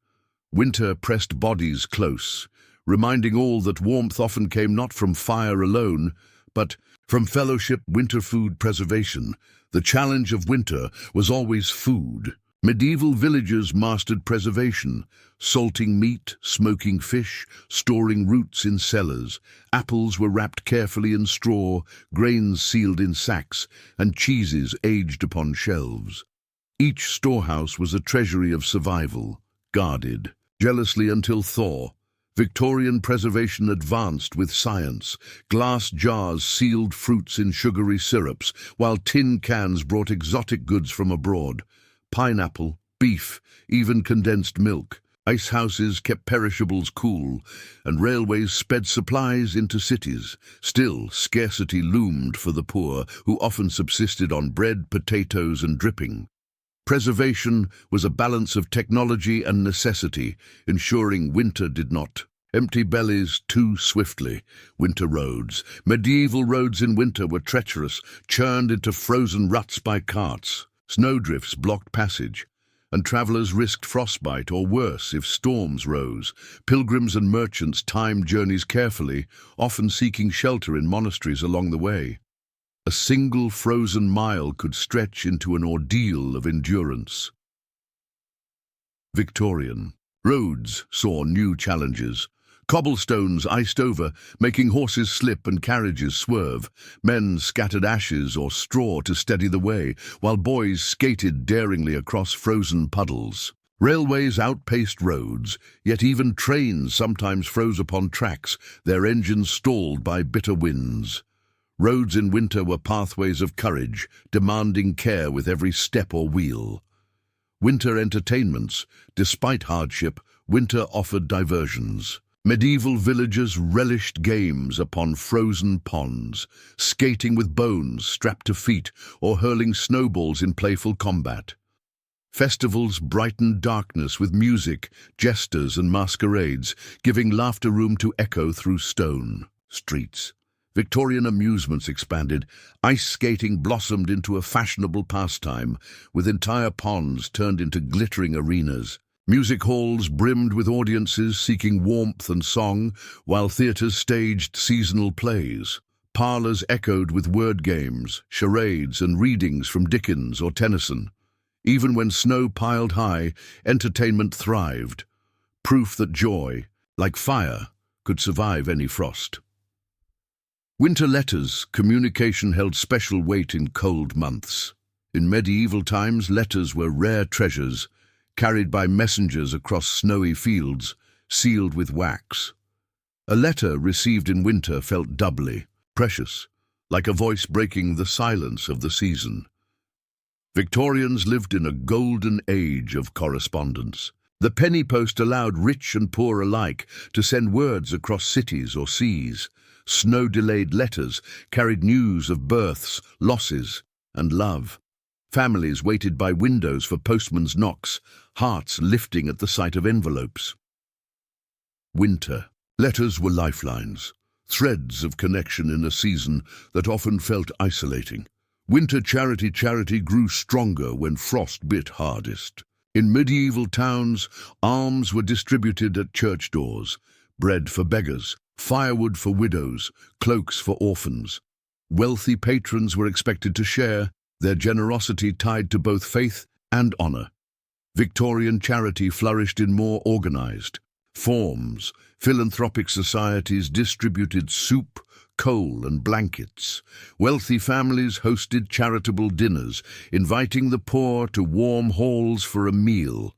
Winter pressed bodies close, reminding all that warmth often came not from fire alone, but from fellowship. Winter food preservation. The challenge of winter was always food. Medieval villagers mastered preservation, salting meat, smoking fish, storing roots in cellars. Apples were wrapped carefully in straw, grains sealed in sacks, and cheeses aged upon shelves. Each storehouse was a treasury of survival, guarded jealously until thaw. Victorian preservation advanced with science. Glass jars sealed fruits in sugary syrups, while tin cans brought exotic goods from abroad. Pineapple, beef, even condensed milk. Ice houses kept perishables cool, and railways sped supplies into cities. Still, scarcity loomed for the poor, who often subsisted on bread, potatoes, and dripping. Preservation was a balance of technology and necessity, ensuring winter did not empty bellies too swiftly. Winter roads. Medieval roads in winter were treacherous, churned into frozen ruts by carts. Snowdrifts blocked passage, and travellers risked frostbite or worse if storms rose. Pilgrims and merchants timed journeys carefully, often seeking shelter in monasteries along the way. A single frozen mile could stretch into an ordeal of endurance. Victorian roads saw new challenges. Cobblestones iced over, making horses slip and carriages swerve. Men scattered ashes or straw to steady the way, while boys skated daringly across frozen puddles. Railways outpaced roads, yet even trains sometimes froze upon tracks, their engines stalled by bitter winds. Roads in winter were pathways of courage, demanding care with every step or wheel. Winter entertainments, despite hardship, winter offered diversions. Medieval villagers relished games upon frozen ponds, skating with bones strapped to feet or hurling snowballs in playful combat. Festivals brightened darkness with music, jesters and masquerades, giving laughter room to echo through stone streets. Victorian amusements expanded. Ice skating blossomed into a fashionable pastime, with entire ponds turned into glittering arenas. Music halls brimmed with audiences seeking warmth and song, while theatres staged seasonal plays. Parlours echoed with word games, charades and readings from Dickens or Tennyson. Even when snow piled high, entertainment thrived, proof that joy, like fire, could survive any frost. Winter letters, communication held special weight in cold months. In medieval times, letters were rare treasures, carried by messengers across snowy fields, sealed with wax. A letter received in winter felt doubly precious, like a voice breaking the silence of the season. Victorians lived in a golden age of correspondence. The penny post allowed rich and poor alike to send words across cities or seas. Snow-delayed letters carried news of births, losses, and love. Families waited by windows for postmen's knocks, hearts lifting at the sight of envelopes. Winter. Letters were lifelines, threads of connection in a season that often felt isolating. Winter charity grew stronger when frost bit hardest. In medieval towns, alms were distributed at church doors, bread for beggars, firewood for widows, cloaks for orphans. Wealthy patrons were expected to share, their generosity tied to both faith and honour. Victorian charity flourished in more organised forms. Philanthropic societies distributed soup, coal and blankets. Wealthy families hosted charitable dinners, inviting the poor to warm halls for a meal.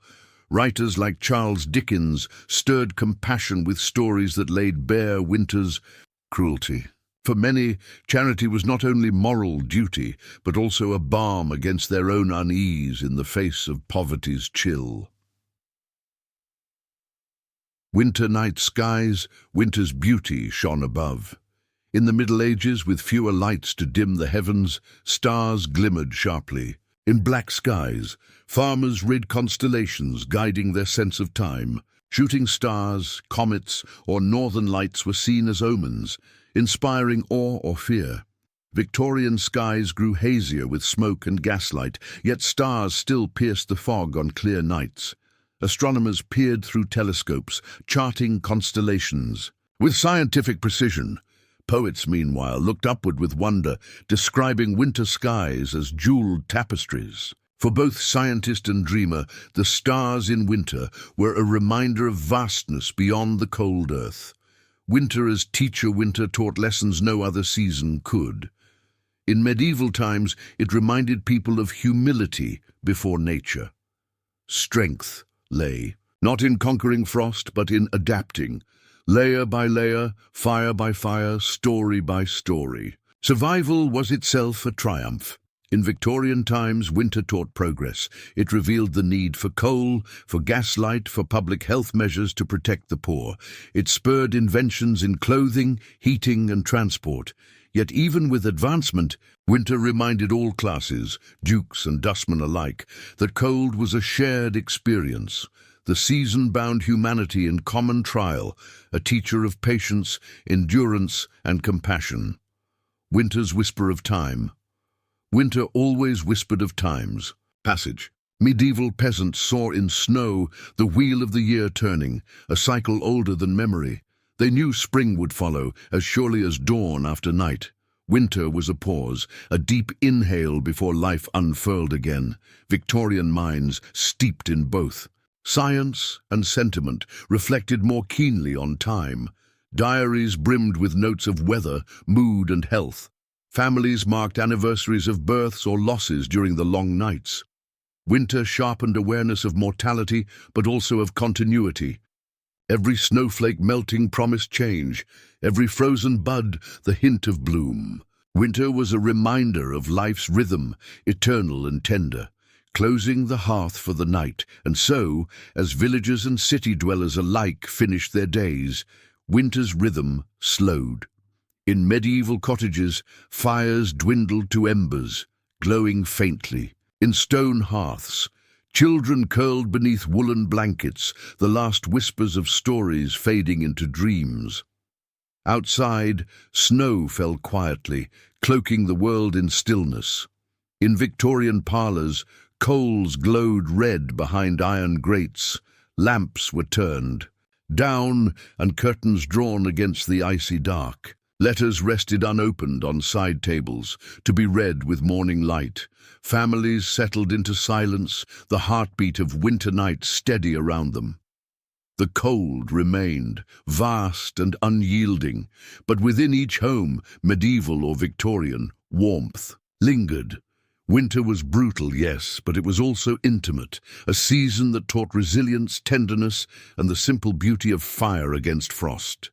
Writers like Charles Dickens stirred compassion with stories that laid bare winter's cruelty. For many, charity was not only moral duty, but also a balm against their own unease in the face of poverty's chill. Winter night skies, winter's beauty shone above. In the Middle Ages, with fewer lights to dim the heavens, stars glimmered sharply. In black skies, farmers read constellations guiding their sense of time. Shooting stars, comets, or northern lights were seen as omens, inspiring awe or fear. Victorian skies grew hazier with smoke and gaslight, yet stars still pierced the fog on clear nights. Astronomers peered through telescopes, charting constellations. With scientific precision, poets, meanwhile, looked upward with wonder, describing winter skies as jeweled tapestries. For both scientist and dreamer, the stars in winter were a reminder of vastness beyond the cold earth. Winter as teacher, winter taught lessons no other season could. In medieval times, it reminded people of humility before nature. Strength lay, not in conquering frost, but in adapting, layer by layer, fire by fire, story by story. Survival was itself a triumph. In Victorian times, winter taught progress. It revealed the need for coal, for gaslight, for public health measures to protect the poor. It spurred inventions in clothing, heating, and transport. Yet even with advancement, winter reminded all classes, dukes and dustmen alike, that cold was a shared experience. The season bound humanity in common trial, a teacher of patience, endurance, and compassion. Winter's whisper of time. Winter always whispered of time's passage. Medieval peasants saw in snow the wheel of the year turning, a cycle older than memory. They knew spring would follow, as surely as dawn after night. Winter was a pause, a deep inhale before life unfurled again. Victorian minds steeped in both. Science and sentiment reflected more keenly on time. Diaries brimmed with notes of weather, mood and health. Families marked anniversaries of births or losses during the long nights. Winter sharpened awareness of mortality, but also of continuity. Every snowflake melting promised change, every frozen bud the hint of bloom. Winter was a reminder of life's rhythm, eternal and tender, closing the hearth for the night. And so, as villagers and city dwellers alike finished their days, winter's rhythm slowed. In medieval cottages, fires dwindled to embers, glowing faintly. In stone hearths, children curled beneath woolen blankets, the last whispers of stories fading into dreams. Outside, snow fell quietly, cloaking the world in stillness. In Victorian parlours, coals glowed red behind iron grates, lamps were turned down and curtains drawn against the icy dark. Letters rested unopened on side tables, to be read with morning light. Families settled into silence, the heartbeat of winter nights steady around them. The cold remained, vast and unyielding, but within each home, medieval or Victorian, warmth lingered. Winter was brutal, yes, but it was also intimate, a season that taught resilience, tenderness, and the simple beauty of fire against frost.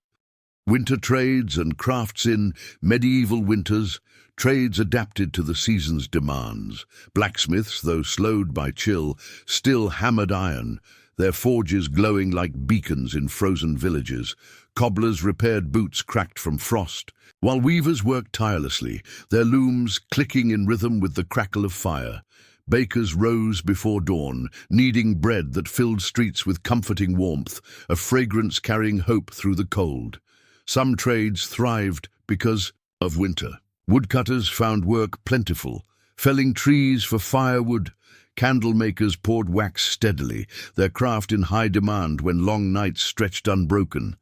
Winter trades and crafts in medieval winters, trades adapted to the season's demands. Blacksmiths, though slowed by chill, still hammered iron, their forges glowing like beacons in frozen villages. Cobblers repaired boots cracked from frost, while weavers worked tirelessly, their looms clicking in rhythm with the crackle of fire. Bakers rose before dawn, kneading bread that filled streets with comforting warmth, a fragrance carrying hope through the cold. Some trades thrived because of winter. Woodcutters found work plentiful, felling trees for firewood. Candle makers poured wax steadily, their craft in high demand when long nights stretched unbroken.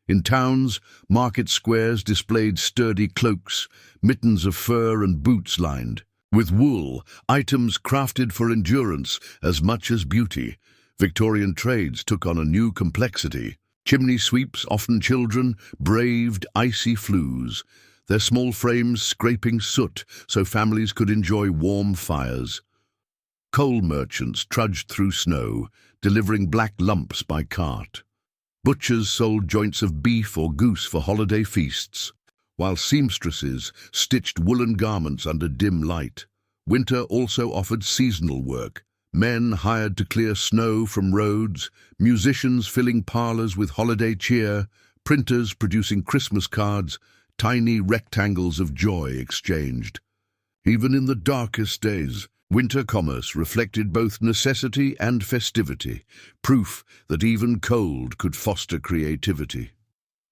In towns, market squares displayed sturdy cloaks, mittens of fur and boots lined with wool, items crafted for endurance as much as beauty. Victorian trades took on a new complexity. Chimney sweeps, often children, braved icy flues, their small frames scraping soot so families could enjoy warm fires. Coal merchants trudged through snow, delivering black lumps by cart. Butchers sold joints of beef or goose for holiday feasts, while seamstresses stitched woolen garments under dim light. Winter also offered seasonal work. Men hired to clear snow from roads, musicians filling parlours with holiday cheer, printers producing Christmas cards, tiny rectangles of joy exchanged. Even in the darkest days, winter commerce reflected both necessity and festivity, proof that even cold could foster creativity.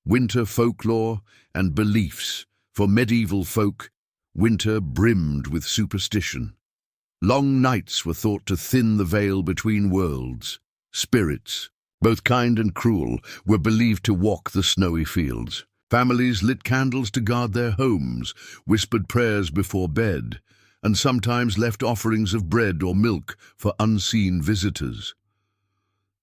Winter folklore and beliefs. For medieval folk, winter brimmed with superstition. Long nights were thought to thin the veil between worlds. Spirits, both kind and cruel, were believed to walk the snowy fields. Families lit candles to guard their homes, whispered prayers before bed, and sometimes left offerings of bread or milk for unseen visitors.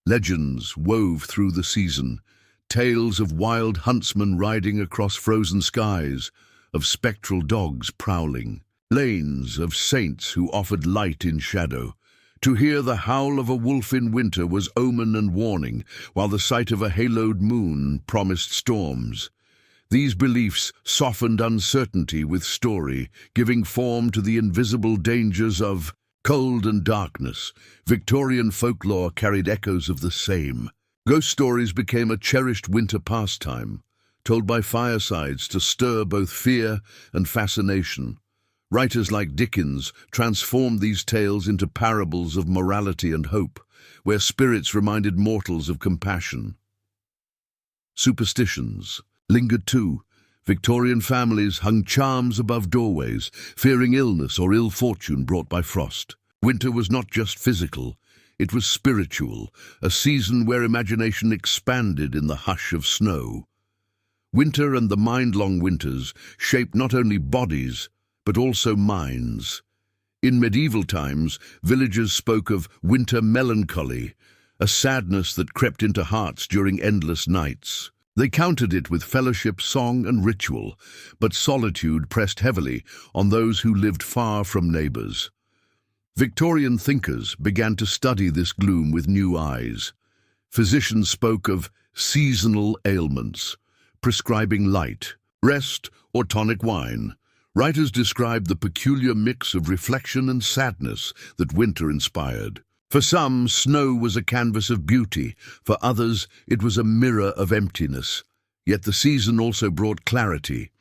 Legends wove through the season, tales of wild huntsmen riding across frozen skies, of spectral dogs prowling, lanes of saints who offered light in shadow. To hear the howl of a wolf in winter was omen and warning, while the sight of a haloed moon promised storms. These beliefs softened uncertainty with story, giving form to the invisible dangers of cold and darkness. Victorian folklore carried echoes of the same. Ghost stories became a cherished winter pastime, told by firesides to stir both fear and fascination. Writers like Dickens transformed these tales into parables of morality and hope, where spirits reminded mortals of compassion. Superstitions lingered too. Victorian families hung charms above doorways, fearing illness or ill fortune brought by frost. Winter was not just physical, it was spiritual, a season where imagination expanded in the hush of snow. Winter and the mind-long winters shaped not only bodies, but also minds. In medieval times, villagers spoke of winter melancholy, a sadness that crept into hearts during endless nights. They countered it with fellowship, song, and ritual, but solitude pressed heavily on those who lived far from neighbours. Victorian thinkers began to study this gloom with new eyes. Physicians spoke of seasonal ailments, prescribing light, rest, or tonic wine. Writers described the peculiar mix of reflection and sadness that winter inspired. For some, snow was a canvas of beauty. For others, it was a mirror of emptiness. Yet the season also brought clarity.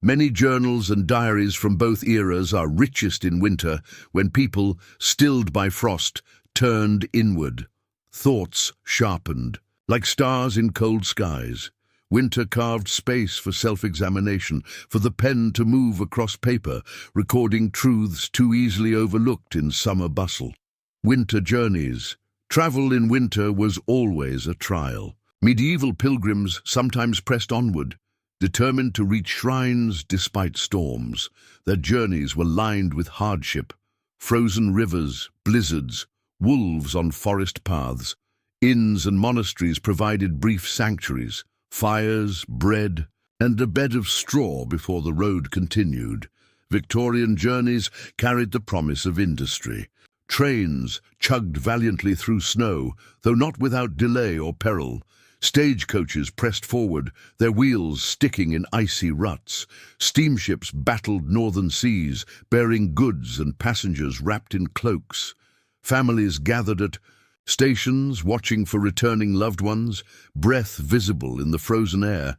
Many journals and diaries from both eras are richest in winter, when people, stilled by frost, turned inward. Thoughts sharpened, like stars in cold skies. Winter carved space for self-examination, for the pen to move across paper, recording truths too easily overlooked in summer bustle. Winter journeys. Travel in winter was always a trial. Medieval pilgrims sometimes pressed onward, determined to reach shrines despite storms. Their journeys were lined with hardship. Frozen rivers, blizzards, wolves on forest paths. Inns and monasteries provided brief sanctuaries, fires, bread, and a bed of straw before the road continued. Victorian journeys carried the promise of industry. Trains chugged valiantly through snow, though not without delay or peril. Stagecoaches pressed forward, their wheels sticking in icy ruts. Steamships battled northern seas, bearing goods and passengers wrapped in cloaks. Families gathered at stations, watching for returning loved ones, breath visible in the frozen air.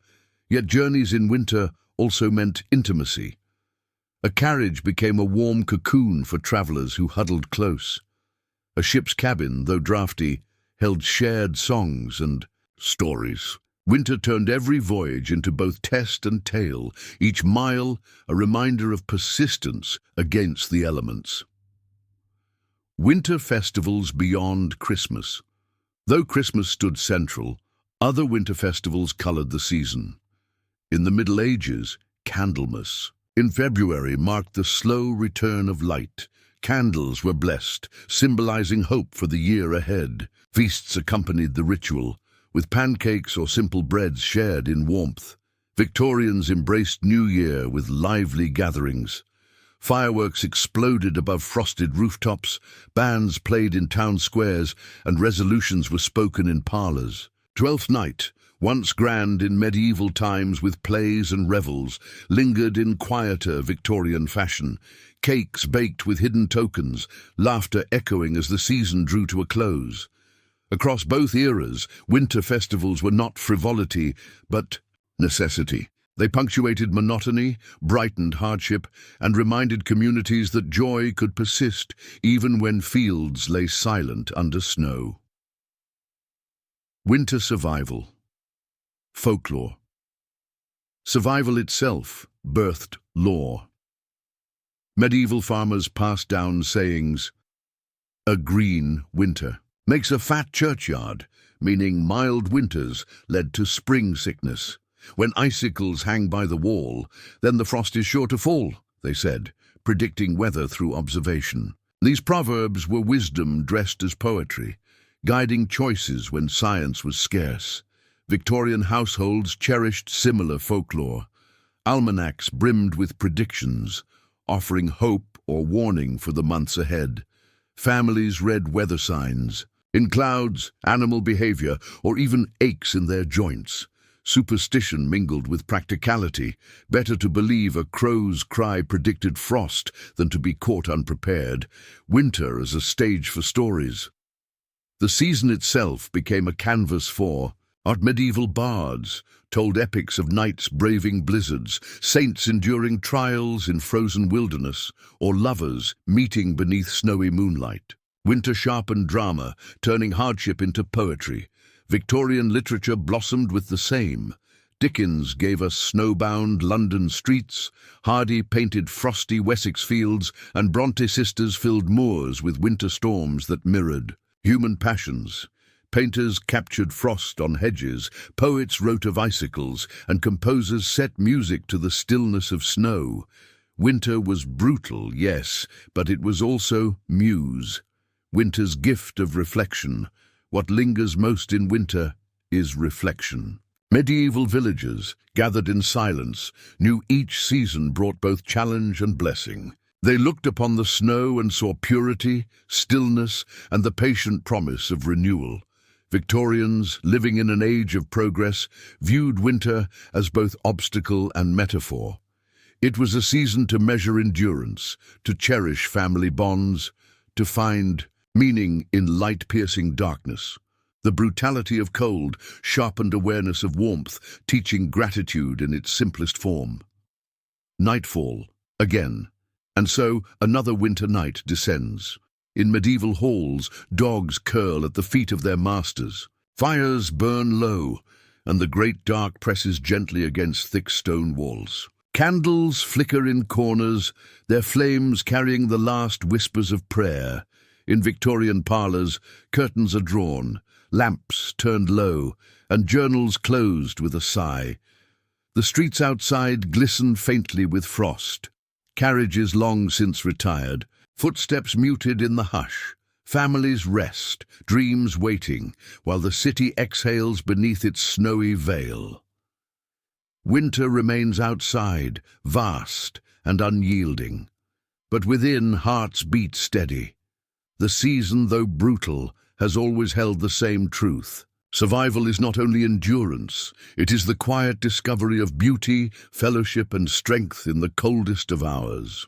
Yet journeys in winter also meant intimacy. A carriage became a warm cocoon for travellers who huddled close. A ship's cabin, though draughty, held shared songs and stories. Winter turned every voyage into both test and tale, each mile a reminder of persistence against the elements. Winter festivals beyond Christmas. Though Christmas stood central, other winter festivals coloured the season. In the Middle Ages, Candlemas in February marked the slow return of light. Candles were blessed, symbolizing hope for the year ahead. Feasts accompanied the ritual, with pancakes or simple breads shared in warmth. Victorians embraced New Year with lively gatherings. Fireworks exploded above frosted rooftops, bands played in town squares, and resolutions were spoken in parlours. Twelfth Night, once grand in medieval times with plays and revels, lingered in quieter Victorian fashion. Cakes baked with hidden tokens, laughter echoing as the season drew to a close. Across both eras, winter festivals were not frivolity, but necessity. They punctuated monotony, brightened hardship, and reminded communities that joy could persist even when fields lay silent under snow. Winter survival. Folklore. Survival itself birthed lore. Medieval farmers passed down sayings. A green winter makes a fat churchyard, meaning mild winters led to spring sickness. When icicles hang by the wall, then the frost is sure to fall, they said, predicting weather through observation. These proverbs were wisdom dressed as poetry, guiding choices when science was scarce. Victorian households cherished similar folklore. Almanacs brimmed with predictions, offering hope or warning for the months ahead. Families read weather signs, in clouds, animal behavior, or even aches in their joints. Superstition mingled with practicality. Better to believe a crow's cry predicted frost than to be caught unprepared. Winter as a stage for stories. The season itself became a canvas for medieval bards told epics of knights braving blizzards, saints enduring trials in frozen wilderness, or lovers meeting beneath snowy moonlight. Winter sharpened drama, turning hardship into poetry. Victorian literature blossomed with the same. Dickens gave us snowbound London streets, Hardy painted frosty Wessex fields, and Bronte sisters filled moors with winter storms that mirrored human passions. Painters captured frost on hedges, poets wrote of icicles, and composers set music to the stillness of snow. Winter was brutal, yes, but it was also muse. Winter's gift of reflection. what lingers most in winter is reflection. Medieval villagers, gathered in silence, knew each season brought both challenge and blessing. They looked upon the snow and saw purity, stillness, and the patient promise of renewal. Victorians, living in an age of progress, viewed winter as both obstacle and metaphor. It was a season to measure endurance, to cherish family bonds, to find meaning in light-piercing darkness. The brutality of cold sharpened awareness of warmth, teaching gratitude in its simplest form. Nightfall, again, and so another winter night descends. In medieval halls, dogs curl at the feet of their masters. Fires burn low, and the great dark presses gently against thick stone walls. Candles flicker in corners, their flames carrying the last whispers of prayer. In Victorian parlours, curtains are drawn, lamps turned low, and journals closed with a sigh. The streets outside glisten faintly with frost. Carriages long since retired, footsteps muted in the hush. Families rest, dreams waiting, while the city exhales beneath its snowy veil. Winter remains outside, vast and unyielding. But within, hearts beat steady. The season, though brutal, has always held the same truth. Survival is not only endurance, it is the quiet discovery of beauty, fellowship, and strength in the coldest of hours.